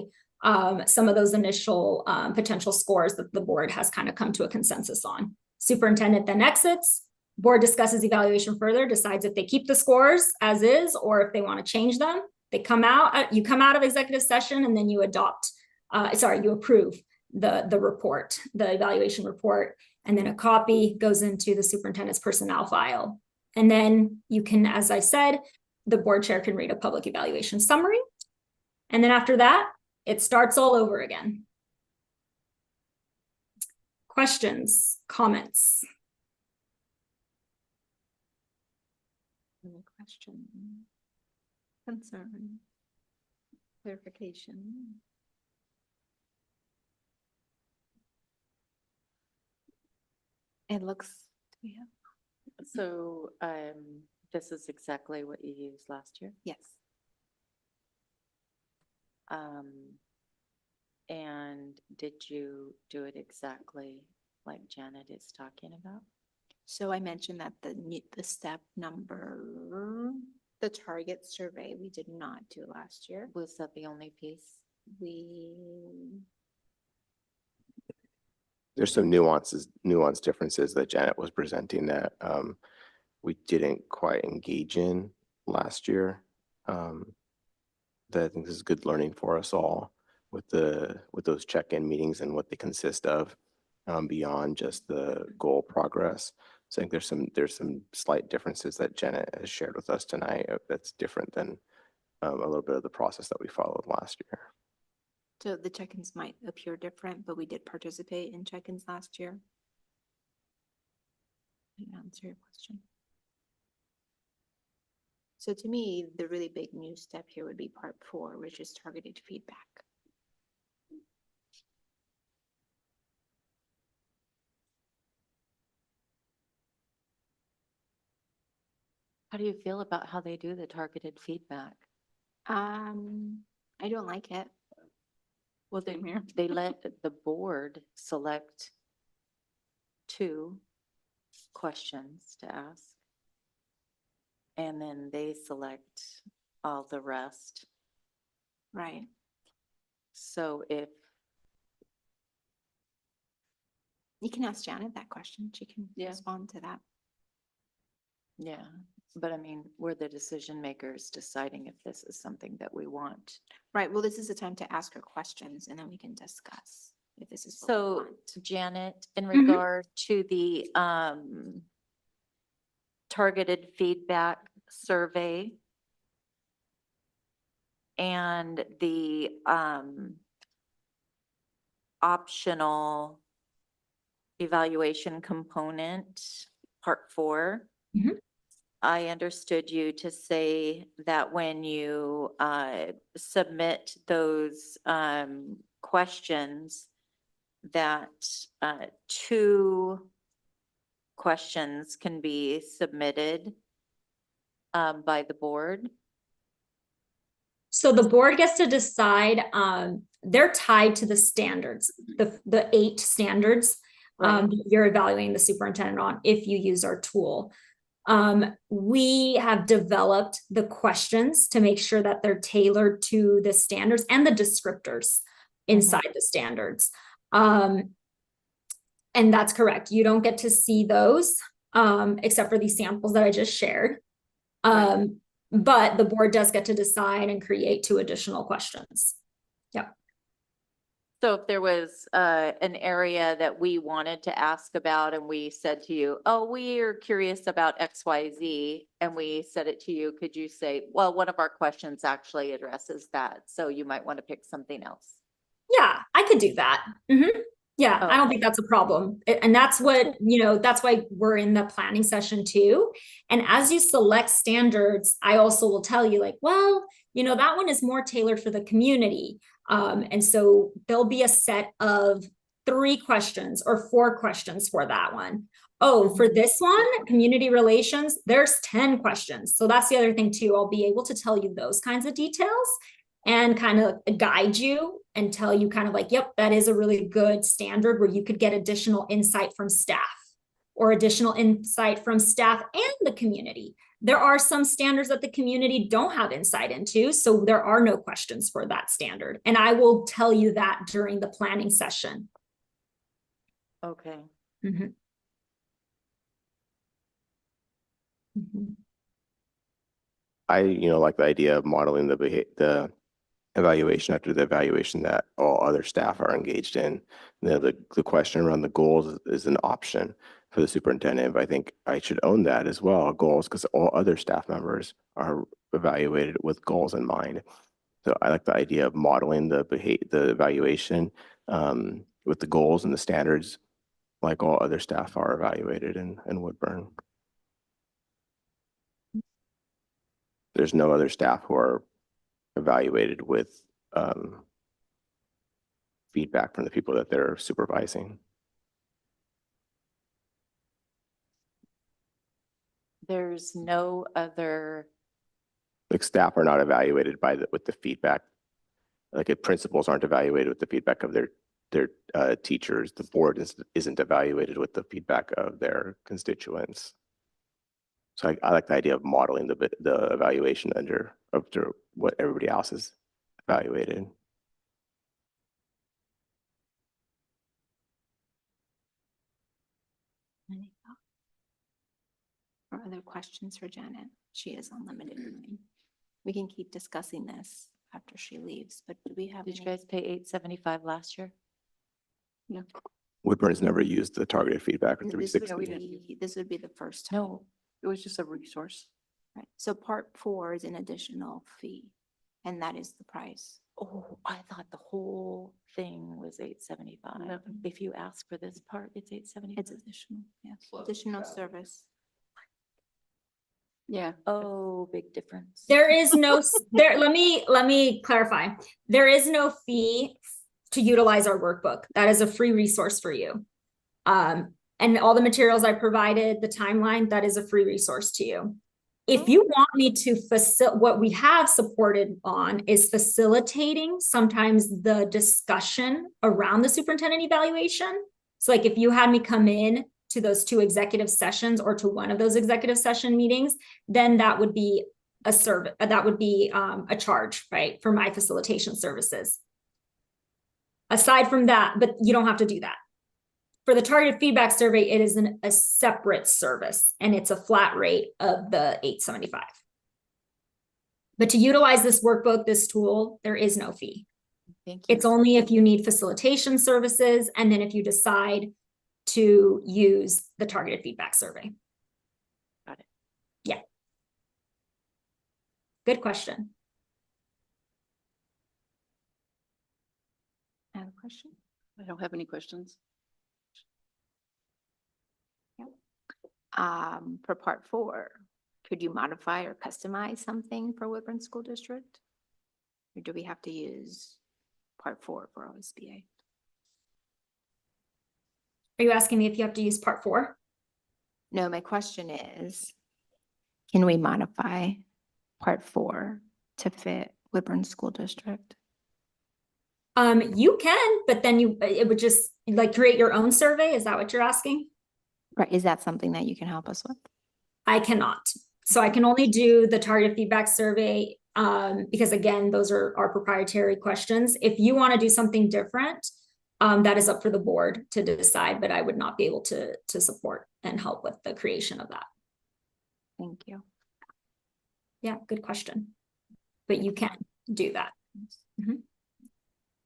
some of those initial potential scores that the board has kind of come to a consensus on. Superintendent then exits. Board discusses evaluation further, decides if they keep the scores as is or if they want to change them. They come out, you come out of executive session and then you you approve the report, the evaluation report, and then a copy goes into the superintendent's personnel file. And then you can, as I said, the board chair can read a public evaluation summary. And then after that, it starts all over again. Questions, comments?
Any question, concern, clarification? It looks, yeah,
So, this is exactly what you used last year?
yes.
And did you do it exactly like Janet is talking about?
So I mentioned that the step number, the target survey, we did not do last year.
Was that the only piece?
There's some nuance differences that Janet was presenting that we didn't quite engage in last year. That I think this is good learning for us all with those check-in meetings and what they consist of beyond just the goal progress. So I think there's some slight differences that Janet has shared with us tonight that's different than a little bit of the process that we followed last year.
So the check-ins might appear different, but we did participate in check-ins last year. Did I answer your question? So to me, the really big new step here would be part 4, which is targeted feedback.
How do you feel about how they do the targeted feedback?
I don't like it.
Well,
They let the board select 2 questions to ask. And then they select all the rest.
Right.
So if,
You can ask Janet that question. She can
Yeah.
respond to that.
yeah, but I mean, we're the decision makers deciding if this is something that we want.
Right. Well, this is the time to ask her questions and then we can discuss if this is what we
So
want.
Janet, in
Mhm.
regard to the targeted feedback survey and the optional evaluation component, part 4.
Mhm.
I understood you to say that when you submit those questions, that 2 questions can be submitted by the board.
So the board gets to decide, they're tied to the standards, the 8 standards you're evaluating the superintendent on if you use our tool. We have developed the questions to make sure that they're tailored to the standards and the descriptors inside the standards. And that's correct. You don't get to see those except for these samples that I just shared. But the board does get to decide and create 2 additional questions. Yep.
So if there was an area that we wanted to ask about and we said to you, oh, we are curious about X, Y, Z, and we said it to you, could you say, well, one of our questions actually addresses that, so you might want to pick something else?
Yeah, I could do that. Yeah, I don't
Okay.
think that's a problem. And that's what, that's why we're in the planning session too. And as you select standards, I also will tell you like, well, that one is more tailored for the community. And so there'll be a set of 3 questions or 4 questions for that one. Oh, for this one, community relations, there's 10 questions. So that's the other thing too. I'll be able to tell you those kinds of details and kind of guide you and tell you kind of like, yep, that is a really good standard where you could get additional insight from staff or additional insight from staff and the community. There are some standards that the community don't have insight into, so there are no questions for that standard. And I will tell you that during the planning session.
Okay.
Mhm. Mhm.
I, like the idea of modeling the evaluation after the evaluation that all other staff are engaged in. The question around the goals is an option for the superintendent, but I think I should own that as well, goals, because all other staff members are evaluated with goals in mind. So I like the idea of modeling the evaluation with the goals and the standards, like all other staff are evaluated in Woodburn. There's no other staff who are evaluated with feedback from the people that they're supervising.
There's no other,
Like staff are not evaluated with the feedback. Like if principals aren't evaluated with the feedback of their teachers, the board isn't evaluated with the feedback of their constituents. So I like the idea of modeling the evaluation under what everybody else is evaluated.
Or other questions for Janet? She is unlimited time. We can keep discussing this after she leaves, but do we have?
did you
any-
guys pay $875 last year?
Woodburn has never used the targeted feedback or
This would
360.
be, this would be the first time.
No, it was just a resource.
Right, so part 4 is an additional fee, and that is the price.
Oh, I thought the whole thing was $875.
No.
If you ask for this part, it's $875.
It's additional, yes, additional service.
Yeah.
Oh, big difference.
There is no, let me clarify. There is no fee to utilize our workbook. That is a free resource for you. And all the materials I provided, the timeline, that is a free resource to you. If you want me to what we have supported on is facilitating sometimes the discussion around the superintendent evaluation. So like if you had me come in to those 2 executive sessions or to one of those executive session meetings, then that would be a service, that would be a charge, right, for my facilitation services. Aside from that, but you don't have to do that. For the targeted feedback survey, it is a separate service and it's a flat rate of the $875. But to utilize this workbook, this tool, there is no fee.
Thank you.
It's only if you need facilitation services and then if you decide to use the targeted feedback survey.
Got it.
Yeah. Good question.
I have a question.
I don't have any questions.
For part 4, could you modify or customize something for Woodburn School District? Or do we have to use part 4 for OSBA?
Are you asking me if you have to use part 4?
No, my question is, can we modify part 4 to fit Woodburn School District?
You can, but then it would just like create your own survey. Is that what you're asking?
Right, is that something that you can help us with?
I cannot. So I can only do the target feedback survey because again, those are our proprietary questions. If you want to do something different, that is up for the board to decide, but I would not be able to support and help with the creation of that.
Thank you.
Yeah, good question. But you can do that. Mhm.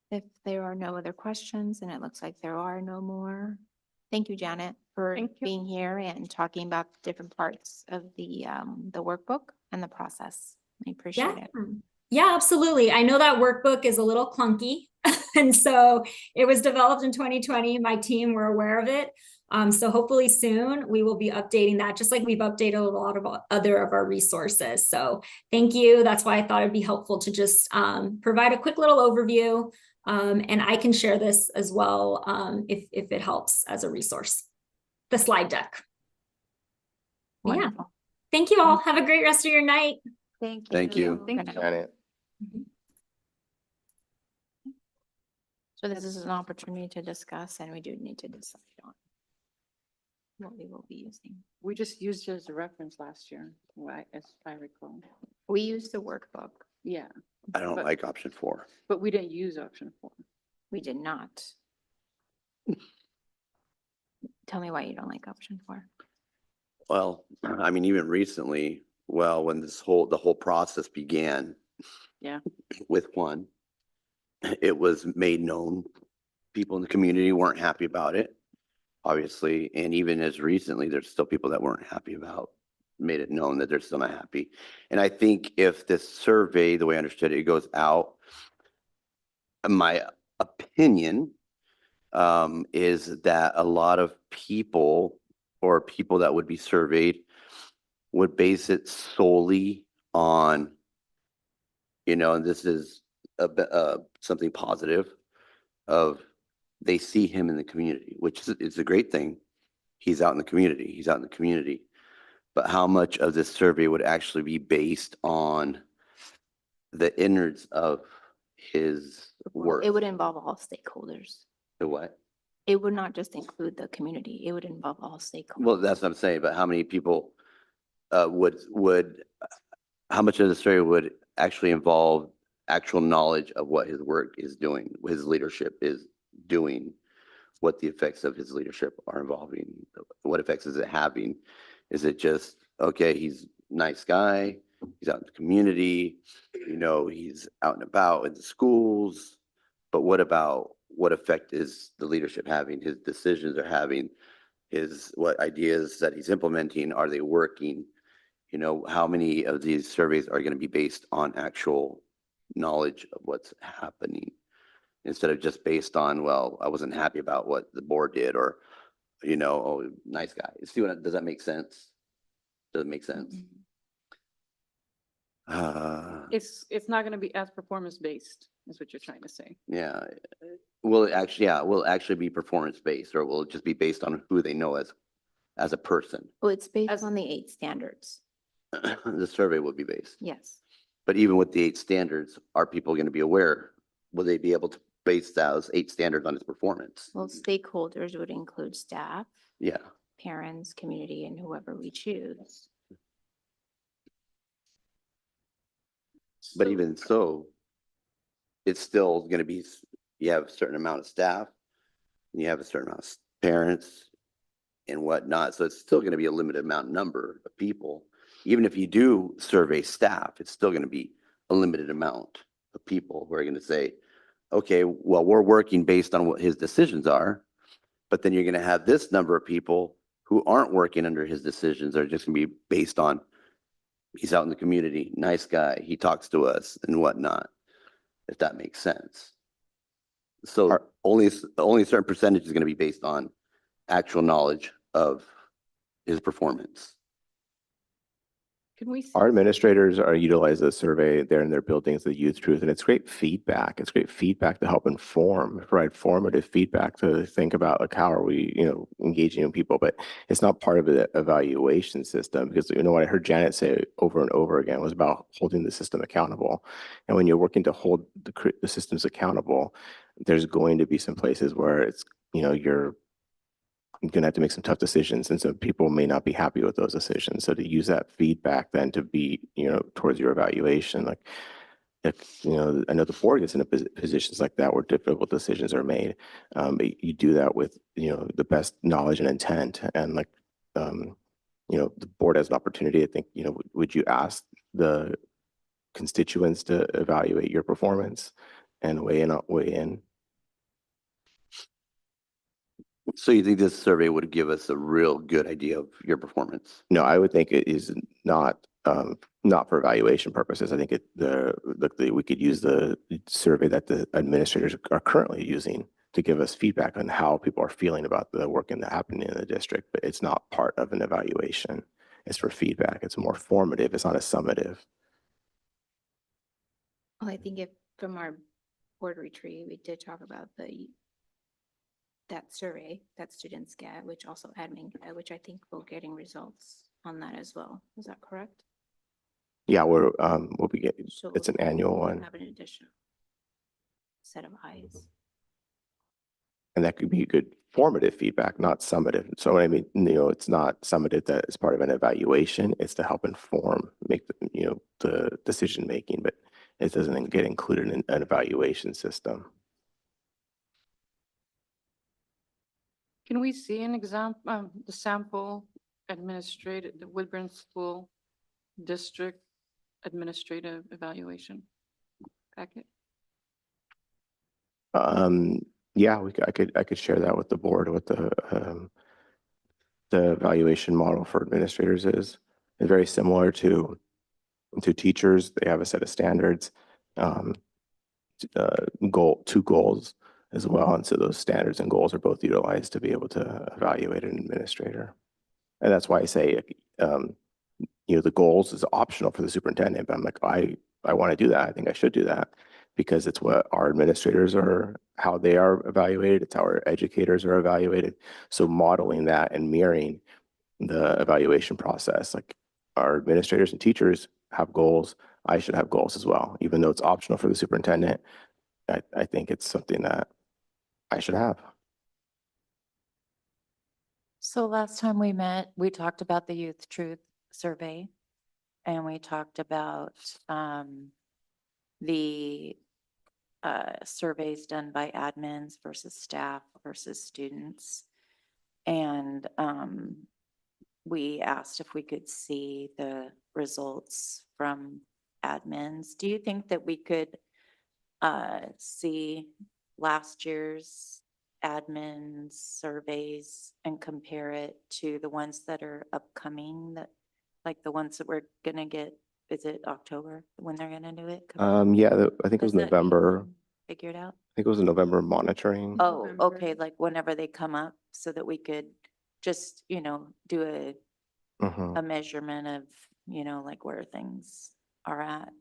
If there are no other questions, and it looks like there are no more, thank you, Janet, for
Thank you.
being here and talking about different parts of the workbook and the process. I appreciate
Yeah.
it.
Yeah, absolutely. I know that workbook is a little clunky. And so it was developed in 2020. My team were aware of it. So hopefully soon we will be updating that, just like we've updated a lot of other of our resources. So thank you. That's why I thought it'd be helpful to just provide a quick little overview. And I can share this as well if it helps as a resource, the slide deck. Yeah.
Wonderful.
Thank you all. Have a great rest of your night.
Thank you.
Thank you.
Good night.
Janet.
So this is an opportunity to discuss, and we do need to decide on what we will be using.
We just used it as a reference last year, right, as I recall.
We use the workbook.
Yeah,
I don't
But-
like option 4.
but we didn't use option 4.
We did not. Tell me why you don't like option 4.
Well, I mean, even recently, well, when the whole process began.
Yeah.
With 1, it was made known. People in the community weren't happy about it, obviously. And even as recently, there's still people that weren't happy about, made it known that they're still not happy. And I think if this survey, the way I understood it, goes out, my opinion is that a lot of people or people that would be surveyed would base it solely on, and this is something positive of they see him in the community, which is a great thing. He's out in the community. He's out in the community. But how much of this survey would actually be based on the innards of his work?
It would involve all stakeholders.
The what?
It would not just include the community. It would involve all stakeholders.
Well, that's what I'm saying, but how many people would how much of the survey would actually involve actual knowledge of what his work is doing, what his leadership is doing, what the effects of his leadership are involving, what effects is it having? Is it just, okay, he's a nice guy, he's out in the community, he's out and about in the schools, but what about what effect is the leadership having, his decisions are having, what ideas that he's implementing, are they working? How many of these surveys are going to be based on actual knowledge of what's happening instead of just based on, well, I wasn't happy about what the board did, or, oh, nice guy. Does that make sense? Does it make sense?
It's not gonna be as performance-based, is what you're trying to say.
Yeah. Will it actually be performance-based, or will it just be based on who they know as a person?
Well, it's based on the 8 standards.
The survey will be based.
Yes.
But even with the 8 standards, are people going to be aware? Will they be able to base those 8 standards on his performance?
Well, stakeholders would include staff,
Yeah.
parents, community, and whoever we choose.
But even so, it's still going to be, you have a certain amount of staff, and you have a certain amount of parents and whatnot. So it's still going to be a limited number of people. Even if you do survey staff, it's still going to be a limited amount of people who are going to say, okay, well, we're working based on what his decisions are, but then you're going to have this number of people who aren't working under his decisions, are just going to be based on, he's out in the community, nice guy, he talks to us and whatnot, if that makes sense. So only a certain percentage is going to be based on actual knowledge of his performance.
Can we?
Our administrators are utilize the survey there in their buildings, the Youth Truth, and it's great feedback. It's great feedback to help provide formative feedback to think about, like, how are we, engaging in people, but it's not part of the evaluation system, because what I heard Janet say over and over again was about holding the system accountable. And when you're working to hold the systems accountable, there's going to be some places where it's, you're going to have to make some tough decisions. And so people may not be happy with those decisions. So to use that feedback then to be, towards your evaluation, like, if, I know the board gets into positions like that where difficult decisions are made. But you do that with, the best knowledge and intent. And like, the board has an opportunity, I think, would you ask the constituents to evaluate your performance and weigh in
So you think this survey would give us a real good idea of your performance?
No, I would think it is not for evaluation purposes. I think we could use the survey that the administrators are currently using to give us feedback on how people are feeling about the work and the happening in the district, but it's not part of an evaluation. It's for feedback. It's more formative. It's not a summative.
Well, I think if from our board retreat, we did talk about that survey that students get, which also admin get, which I think we're getting results on that as well. Is that correct?
Yeah, we'll be getting,
So
it's an annual
we'll
one.
have an additional set of eyes.
And that could be good formative feedback, not summative. So what I mean, it's not summative that is part of an evaluation. It's to help inform, make the decision making, but it doesn't get included in an evaluation system.
Can we see an example, the sample administrative, the Woodburn School District Administrative Evaluation packet?
Yeah, I could share that with the board, what the evaluation model for administrators is. It's very similar to teachers. They have a set of standards, two goals as well. And so those standards and goals are both utilized to be able to evaluate an administrator. And that's why I say, the goals is optional for the superintendent, but I'm like, I want to do that. I think I should do that because it's what our administrators how they are evaluated. It's how our educators are evaluated. So modeling that and mirroring the evaluation process, like our administrators and teachers have goals, I should have goals as well. Even though it's optional for the superintendent, I think it's something that I should have.
So last time we met, we talked about the Youth Truth Survey. And we talked about the surveys done by admins versus staff versus students. And we asked if we could see the results from admins. Do you think that we could see last year's admin surveys and compare it to the ones that are upcoming, that like the ones that we're gonna get, is it October when they're gonna do it?
Yeah, I think it was
Has that
November.
been figured out?
I think it was a November monitoring.
Oh,
November.
okay, like whenever they come up so that we could just, do
Mhm.
a measurement of, like where things are at.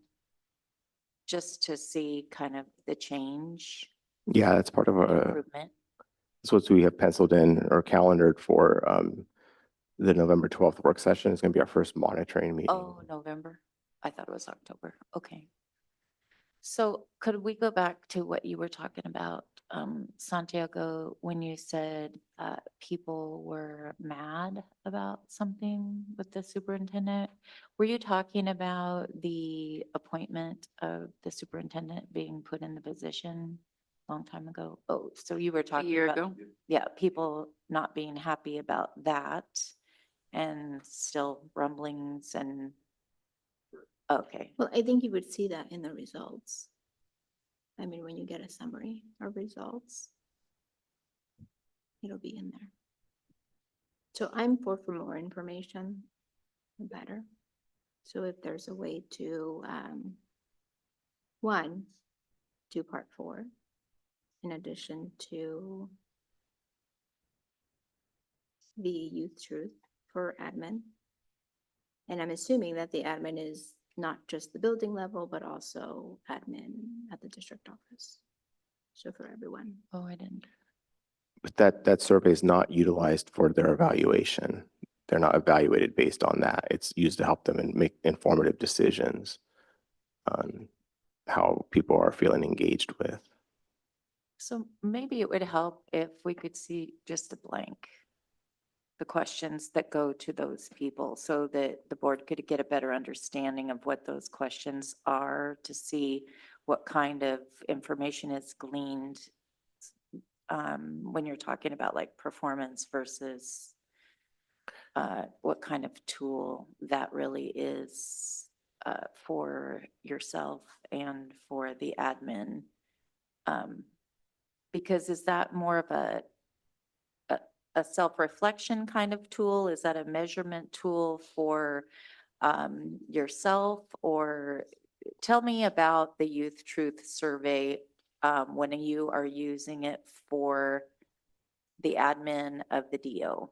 Just to see kind of the change,
Yeah, that's part of our,
improvement.
that's what we have penciled in or calendared for the November 12th work session. Is going to be our first monitoring meeting.
Oh, November. I thought it was October. Okay. So could we go back to what you were talking about, Santiago, when you said people were mad about something with the superintendent? Were you talking about the appointment of the superintendent being put in the position a long time ago? Oh, so you were
A
talking
year
about,
ago?
yeah, people not being happy about that and still rumblings and, okay.
Well, I think you would see that in the results. I mean, when you get a summary of results, it'll be in there. So I'm for more information, the better. So if there's a way to, one, do part 4, in addition to the Youth Truth for admin. And I'm assuming that the admin is not just the building level, but also admin at the district office. So for everyone.
Oh, I didn't.
But that survey is not utilized for their evaluation. They're not evaluated based on that. It's used to help them and make informative decisions on how people are feeling engaged with.
So maybe it would help if we could see just a blank, the questions that go to those people so that the board could get a better understanding of what those questions are, to see what kind of information is gleaned when you're talking about like performance versus what kind of tool that really is for yourself and for the admin. Because is that more of a self-reflection kind of tool? Is that a measurement tool for yourself? Or tell me about the Youth Truth Survey when you are using it for the admin of the DO.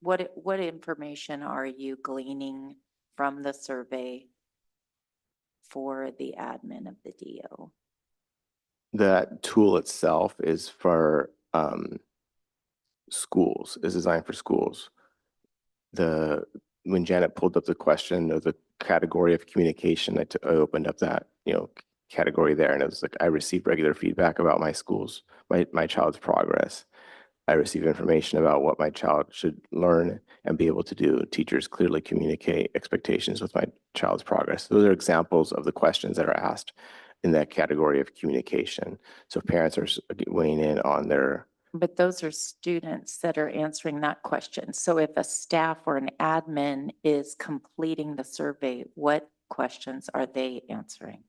What information are you gleaning from the survey for the admin of the DO?
That tool itself is for schools, is designed for schools. When Janet pulled up the question of the category of communication, I opened up that, category there, and it was like, I received regular feedback about my schools, my child's progress. I receive information about what my child should learn and be able to do. Teachers clearly communicate expectations with my child's progress. Those are examples of the questions that are asked in that category of communication. So parents are weighing in on their,
But those are students that are answering that question. So if a staff or an admin is completing the survey, what questions are they answering?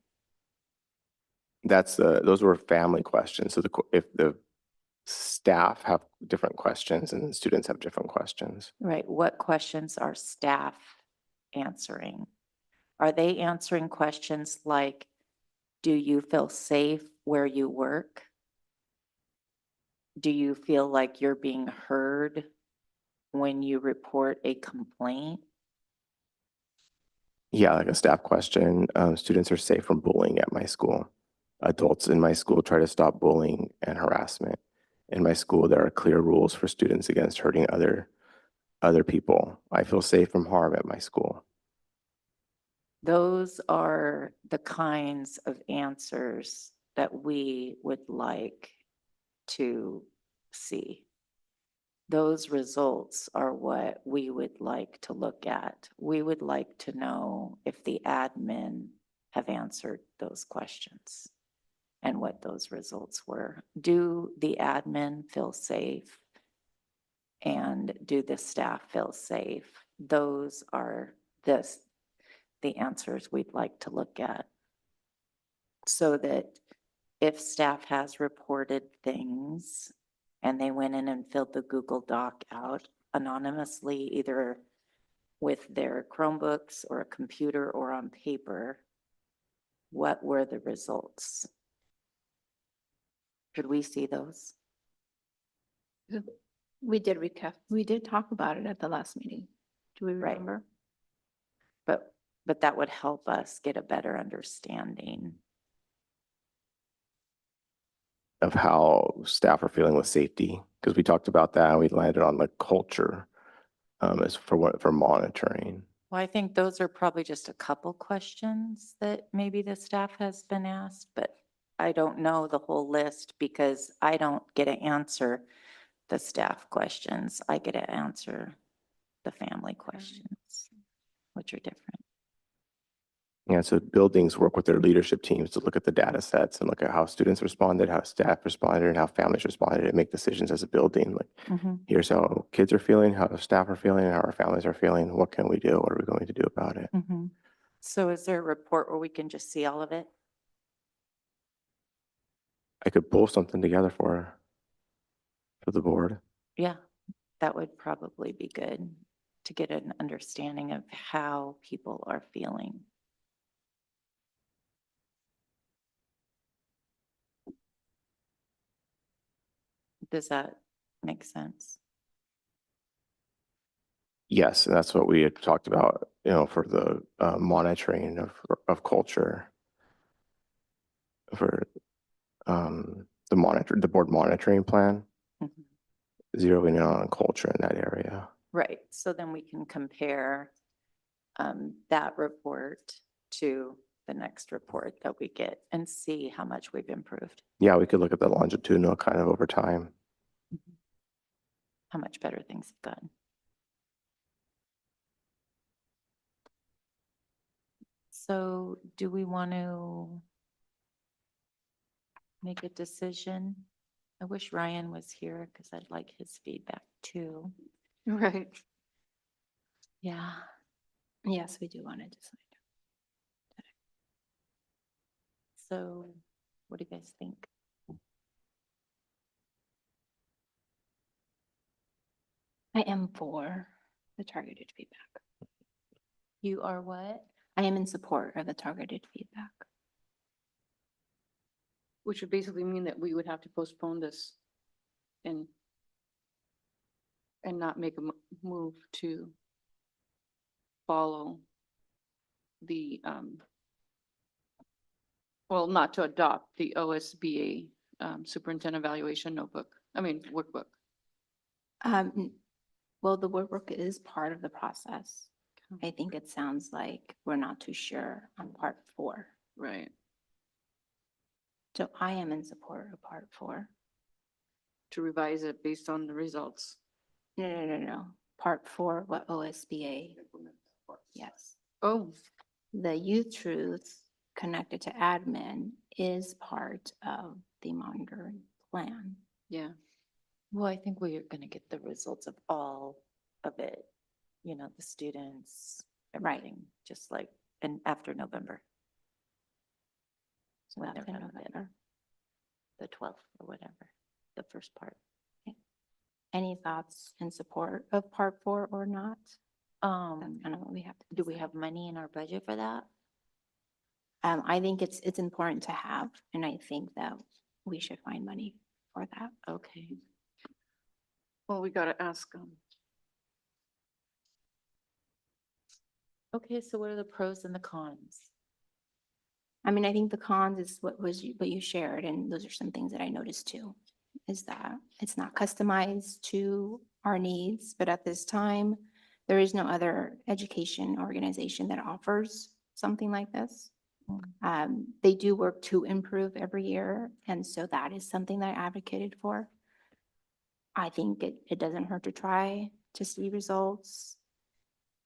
those were family questions. So if the staff have different questions and the students have different questions.
Right, what questions are staff answering? Are they answering questions like, do you feel safe where you work? Do you feel like you're being heard when you report a complaint?
Yeah, like a staff question. Students are safe from bullying at my school. Adults in my school try to stop bullying and harassment. In my school, there are clear rules for students against hurting other people. I feel safe from harm at my school.
Those are the kinds of answers that we would like to see. Those results are what we would like to look at. We would like to know if the admin have answered those questions and what those results were. Do the admin feel safe? And do the staff feel safe? Those are the answers we'd like to look at. So that if staff has reported things and they went in and filled the Google Doc out anonymously, either with their Chromebooks or a computer or on paper, what were the results? Could we see those?
We did recap, we did talk about it at the last meeting. Do we
Right.
remember?
But that would help us get a better understanding.
Of how staff are feeling with safety, because we talked about that and we landed on the culture as for monitoring.
Well, I think those are probably just a couple questions that maybe the staff has been asked, but I don't know the whole list because I don't get to answer the staff questions. I get to answer the family questions, which are different.
Yeah, so buildings work with their leadership teams to look at the data sets and look at how students responded, how staff responded, and how families responded, and make decisions as a building. Like, here's how kids are feeling, how the staff are feeling, how our families are feeling. What can we do? What are we going to do about it?
So is there a report where we can just see all of it?
I could pull something together for the board.
Yeah, that would probably be good to get an understanding of how people are feeling. Does that make sense?
Yes, and that's what we had talked about, for the monitoring of culture for the board monitoring plan, zeroing in on culture in that area.
Right, so then we can compare that report to the next report that we get and see how much we've improved,
Yeah, we could look at the longitudinal kind of over time.
how much better things have gotten. So do we want to make a decision? I wish Ryan was here because I'd like his feedback too.
Right.
Yeah.
Yes, we do want to decide.
So what do you guys think?
I am for the targeted feedback.
You are what?
I am in support of the targeted feedback.
Which would basically mean that we would have to postpone this and not make a move to follow the, well, not to adopt the OSBA superintendent evaluation workbook.
Well, the workbook is part of the process. I think it sounds like we're not too sure on part 4.
Right.
So I am in support of part 4.
To revise it based on the results.
No. Part 4, what OSBA? Yes.
Oh,
The youth truths connected to admin is part of the monitoring plan.
yeah.
Well, I think we are gonna get the results of all of it, you know, the students,
Right.
everything, just like, and after November. So when
After
they're gonna get
November.
the 12th or whatever, the first part.
Any thoughts in support of part 4 or not? That's
Um,
kind of what we have to
do we
decide.
have money in our budget for that?
I think it's important to have, and I think that we should find money for that.
Okay.
Well, we gotta ask them.
Okay, so what are the pros and the cons?
I mean, I think the cons is what you shared, and those are some things that I noticed too, is that it's not customized to our needs, but at this time, there is no other education organization that offers something like this. They do work to improve every year, and so that is something that I advocated for. I think it doesn't hurt to try to see results.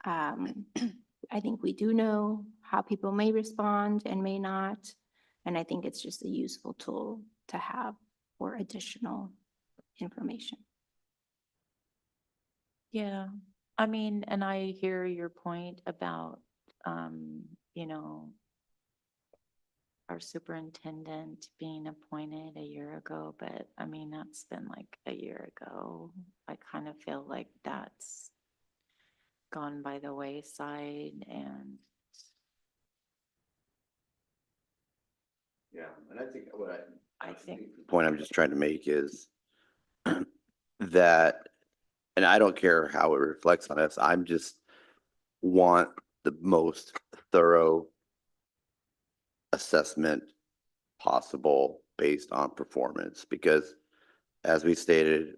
I think we do know how people may respond and may not, and I think it's just a useful tool to have for additional information.
Yeah, I mean, and I hear your point about, you know, our superintendent being appointed a year ago, but I mean, that's been like a year ago. I kind of feel like that's gone by the wayside and
Yeah, and I think
I think,
the point I'm just trying to make is that, and I don't care how it reflects on us, I'm just want the most thorough assessment possible based on performance, because as we stated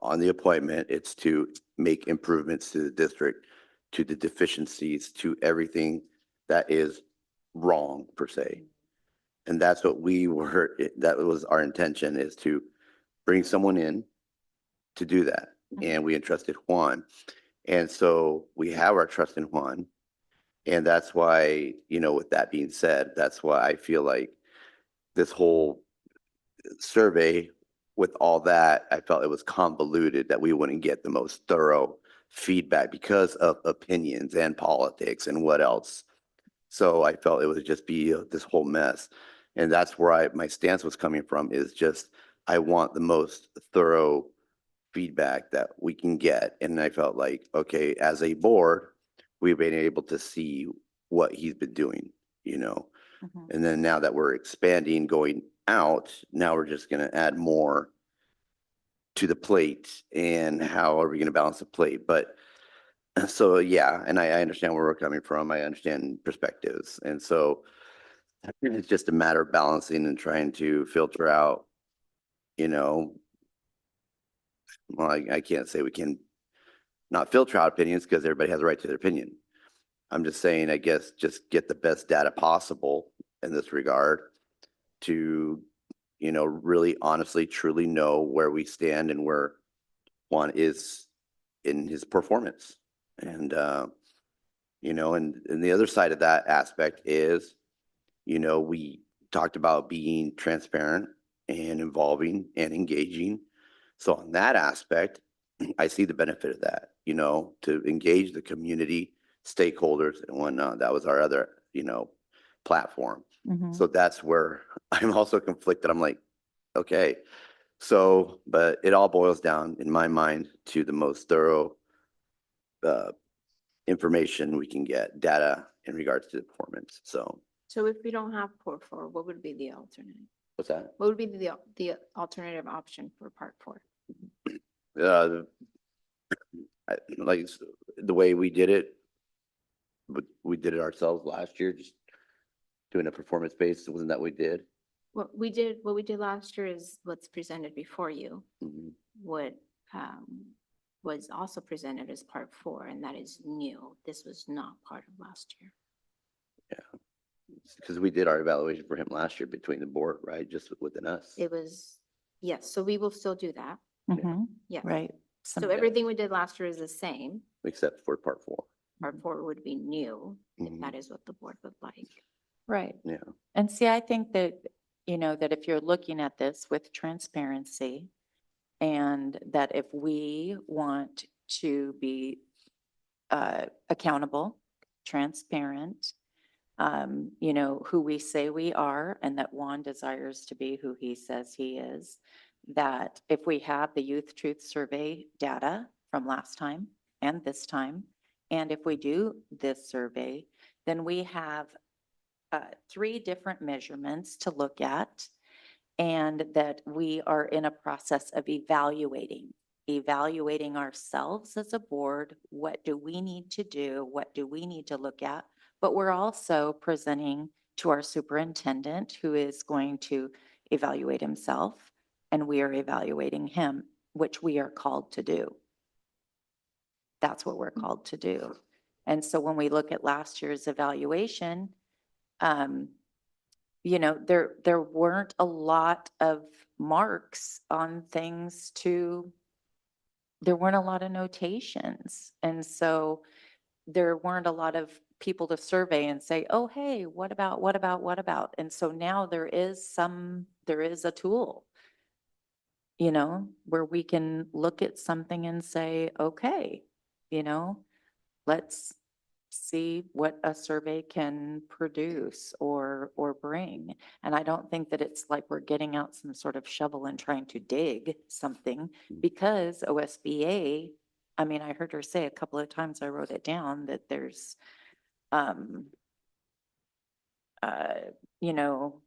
on the appointment, it's to make improvements to the district, to the deficiencies, to everything that is wrong per se. And that's what that was our intention, is to bring someone in to do that. And we entrusted Juan. And so we have our trust in Juan. And that's why, with that being said, that's why I feel like this whole survey, with all that, I felt it was convoluted, that we wouldn't get the most thorough feedback because of opinions and politics and what else. So I felt it would just be this whole mess. And that's where my stance was coming from, is just, I want the most thorough feedback that we can get. And I felt like, okay, as a board, we've been able to see what he's been doing, And then now that we're expanding, going out, now we're just going to add more to the plate. And how are we going to balance the plate? But so, yeah, and I understand where we're coming from. I understand perspectives. And so it's just a matter of balancing and trying to filter out, well, I can't say we can not filter out opinions, because everybody has a right to their opinion. I'm just saying, I guess, just get the best data possible in this regard to, really honestly, truly know where we stand and where Juan is in his performance. And, and the other side of that aspect is, we talked about being transparent and involving and engaging. So on that aspect, I see the benefit of that, to engage the community, stakeholders and whatnot. That was our other, platform. So that's where I'm also conflicted. I'm like, okay, So, but it all boils down, in my mind, to the most thorough information we can get, data in regards to the performance. So
So if we don't have part four, what would be the alternative?
what's that?
What would be the alternative option for part four?
Like the way we did it, but we did it ourselves last year, just doing a performance based, wasn't that what we did?
What we did last year is what's presented before you.
Mhm.
What was also presented as part four, and that is new. This was not part of last year.
Because we did our evaluation for him last year between the board, right? Just within us.
It was, yes, so we will still do that.
Mhm,
Yes.
right.
So everything we did last year is the same.
Except for part four.
Part four would be new, if
Mhm.
that is what the board would like.
Right.
Yeah.
And see, I think that, you know, that if you're looking at this with transparency and that if we want to be accountable, transparent, you know, who we say we are and that Juan desires to be who he says he is, that if we have the Youth Truth Survey data from last time and this time, and if we do this survey, then we have 3 different measurements to look at, and that we are in a process of evaluating ourselves as a board. What do we need to do? What do we need to look at? But we're also presenting to our superintendent, who is going to evaluate himself, and we are evaluating him, which we are called to do. That's what we're called to do. And so when we look at last year's evaluation, you know, there weren't a lot of marks on things there weren't a lot of notations. And so there weren't a lot of people to survey and say, oh, hey, what about? And so now there is a tool, you know, where we can look at something and say, okay, you know, let's see what a survey can produce or bring. And I don't think that it's like we're getting out some sort of shovel and trying to dig something, because OSBA, I mean, I heard her say a couple of times, I wrote it down, that there's, you know,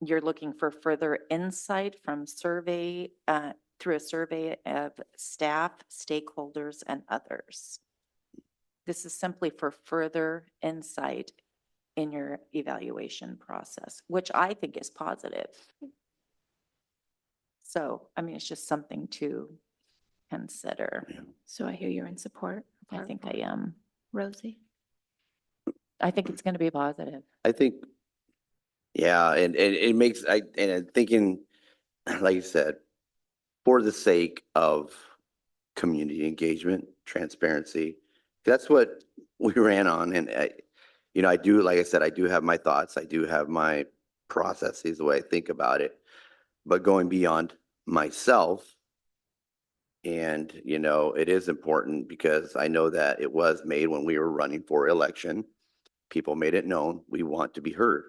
you're looking for further insight from through a survey of staff, stakeholders, and others. This is simply for further insight in your evaluation process, which I think is positive. So, I mean, it's just something to consider.
So I hear you're in support. of
I
part
think
four.
I am.
Rosie?
I think it's going to be positive.
I think, yeah, and it makes, and I'm thinking, like you said, for the sake of community engagement, transparency, that's what we ran on. And you know, I do, like I said, I do have my thoughts. I do have my processes, the way I think about it, but going beyond myself. And, you know, it is important because I know that it was made when we were running for election. People made it known, we want to be heard.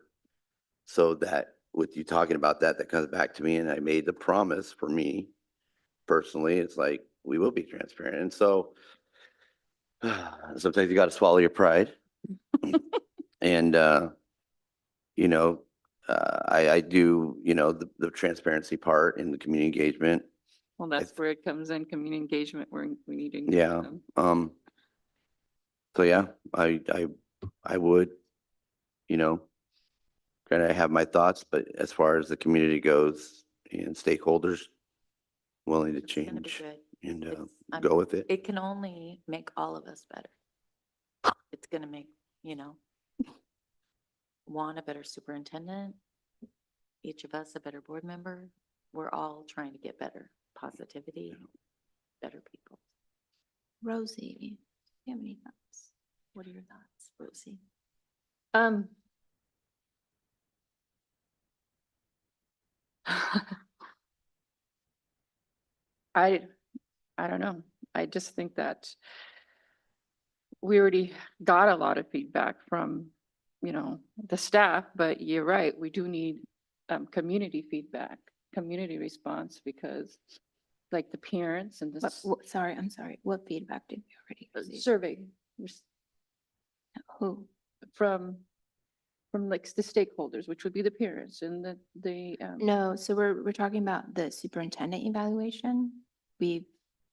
So that with you talking about that, that comes back to me, and I made the promise for me personally, it's like, we will be transparent. And so sometimes you got to swallow your pride. And, you know, I do, you know, the transparency part and the community engagement.
Well, that's where it comes in, community engagement, where we need to. engage
Yeah.
them.
So yeah, I would, you know, kind of have my thoughts, but as far as the community goes and stakeholders, willing to
It's going to be
change
good.
and
I'm-
go with it.
It can only make all of us better. It's going to make, you know, Juan a better superintendent, each of us a better board member. We're all trying to get better. Positivity, better people.
Rosie, do you have any thoughts?
What are your thoughts, Rosie?
I don't know. I just think that we already got a lot of feedback from, you know, the staff, but you're right, we do need community feedback. community response because like the parents and the
Sorry, I'm sorry. What feedback did we already receive?
survey
Who?
from like the stakeholders, which would be the parents and
No, so we're talking about the superintendent evaluation. We've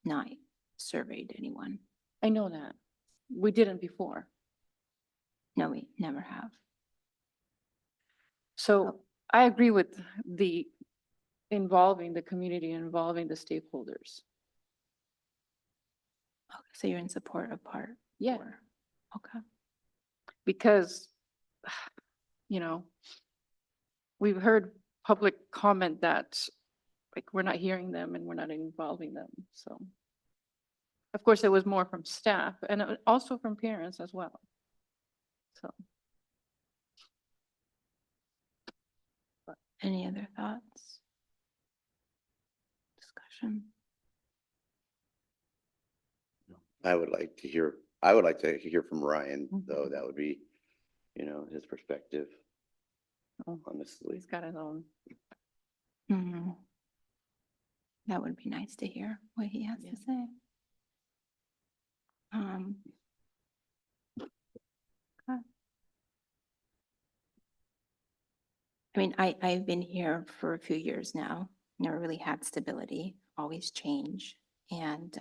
not surveyed anyone.
I know that. We didn't before.
No, we never have.
So I agree with the involving the community, involving the stakeholders.
Okay, so you're in support of part
Yeah.
4. Okay.
Because, you know, we've heard public comment that like we're not hearing them and we're not involving them. So of course, it was more from staff and also from parents as well. So.
Any other thoughts? Discussion?
I would like to hear from Ryan, though. That would be, his perspective,
Oh,
honestly.
he's got his own.
Mhm. That would be nice to hear what he has
Yeah.
to say. Okay. I mean, I've been here for a few years now, never really had stability, always change. And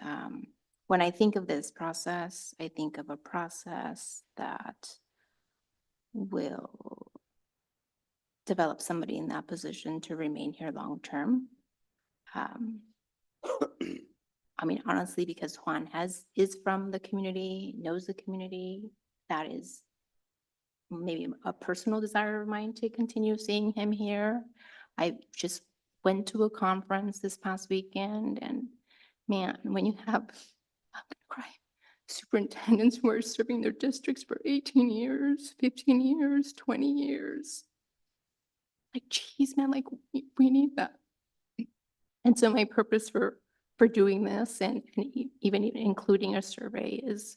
when I think of this process, I think of a process that will develop somebody in that position to remain here long-term. I mean, honestly, because Juan is from the community, knows the community, that is maybe a personal desire of mine to continue seeing him here. I just went to a conference this past weekend and man, when you have, I'm gonna cry, superintendents who are serving their districts for 18 years, 15 years, 20 years. Like, geez, man, like we need that. And so my purpose for doing this and even including a survey is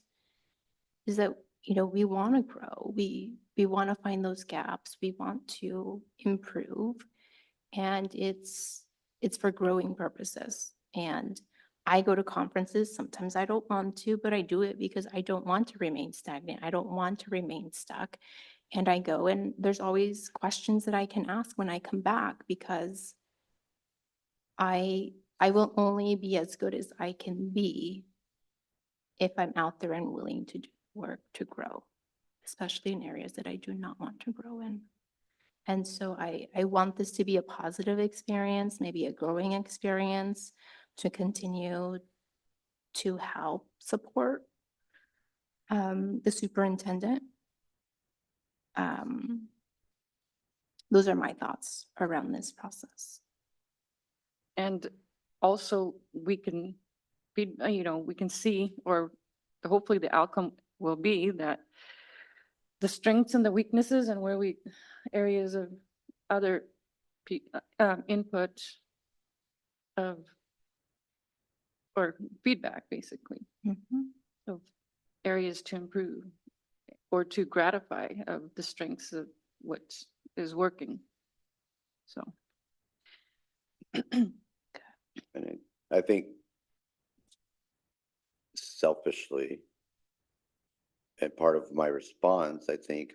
that, we want to grow. We want to find those gaps. We want to improve. And it's for growing purposes. And I go to conferences. Sometimes I don't want to, but I do it because I don't want to remain stagnant. I don't want to remain stuck. And I go and there's always questions that I can ask when I come back because I will only be as good as I can be if I'm out there and willing to do work to grow, especially in areas that I do not want to grow in. And so I want this to be a positive experience, maybe a growing experience to continue to help support the superintendent. Those are my thoughts around this process.
And also we can be, we can see, or hopefully the outcome will be that the strengths and the weaknesses and where areas of other input of, or feedback, basically, of areas to improve or to gratify of the strengths of what is working. So.
And I think selfishly, and part of my response, I think,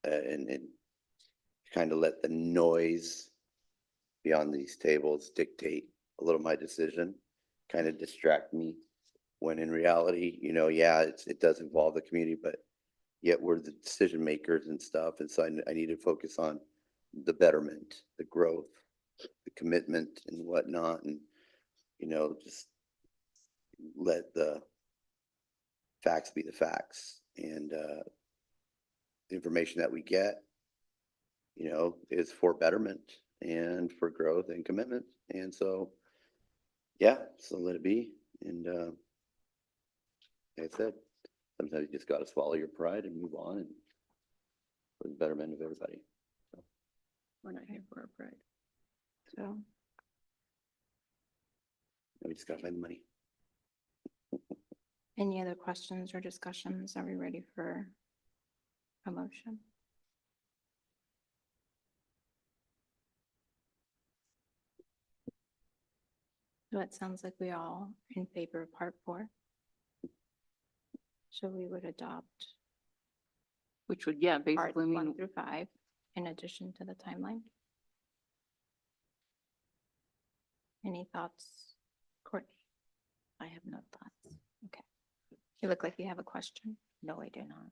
and kind of let the noise beyond these tables dictate a little my decision, kind of distract me, when in reality, yeah, it does involve the community, but yet we're the decision makers and stuff. And so I need to focus on the betterment, the growth, the commitment and whatnot, and, just let the facts be the facts. And the information that we get, is for betterment and for growth and commitment. And so, yeah, so let it be. And like I said, sometimes you just got to swallow your pride and move on and for the betterment of everybody. So.
We're not here for our pride.
So
We just got to find the money.
any other questions or discussions? Are we ready for a motion? So it sounds like we all in favor of part 4. So we would adopt
Which would, yeah,
parts
basically
1
mean,
through 5 in addition to the timeline. Any thoughts, Courtney?
I have no thoughts.
You look like you have a question.
No, I do not.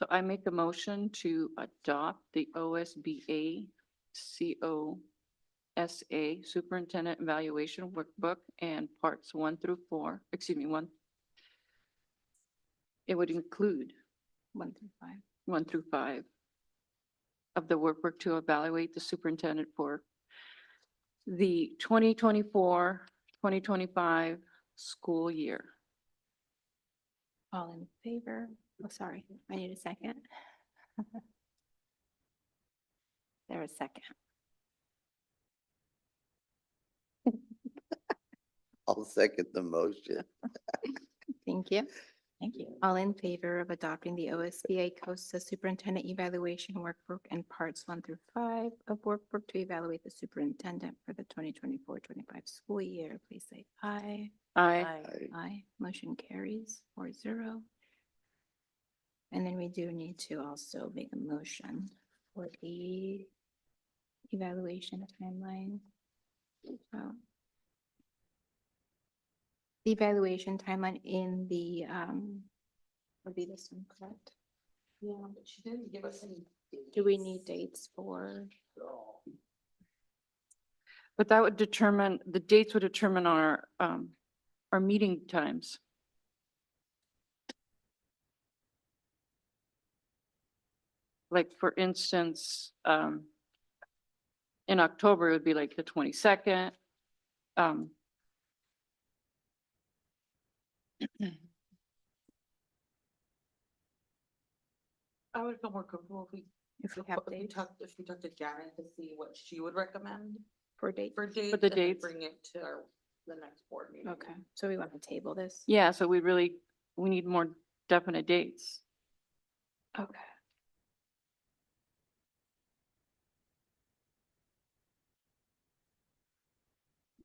so I make a motion to adopt the OSBA COSA Superintendent Evaluation Workbook and parts 1 through 4, excuse me, 1. It would include
1 through 5.
1 through 5 of the workbook to evaluate the superintendent for the 2024-2025 school year.
All in favor? Oh, sorry, I need a second. There a second.
I'll second the motion.
Thank you.
Thank you.
All in favor of adopting the OSBA COSA Superintendent Evaluation Workbook and parts 1 through 5 of workbook to evaluate the superintendent for the 2024-25 school year, please say aye.
Aye.
Aye. Motion carries 4-0. And then we do need to also make a motion for the evaluation timeline. So the evaluation timeline in the, would be this one, correct?
Yeah, but she didn't give us any.
Do we need dates for?
But that would determine, the dates would determine our meeting times. Like, for instance, in October, it would be like the 22nd.
I would feel more comfortable
If we have
if we
dates
talked to Janet to see what she would recommend
for dates?
for dates.
the
and then
dates.
Bring it to the next board meeting.
Okay, so we want to table this?
Yeah, so we need more definite dates.
Okay.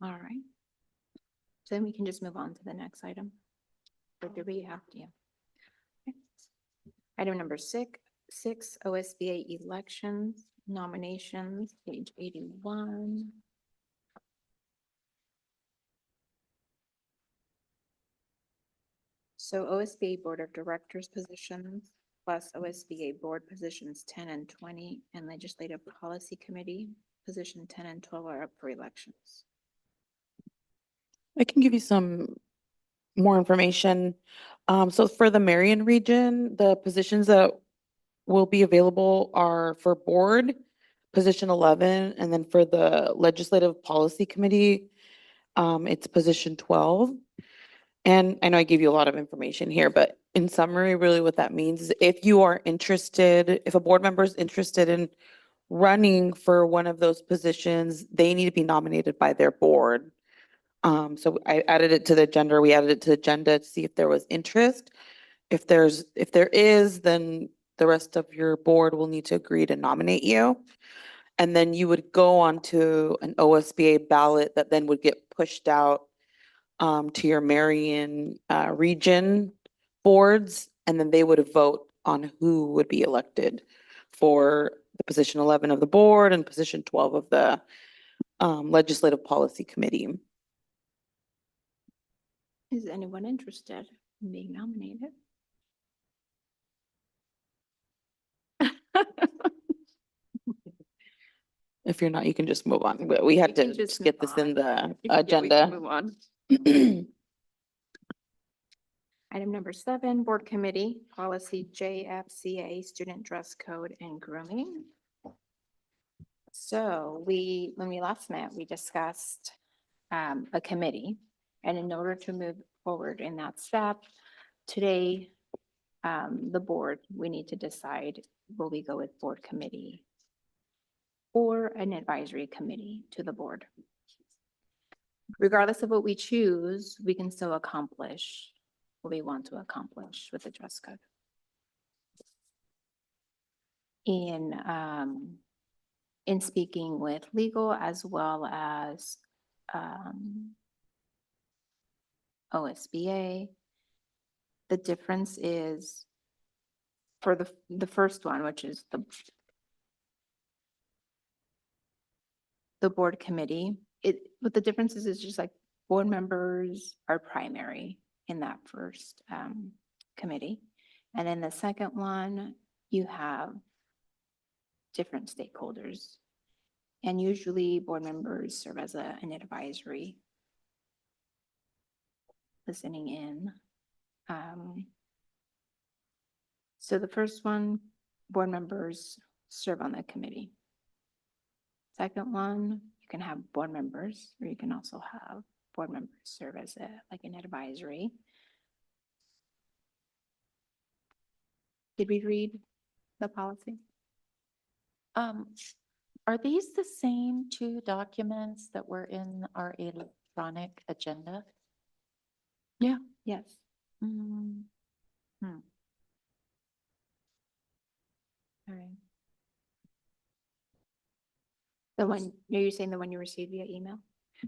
All right. So then we can just move on to the next item. Or do we have to? Yeah. Okay. Item number 6, OSBA elections, nominations, page 81. So OSBA Board of Directors positions plus OSBA Board positions 10 and 20 and Legislative Policy Committee position 10 and 12 are up for elections.
I can give you some more information. So for the Marion region, the positions that will be available are for board, position 11, and then for the Legislative Policy Committee, it's position 12. And I know I gave you a lot of information here, but in summary, really what that means is if you are interested, if a board member is interested in running for one of those positions, they need to be nominated by their board. So I added it to the agenda, we added it to the agenda to see if there was interest. If there is, then the rest of your board will need to agree to nominate you. And then you would go on to an OSBA ballot that then would get pushed out to your Marion region boards, and then they would vote on who would be elected for the position 11 of the board and position 12 of the Legislative Policy Committee.
Is anyone interested in being nominated?
If you're not, you can just move on. We had
can
to
just
just get
move
this in the
Yeah, we can
agenda.
Move on.
Item number 7, Board Committee, Policy JFCA, Student Dress Code and Grooming. So when we last met, we discussed a committee. And in order to move forward in that step, today, the board, we need to decide, will we go with board committee or an advisory committee to the board? Regardless of what we choose, we can still accomplish what we want to accomplish with the dress code. In speaking with legal as well as OSBA. The difference is for the first one, which is the board committee, what the difference is just like board members are primary in that first committee. And then the second one, you have different stakeholders. And usually board members serve as an advisory, listening in. So the first one, board members serve on the committee. Second one, you can have board members, or you can also have board members serve as like an advisory. Did we read the policy?
Are these the same two documents that were in our electronic agenda?
Yes.
Mm, All right.
The one, are you saying the one you received via email?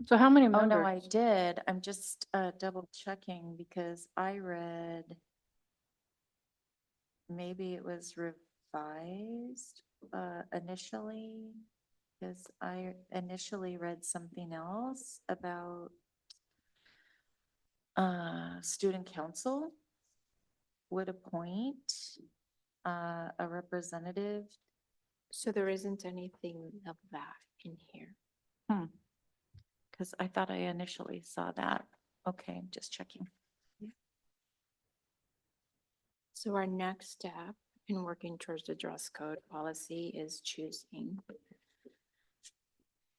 So how many
Oh, no, I
members?
did. I'm just double checking because I read, maybe it was revised initially, because I initially read something else about student council would appoint a representative.
So there isn't anything of that in here.
Because I thought I initially saw that. Okay, just checking.
So our next step in working towards the dress code policy is choosing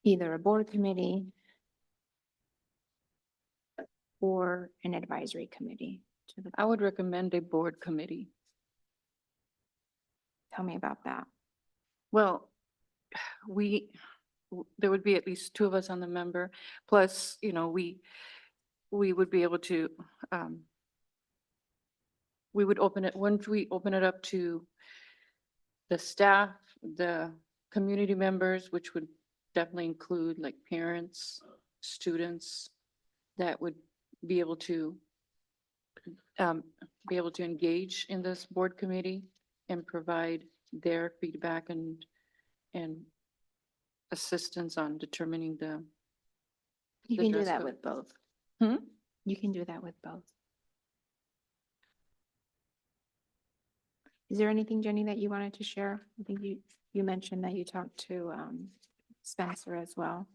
either a board committee or an advisory committee to the,
I would recommend a board committee.
tell me about that.
Well, there would be at least two of us on the member, plus, we would be able to, we would open it, once we open it up to the staff, the community members, which would definitely include like parents, students, that would be able to engage in this board committee and provide their feedback and assistance on determining the.
You
the
can do
dress
that
code.
with both.
Hmm?
You can do that with both. Is there anything, Jenny, that you wanted to share? I think you mentioned that you talked to Spencer as well.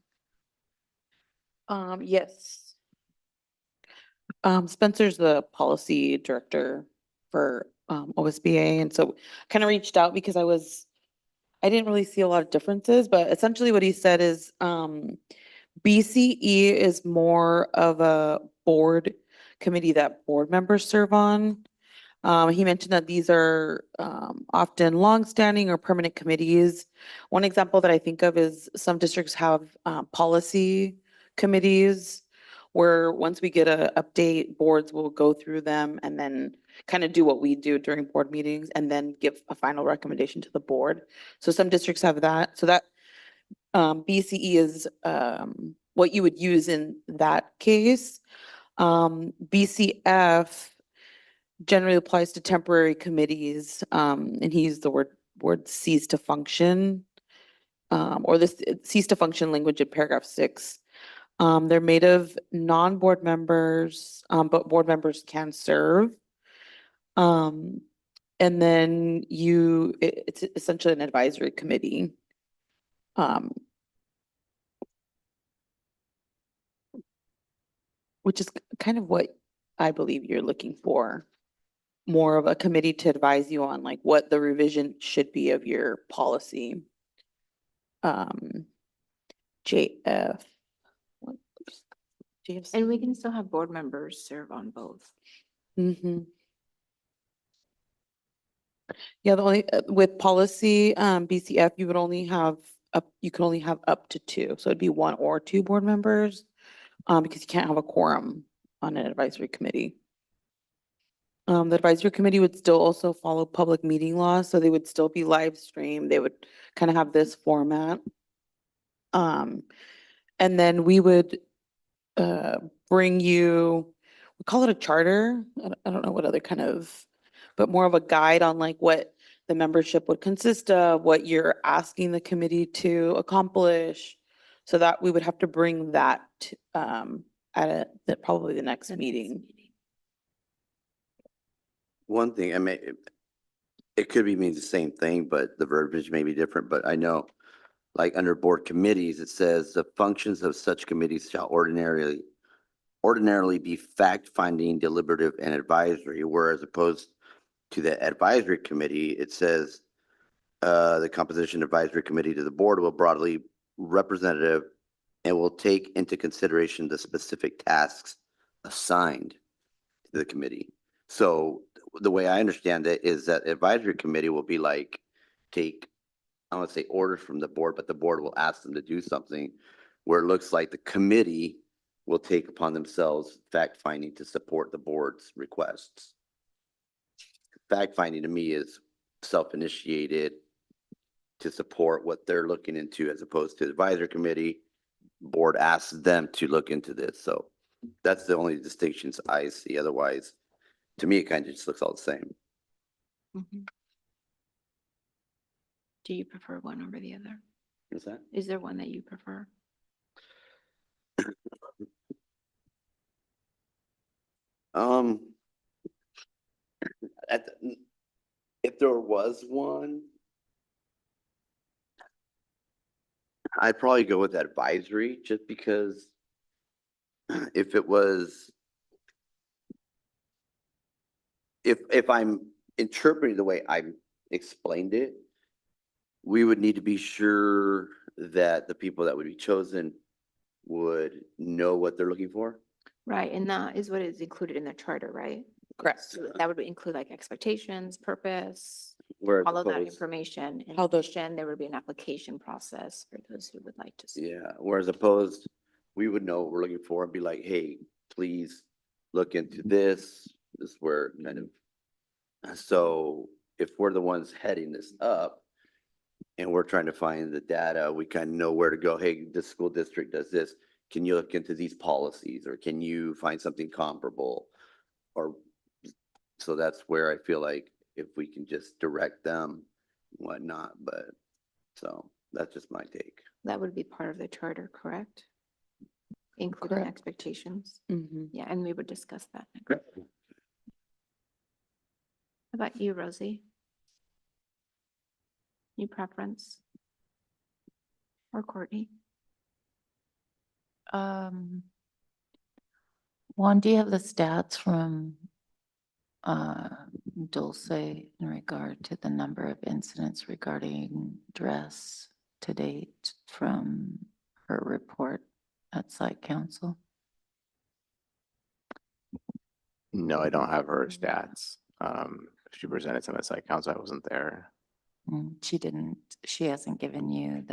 Yes. Spencer's the policy director for OSBA, and so kind of reached out because I didn't really see a lot of differences, but essentially what he said is BCE is more of a board committee that board members serve on. He mentioned that these are often longstanding or permanent committees. One example that I think of is some districts have policy committees where once we get an update, boards will go through them and then kind of do what we do during board meetings and then give a final recommendation to the board. So some districts have that. So that BCE is what you would use in that case. BCF generally applies to temporary committees, and he used the word cease to function, or this cease to function language in paragraph 6. They're made of non-board members, but board members can serve. And then it's essentially an advisory committee. Which is kind of what I believe you're looking for. More of a committee to advise you on like what the revision should be of your policy. JF.
And we can still have board members serve on both.
Yeah, the only, with policy, BCF, you could only have up to 2. So it'd be 1 or 2 board members, because you can't have a quorum on an advisory committee. The advisory committee would still also follow public meeting laws, so they would still be live streamed. They would kind of have this format. And then we would bring you, we call it a charter. I don't know what other kind of, but more of a guide on like what the membership would consist of, what you're asking the committee to accomplish. So that we would have to bring that probably the next meeting.
One thing, I mean, it could be means the same thing, but the verbiage may be different, but I know like under board committees, it says the functions of such committees shall ordinarily be fact-finding, deliberative, and advisory, whereas opposed to the advisory committee, it says the composition advisory committee to the board will broadly representative and will take into consideration the specific tasks assigned to the committee. So the way I understand it is that advisory committee will be like, I want to say orders from the board, but the board will ask them to do something where it looks like the committee will take upon themselves fact-finding to support the board's requests. Fact-finding to me is self-initiated to support what they're looking into as opposed to the advisory committee. Board asks them to look into this. So that's the only distinctions I see. Otherwise, to me, it kind of just looks all the same.
Mhm. Do you prefer one over the other?
Is that?
Is there one that you prefer?
At if there was one, I'd probably go with advisory just because if it was, if I'm interpreting the way I explained it, we would need to be sure that the people that would be chosen would know what they're looking for.
Right, and that is what is included in the charter, right?
Correct.
So that would include like expectations, purpose,
Whereas
all of that
opposed-
information. In
How the-
addition, there would be an application process for those who would like to. see.
Yeah, whereas opposed, we would know what we're looking for and be like, hey, please look into this. This is where kind of, so if we're the ones heading this up and we're trying to find the data, we kind of know where to go. Hey, this school district does this. Can you look into these policies or can you find something comparable? Or, so that's where I feel like if we can just direct them, whatnot, but, so that's just my take.
That would be part of the charter, correct? Including
Correct.
expectations.
Mhm.
Yeah, and we would discuss that. next. How about you, Rosie? Any preference? Or Courtney?
Juan, do you have the stats from Dulce in regard to the number of incidents regarding dress to date from her report at site council?
No, I don't have her stats. She presented some at site council. I wasn't there.
She didn't, she hasn't given you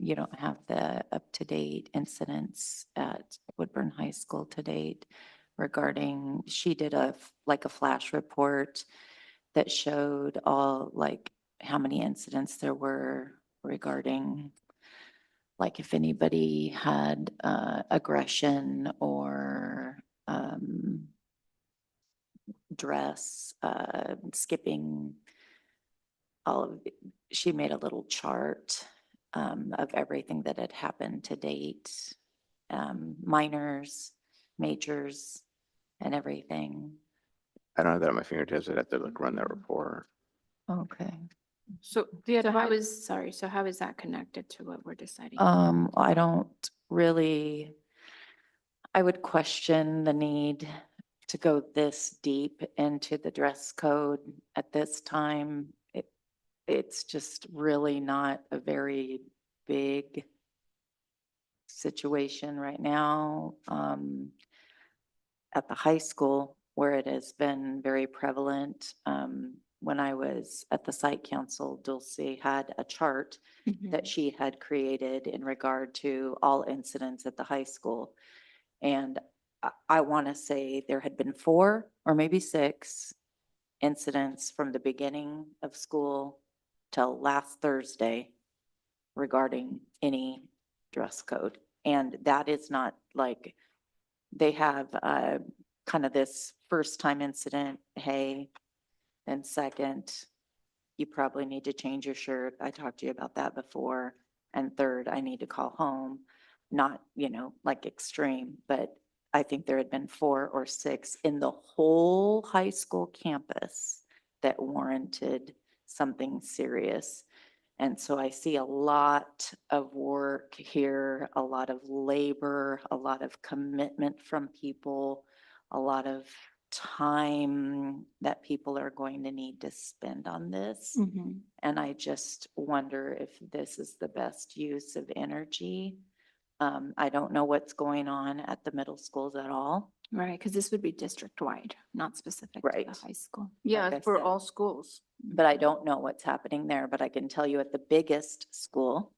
you don't have the up-to-date incidents at Woodburn High School to date regarding, she did like a flash report that showed all, like, how many incidents there were regarding, like, if anybody had aggression or dress, skipping, all of, she made a little chart of everything that had happened to date, minors, majors, and everything.
I don't have that on my fingertips. I'd have to like run that report.
Okay.
So the
So how
advice,
is, sorry, so how is that connected to what we're deciding?
I don't really, I would question the need to go this deep into the dress code at this time. It's just really not a very big situation right now. At the high school, where it has been very prevalent, when I was at the site council, Dulce had a chart
Mhm.
that she had created in regard to all incidents at the high school. And I want to say there had been 4 or maybe 6 incidents from the beginning of school till last Thursday regarding any dress code. And that is not like they have kind of this first time incident, hey, then second, you probably need to change your shirt. I talked to you about that before. And third, I need to call home. Not, like extreme, but I think there had been 4 or 6 in the whole high school campus that warranted something serious. And so I see a lot of work here, a lot of labor, a lot of commitment from people, a lot of time that people are going to need to spend on this.
Mhm.
And I just wonder if this is the best use of energy. I don't know what's going on at the middle schools at all.
Right, because this would be district-wide, not specific to
Right.
the high school.
Yeah,
Like I
it's for
said.
all schools.
But I don't know what's happening there, but I can tell you at the biggest school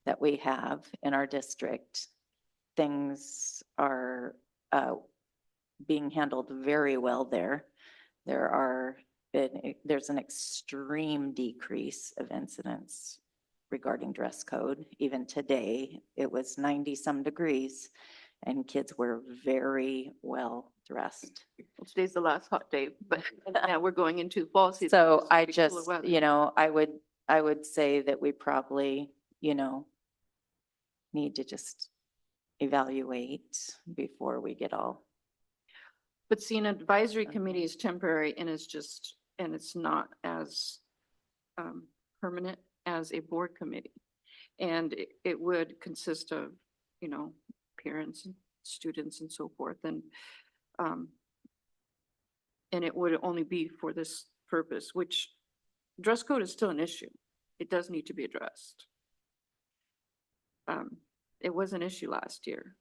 that we have in our district, things are being handled very well there. There's an extreme decrease of incidents regarding dress code. Even today, it was 90-some degrees and kids were very well dressed.
Today's the last hot day, but now we're going into fall season.
So
It's
I
gonna be cooler
just,
weather.
I would say that we probably, need to just evaluate before we get all.
But see, an advisory committee is temporary and it's not as permanent as a board committee. And it would consist of, parents and students and so forth. And it would only be for this purpose, which dress code is still an issue. It does need to be addressed. It was an issue last year.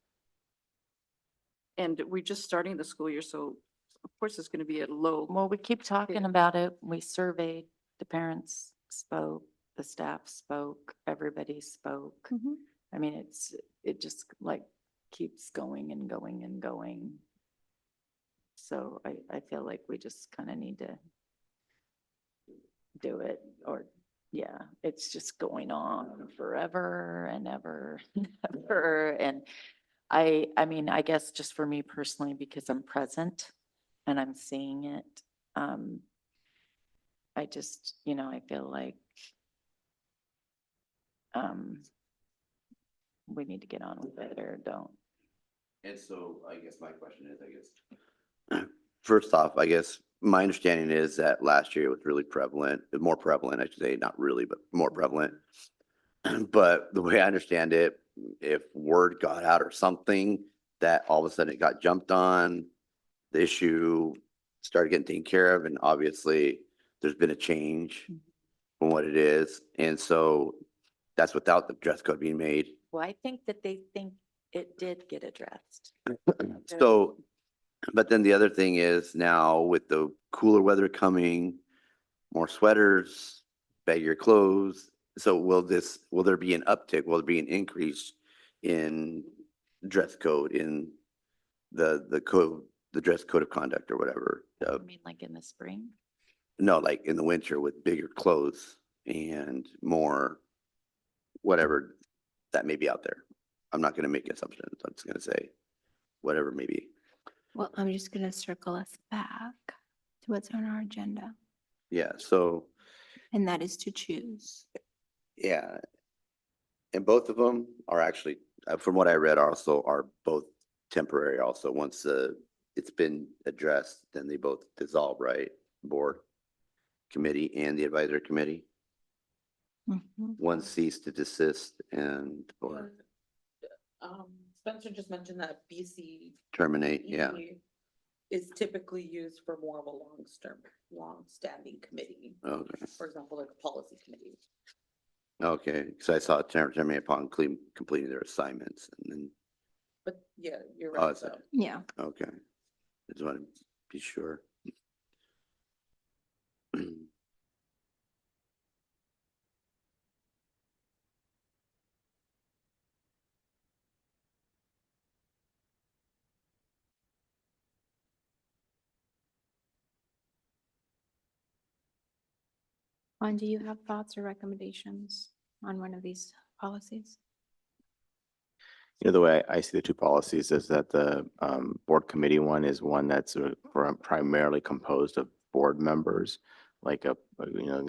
And we're just starting the school year, so of course it's going to be at low.
Well, we keep talking
Yeah.
about it. We surveyed, the parents spoke, the staff spoke, everybody spoke.
Mhm.
I mean, it just like keeps going and going and going. So I feel like we just kind of need to do it, or, yeah, it's just going on forever and ever, and ever. And I mean, I guess just for me personally, because I'm present and I'm seeing it, I just, I feel like we need to get on with it or don't.
And so I guess my question is, first off, I guess my understanding is that last year it was really prevalent, more prevalent, I should say, not really, but more prevalent. But the way I understand it, if word got out or something, that all of a sudden it got jumped on, the issue started getting taken care of, and obviously there's been a change from what it is. And so that's without the dress code being made.
Well, I think that they think it did get addressed.
So, but then the other thing is now with the cooler weather coming, more sweaters, baggier clothes. So will there be an uptick? Will there be an increase in dress code in the code, the dress code of conduct or whatever?
I mean, like in the spring?
No, like in the winter with bigger clothes and more whatever that may be out there. I'm not going to make assumptions. I'm just going to say whatever may be.
Well, I'm just going to circle us back to what's on our agenda,
Yeah, so,
and that is to choose.
yeah. And both of them are actually, from what I read also, are both temporary also. Once it's been addressed, then they both dissolve, right? Board, committee, and the advisory committee.
Mhm.
One cease to desist and, or
Spencer just mentioned that BC.
terminate, yeah.
Is typically used for more of a long-standing committee.
Okay,
For example, like a policy committee.
okay, because I saw terminate upon completing their assignments and then,
But yeah, you're
Oh,
right.
it's a-
though.
Yeah,
okay. I just want to be sure.
Juan, do you have thoughts or recommendations on one of these policies?
the way I see the two policies is that the board committee one is one that's primarily composed of board members. Like an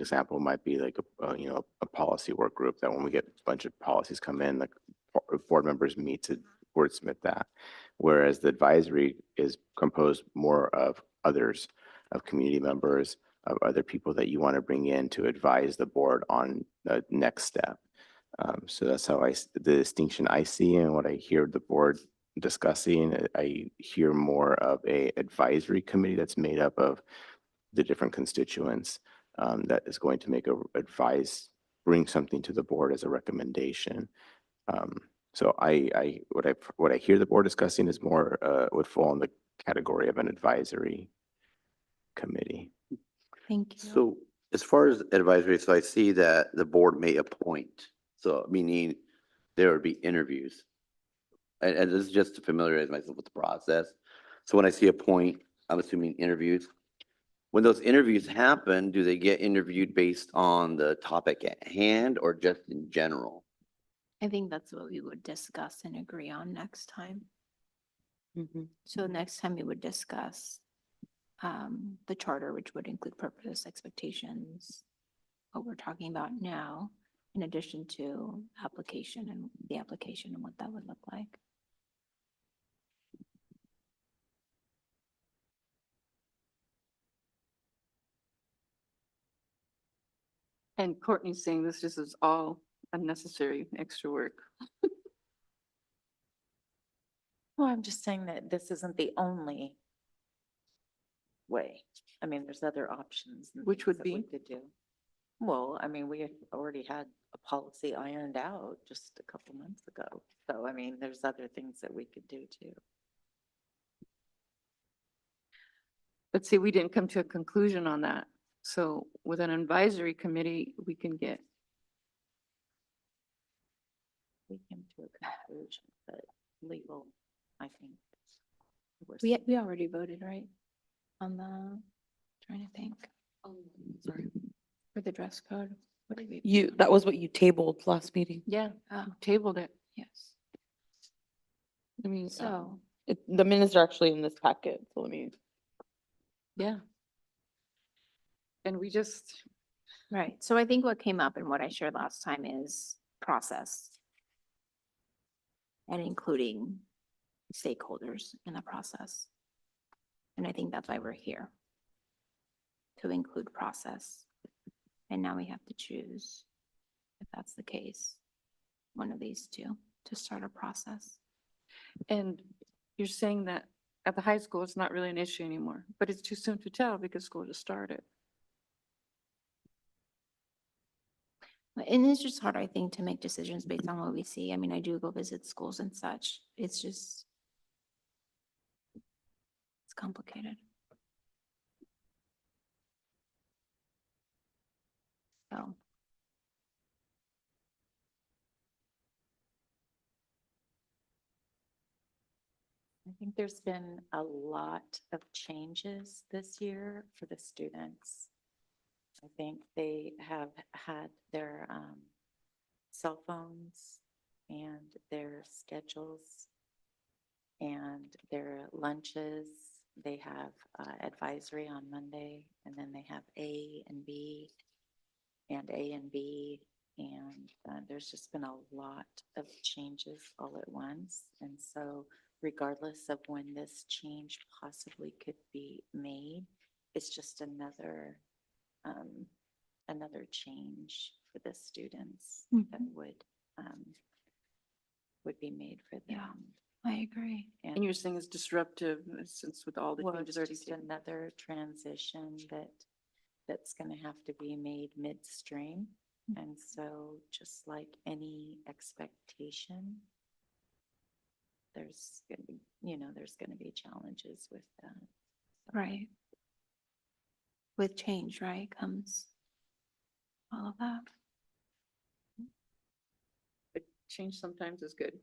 example might be like a policy work group that when we get a bunch of policies come in, like board members meet to wordsmith that. Whereas the advisory is composed more of others, of community members, of other people that you want to bring in to advise the board on the next step. So that's how the distinction I see and what I hear the board discussing. I hear more of a advisory committee that's made up of the different constituents that is going to bring something to the board as a recommendation. So what I hear the board discussing is more would fall in the category of an advisory committee.
Thank you.
So as far as advisory, so I see that the board may appoint, so meaning there would be interviews. And this is just to familiarize myself with the process. So when I see appoint, I'm assuming interviews. When those interviews happen, do they get interviewed based on the topic at hand or just in general?
I think that's what we would discuss and agree on next time. So next time we would discuss the charter, which would include purpose, expectations, what we're talking about now, in addition to application and the application and what that would look like.
And Courtney's saying this just is all unnecessary extra work.
Well, I'm just saying that this isn't the only way. I mean, there's other options. and
Which
things
would
that we
be?
could do. Well, I mean, we had already had a policy ironed out just a couple months ago. So, I mean, there's other things that we could do too.
But see, we didn't come to a conclusion on that. So with an advisory committee, we can get,
We came to a conclusion, but legal, I think. we're
We already voted, right? On the, trying to think,
Sorry.
for the dress code. What did we?
That was what you tabled last meeting.
yeah,
Oh,
tabled it.
yes.
I mean,
So,
The minutes are actually in this packet, so let me.
yeah. And we just,
right. So I think what came up and what I shared last time is process. And including stakeholders in the process. And I think that's why we're here. To include process. And now we have to choose, if that's the case, one of these two to start a process.
and you're saying that at the high school, it's not really an issue anymore, but it's too soon to tell because school just started.
And it's just hard, I think, to make decisions based on what we see. I mean, I do go visit schools and such. It's just, it's complicated. So,
I think there's been a lot of changes this year for the students. I think they have had their cell phones and their schedules and their lunches. They have advisory on Monday, and then they have A and B and A and B. And there's just been a lot of changes all at once. And so regardless of when this change possibly could be made, it's just another change for the students that would be made for
Yeah.
them.
I agree.
And you're saying it's disruptive since with all the
Well,
changes.
it's
to
just
do.
another transition that's gonna have to be made midstream. And so just like any expectation, there's gonna be, there's gonna be challenges with that.
Right. With change, right, comes all of that.
But change sometimes is good.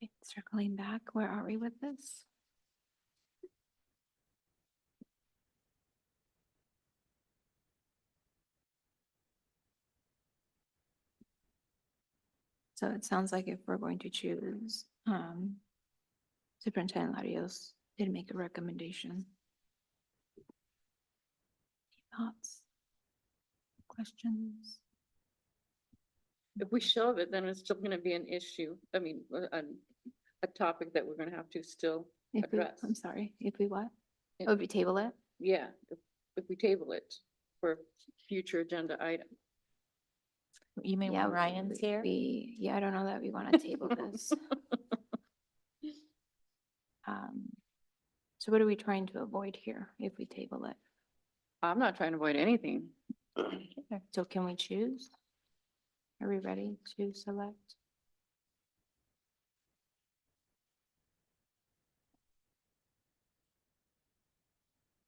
Okay, circling back, where are we with this? So it sounds like if we're going to choose, Superintendent Larios did make a recommendation. Thoughts? Questions?
If we shove it, then it's still gonna be an issue. I mean, a topic that we're gonna have to still
If we,
address.
I'm sorry, if we what?
If-
Oh, if we table it?
Yeah, if we table it for future agenda item.
You mean
Yeah,
when Ryan's here?
Yeah, I don't know that we want to table this. So what are we trying to avoid here if we table it?
I'm not trying to avoid anything.
So can we choose? Are we ready to select?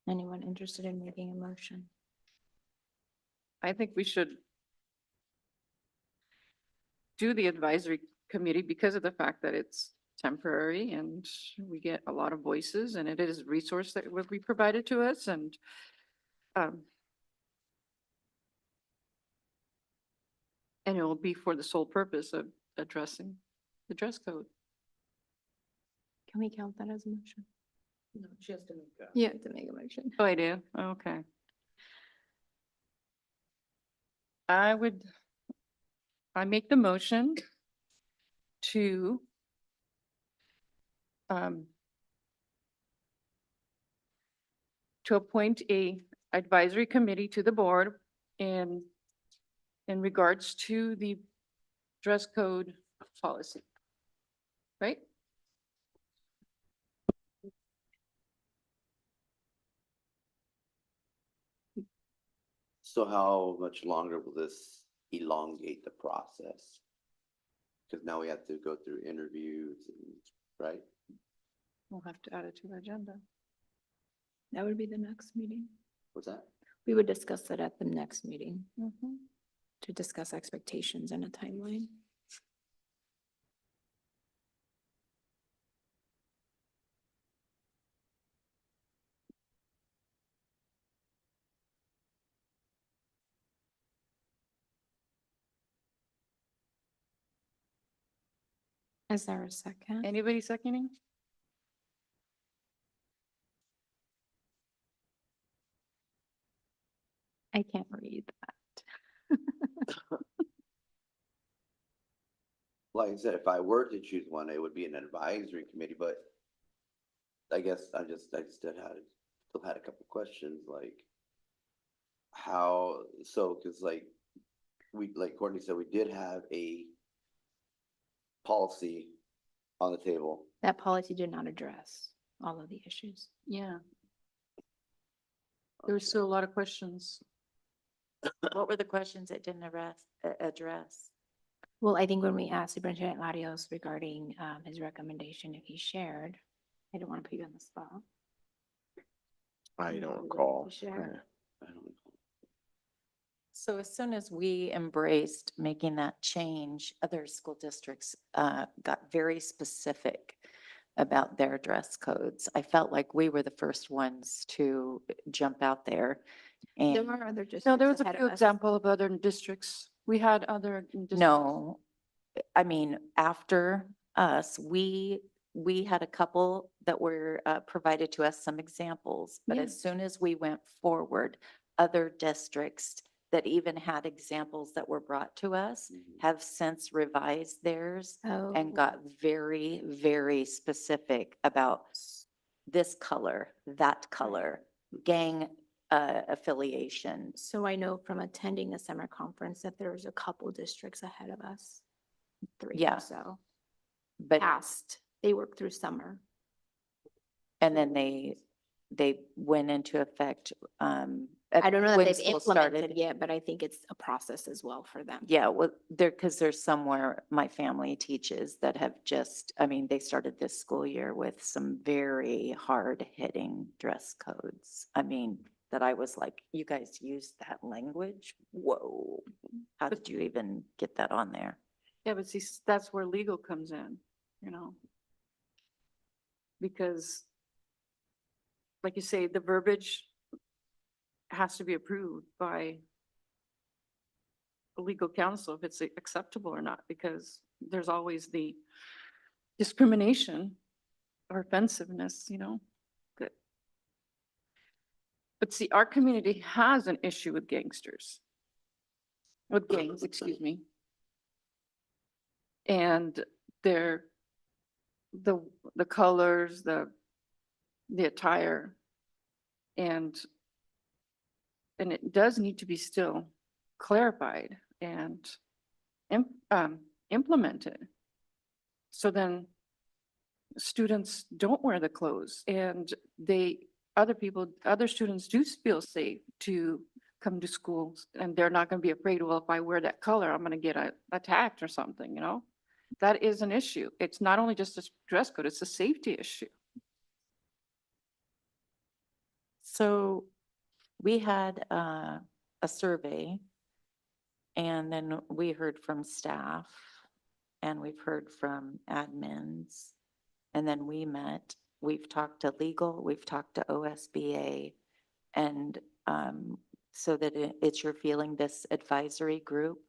Anyone interested in making a motion?
I think we should do the advisory committee because of the fact that it's temporary and we get a lot of voices and it is a resource that will be provided to us and and it will be for the sole purpose of addressing the dress code.
Can we count that as a motion?
No, she has to make a.
Yeah, to make a motion.
Oh, I do? Okay. I make the motion to appoint a advisory committee to the board in regards to the dress code policy. Right?
So how much longer will this elongate the process? Because now we have to go through interviews, and right?
We'll have to add it to the agenda.
That would be the next meeting.
What's that?
We would discuss it at the next meeting
Mhm.
to discuss expectations and a timeline. Is there a second?
Anybody seconding?
I can't read that.
Like I said, if I were to choose one, it would be an advisory committee, but I guess I still had a couple questions, like how, so, cause like Courtney said, we did have a policy on the table.
That policy did not address all of the issues.
Yeah. There were still a lot of questions.
What were the questions it didn't address?
Well, I think when we asked Superintendent Larios regarding his recommendation, if he shared, I don't want to put you on the spot.
I don't recall.
Sure.
I don't know.
So as soon as we embraced making that change, other school districts got very specific about their dress codes. I felt like we were the first ones to jump out there.
There
And
were other districts.
No, there was a
ahead of
few
us.
example of other districts. We had other. districts.
no, I mean, after us, we had a couple that were provided to us, some examples. But
Yeah.
as soon as we went forward, other districts that even had examples that were brought to us
Mhm.
have since revised theirs
Oh.
and got very, very specific about this color, that color, gang affiliation.
So I know from attending the summer conference that there was a couple districts ahead of us. 3
Yeah.
or so.
But,
Passed, they worked through summer.
and then they went into effect.
I don't know that
when
they've
school
implemented
started.
yet, but I think it's a process as well for them.
Yeah, well, because there's somewhere my family teaches that have just, I mean, they started this school year with some very hard hitting dress codes. I mean, that I was like, you guys use that language? Whoa. How did you even get that on there?
Yeah, but see, that's where legal comes in, you know? Because, like you say, the verbiage has to be approved by legal counsel if it's acceptable or not, because there's always the discrimination or offensiveness, you know? That- But see, our community has an issue with gangsters. With gangs, excuse me. And they're, the colors, the attire, and it does need to be still clarified and implemented. So then students don't wear the clothes and other students do feel safe to come to schools, and they're not going to be afraid, well, if I wear that color, I'm going to get attacked or something, you know? That is an issue. It's not only just a dress code, it's a safety issue.
So we had a survey, and then we heard from staff, and we've heard from admins, and then we met. We've talked to legal, we've talked to OSBA, and so that it's your feeling this advisory group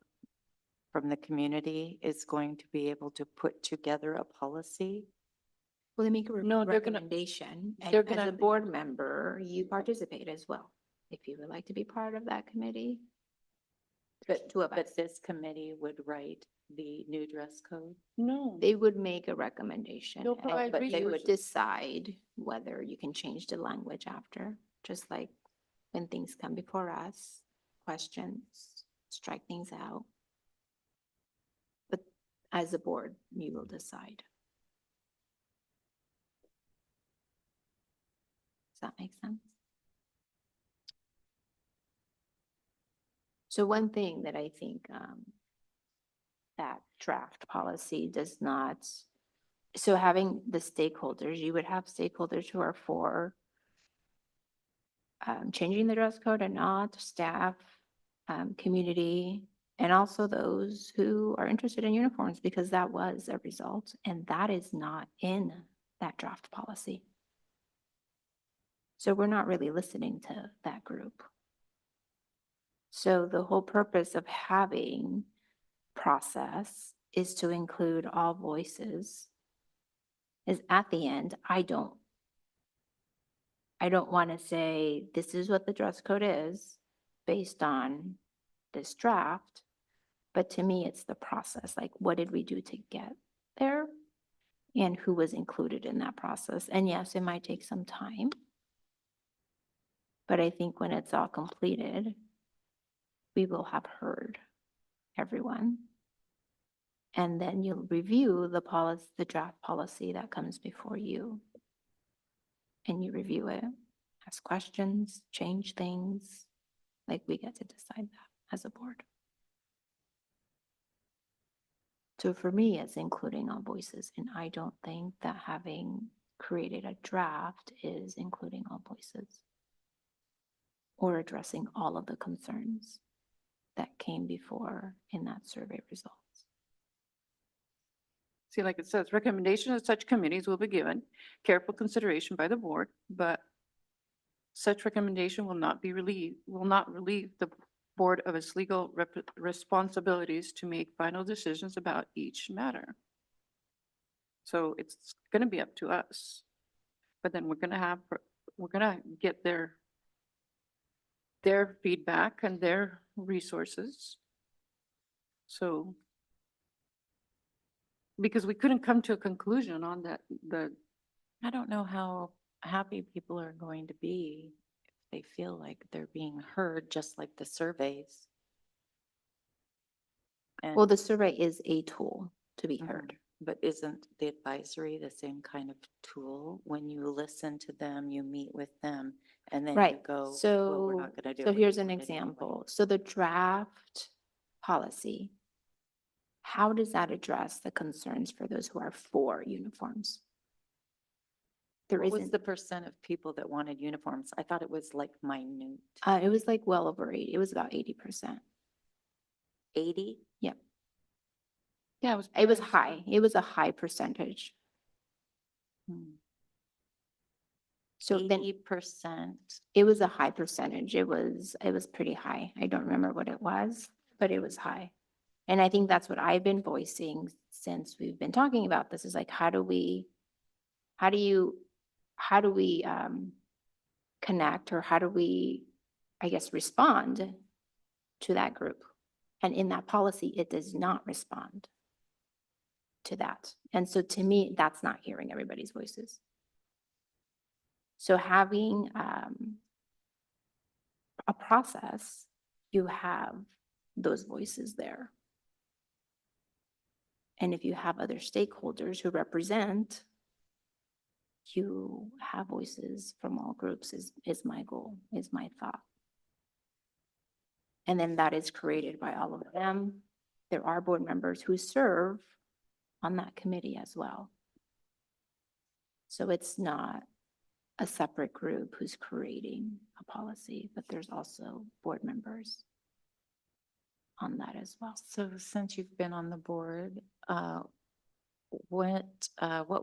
from the community is going to be able to put together a policy.
Well, they make a
No, they're gonna-
recommendation, and
they're
as a
gonna-
board member, you participate as well, if you would like to be part of that committee. But two of us,
But this committee would write the new dress code.
No.
they would make a recommendation.
They'll
and
provide
but they would
resources.
decide whether you can change the language after, just like when things come before us, questions, strike things out. But as a board, you will decide. Does that make sense? So one thing that I think that draft policy does not, so having the stakeholders, you would have stakeholders who are for changing the dress code and not, staff, community, and also those who are interested in uniforms, because that was a result, and that is not in that draft policy. So we're not really listening to that group. So the whole purpose of having process is to include all voices. Is at the end, I don't want to say, this is what the dress code is based on this draft. But to me, it's the process, like what did we do to get there? And who was included in that process? And yes, it might take some time. But I think when it's all completed, we will have heard everyone. And then you'll review the policy, the draft policy that comes before you. And you review it, ask questions, change things, like we get to decide that as a board. So for me, it's including all voices, and I don't think that having created a draft is including all voices or addressing all of the concerns that came before in that survey results.
See, like it says, recommendations of such committees will be given careful consideration by the board, but such recommendation will not relieve the board of its legal responsibilities to make final decisions about each matter. So it's going to be up to us. But then we're going to get their feedback and their resources. So because we couldn't come to a conclusion on that,
I don't know how happy people are going to be if they feel like they're being heard, just like the surveys.
Well,
And-
the survey is a tool to be heard.
Mhm. But isn't the advisory the same kind of tool? When you listen to them, you meet with them, and then you
Right,
go, well, we're
so,
not gonna do
so
what
here's
you
an
wanted anyway."
example. So the draft policy, how does that address the concerns for those who are for uniforms? There
What was
isn't,
the percent of people that wanted uniforms? I thought it was like minute.
it was like well over 80, it was about 80%.
80?
Yep,
yeah,
it was high, it was a high percentage. So then
80%.
it was a high percentage, it was pretty high. I don't remember what it was. but it was high. And I think that's what I've been voicing since we've been talking about this, is like, how do we connect, or how do we, I guess, respond to that group? And in that policy, it does not respond to that. And so to me, that's not hearing everybody's voices. So having a process, you have those voices there. And if you have other stakeholders who represent, you have voices from all groups is my goal, is my thought. And then that is created by all of them. There are board members who serve on that committee as well. So it's not a separate group who's creating a policy, but there's also board members on that as well.
So since you've been on the board, what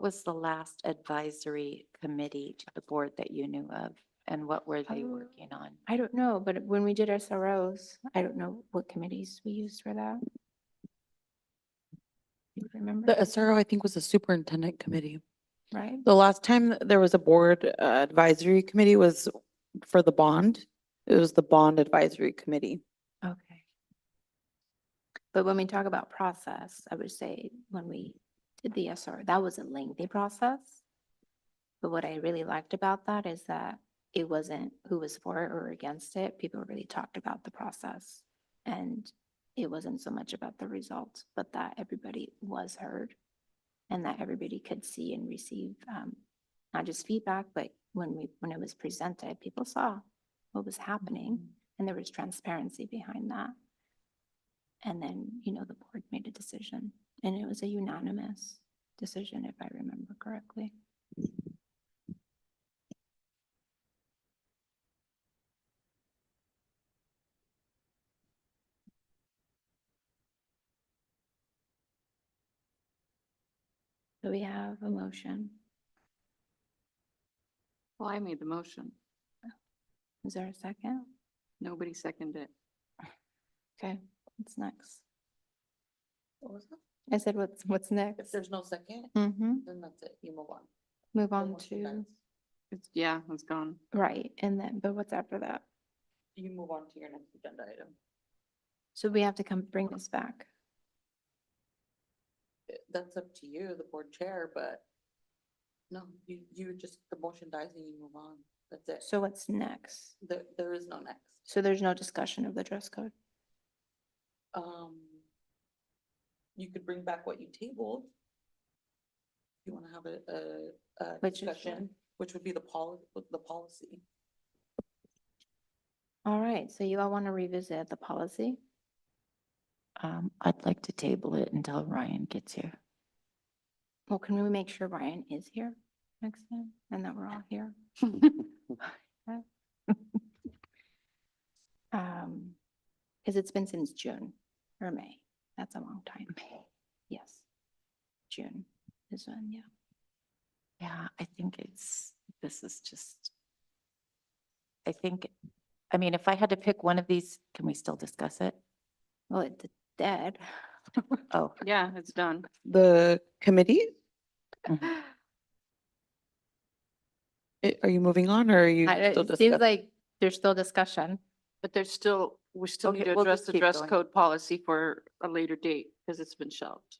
was the last advisory committee to the board that you knew of? And what were they working on?
I don't know, but when we did SROs, I don't know what committees we used for that. You remember?
The SRO, I think, was a superintendent committee.
Right?
The last time there was a board advisory committee was for the bond. It was the bond advisory committee.
Okay. But when we talk about process, I would say when we did the SR, that was a lengthy process. But what I really liked about that is that it wasn't who was for it or against it. People really talked about the process. And it wasn't so much about the results, but that everybody was heard and that everybody could see and receive not just feedback, but when it was presented, people saw what was happening and there was transparency behind that. And then, the board made a decision, and it was a unanimous decision, if I remember correctly. So we have a motion.
Well, I made the motion.
Is there a second?
Nobody seconded it.
Okay, what's next?
What was that?
I said, what's
If
next?
there's no second,
Mm-hmm.
then that's it, you move on.
Move
The
on
motion
to,
dies.
It's gone.
right, and then, but what's after that?
You move on to your next agenda item.
So we have to bring this back.
That's up to you, the board chair, but no, you just, the motion dies and you move on. That's it.
So what's next?
There is no next.
So there's no discussion of the dress code?
You could bring back what you tabled. You want to have a
Which is
discussion, which would be the policy.
All right, so you all want to revisit the policy?
I'd like to table it until Ryan gets here.
Well, can we make sure Ryan is here next time and that we're all here? Because it's been since June or May. That's a long time. Yes. June is when, yeah.
Yeah, I think I mean, if I had to pick one of these, can we still discuss it?
Well, it's dead.
Oh,
Yeah, it's done.
The committee,
mhm.
are you moving on or are you
It
still
seems
discussing?
like there's still discussion.
But we still
Okay,
need to
we'll
address
just
the
keep
dress
going.
code policy for a later date because it's been shelved.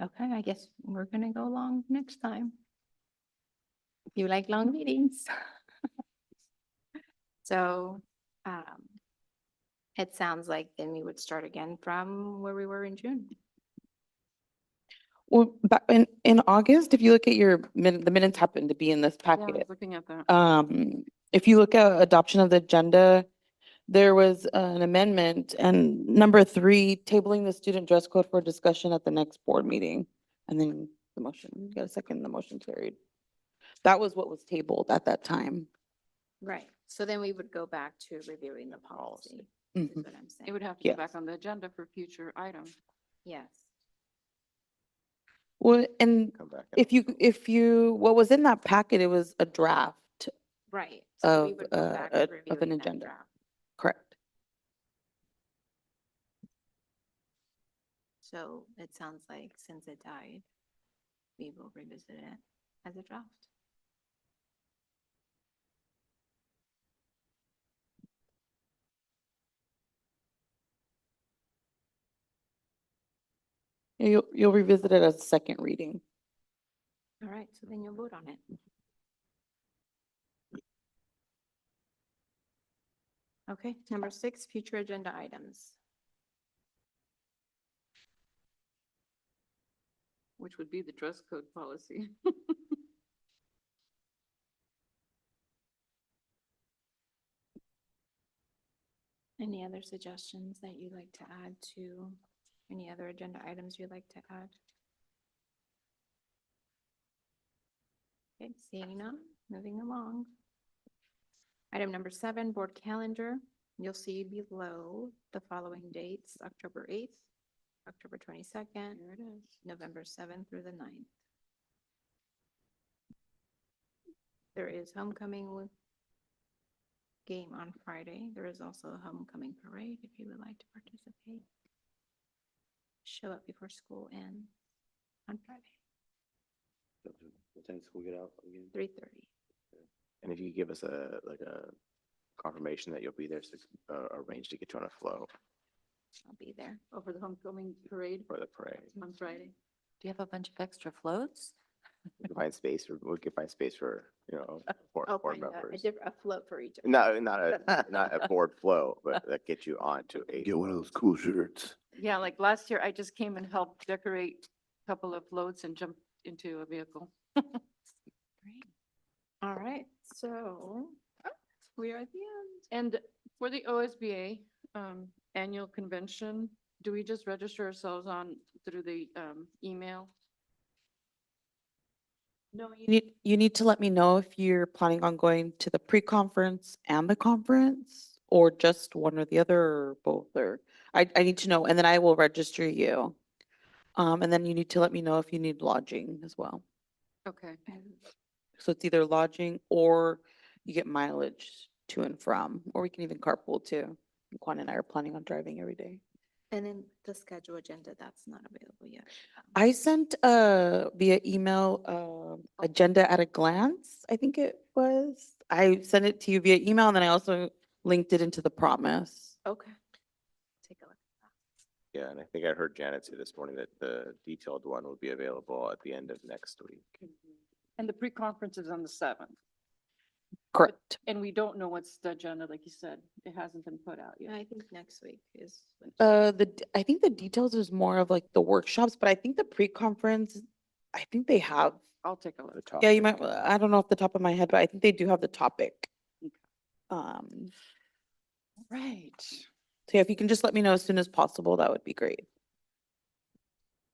Okay, I guess we're gonna go long next time. You like long meetings. So, it sounds like then we would start again from where we were in June.
Well, back in August, if you look at the minutes happen to be in this
Yeah, I was
packet.
looking at that.
If you look at adoption of the agenda, there was an amendment and number 3, tabling the student dress code for discussion at the next board meeting. And then the motion, you got a second, the motion carried. That was what was tabled at that time.
Right. So then we would go back to reviewing the policy, is
Mhm.
what I'm saying.
It would have to go
Yes.
back on the agenda for future items.
Yes.
Well, and
Come back.
if you, what was in that packet, it was a draft,
Right. So we
Of,
would go back to
of an
reviewing that
agenda.
draft.
correct?
So it sounds like since it died, we will revisit it as a draft.
You'll revisit it as a second reading.
All right, so then you'll vote on it. Okay, number 6, future agenda items.
Which would be the dress code policy.
Any other suggestions that you'd like to add to any other agenda items you'd like to add? Okay, seeing none, moving along. Item number 7, board calendar. You'll see below the following dates, October 8th, October 22nd, November 7th through the 9th. There is homecoming game on Friday. There is also a homecoming parade if you would like to participate. Show up before school ends on Friday,
What time school get out again?
3:30.
And if you give us a confirmation that you'll be there, so arrange to get you on a flow
I'll be there.
Over the homecoming parade
for the parade.
on Friday.
Do you have a bunch of extra floats?
We can find space for, we can find space for, board
I'll
board
find a
members.
a float for each. of
No,
you.
not a board flow, but that gets you on to a.
Get one of those cool shirts.
Yeah, like last year, I just came and helped decorate a couple of floats and jumped into a vehicle.
Great. All right, so we are at the end.
And for the OSBA annual convention, do we just register ourselves through the email?
No, you need to let me know if you're planning on going to the pre-conference and the conference, or just one or the other, or both, or I need to know, and then I will register you. And then you need to let me know if you need lodging as well.
Okay.
So it's either lodging or you get mileage to and from, or we can even carpool too. Quan and I are planning on driving every day.
And then the schedule agenda, that's not available yet.
I sent via email agenda at a glance, I think it was. I sent it to you via email, and then I also linked it into the promise.
Okay. Take a look at that.
Yeah, and I think I heard Janet say this morning that the detailed one will be available at the end of next week.
And the pre-conference is on the 7th.
Correct.
And we don't know what's the agenda, like you said. It hasn't been put out
Yeah,
yet.
I think next week is.
I think the details is more of like the workshops, but I think the pre-conference, I think they have,
I'll take a
The
look.
top.
yeah, you might, I don't know off the top of my head, but I think they do have the topic.
Okay.
Right. So yeah, if you can just let me know as soon as possible, that would be great.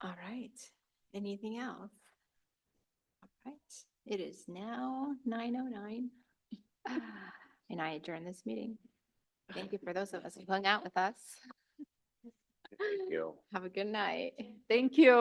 All right. Anything else? All right. It is now 9:09. And I adjourn this meeting. Thank you for those of us who hung out with us.
Thank you.
Have a good night.
Thank you.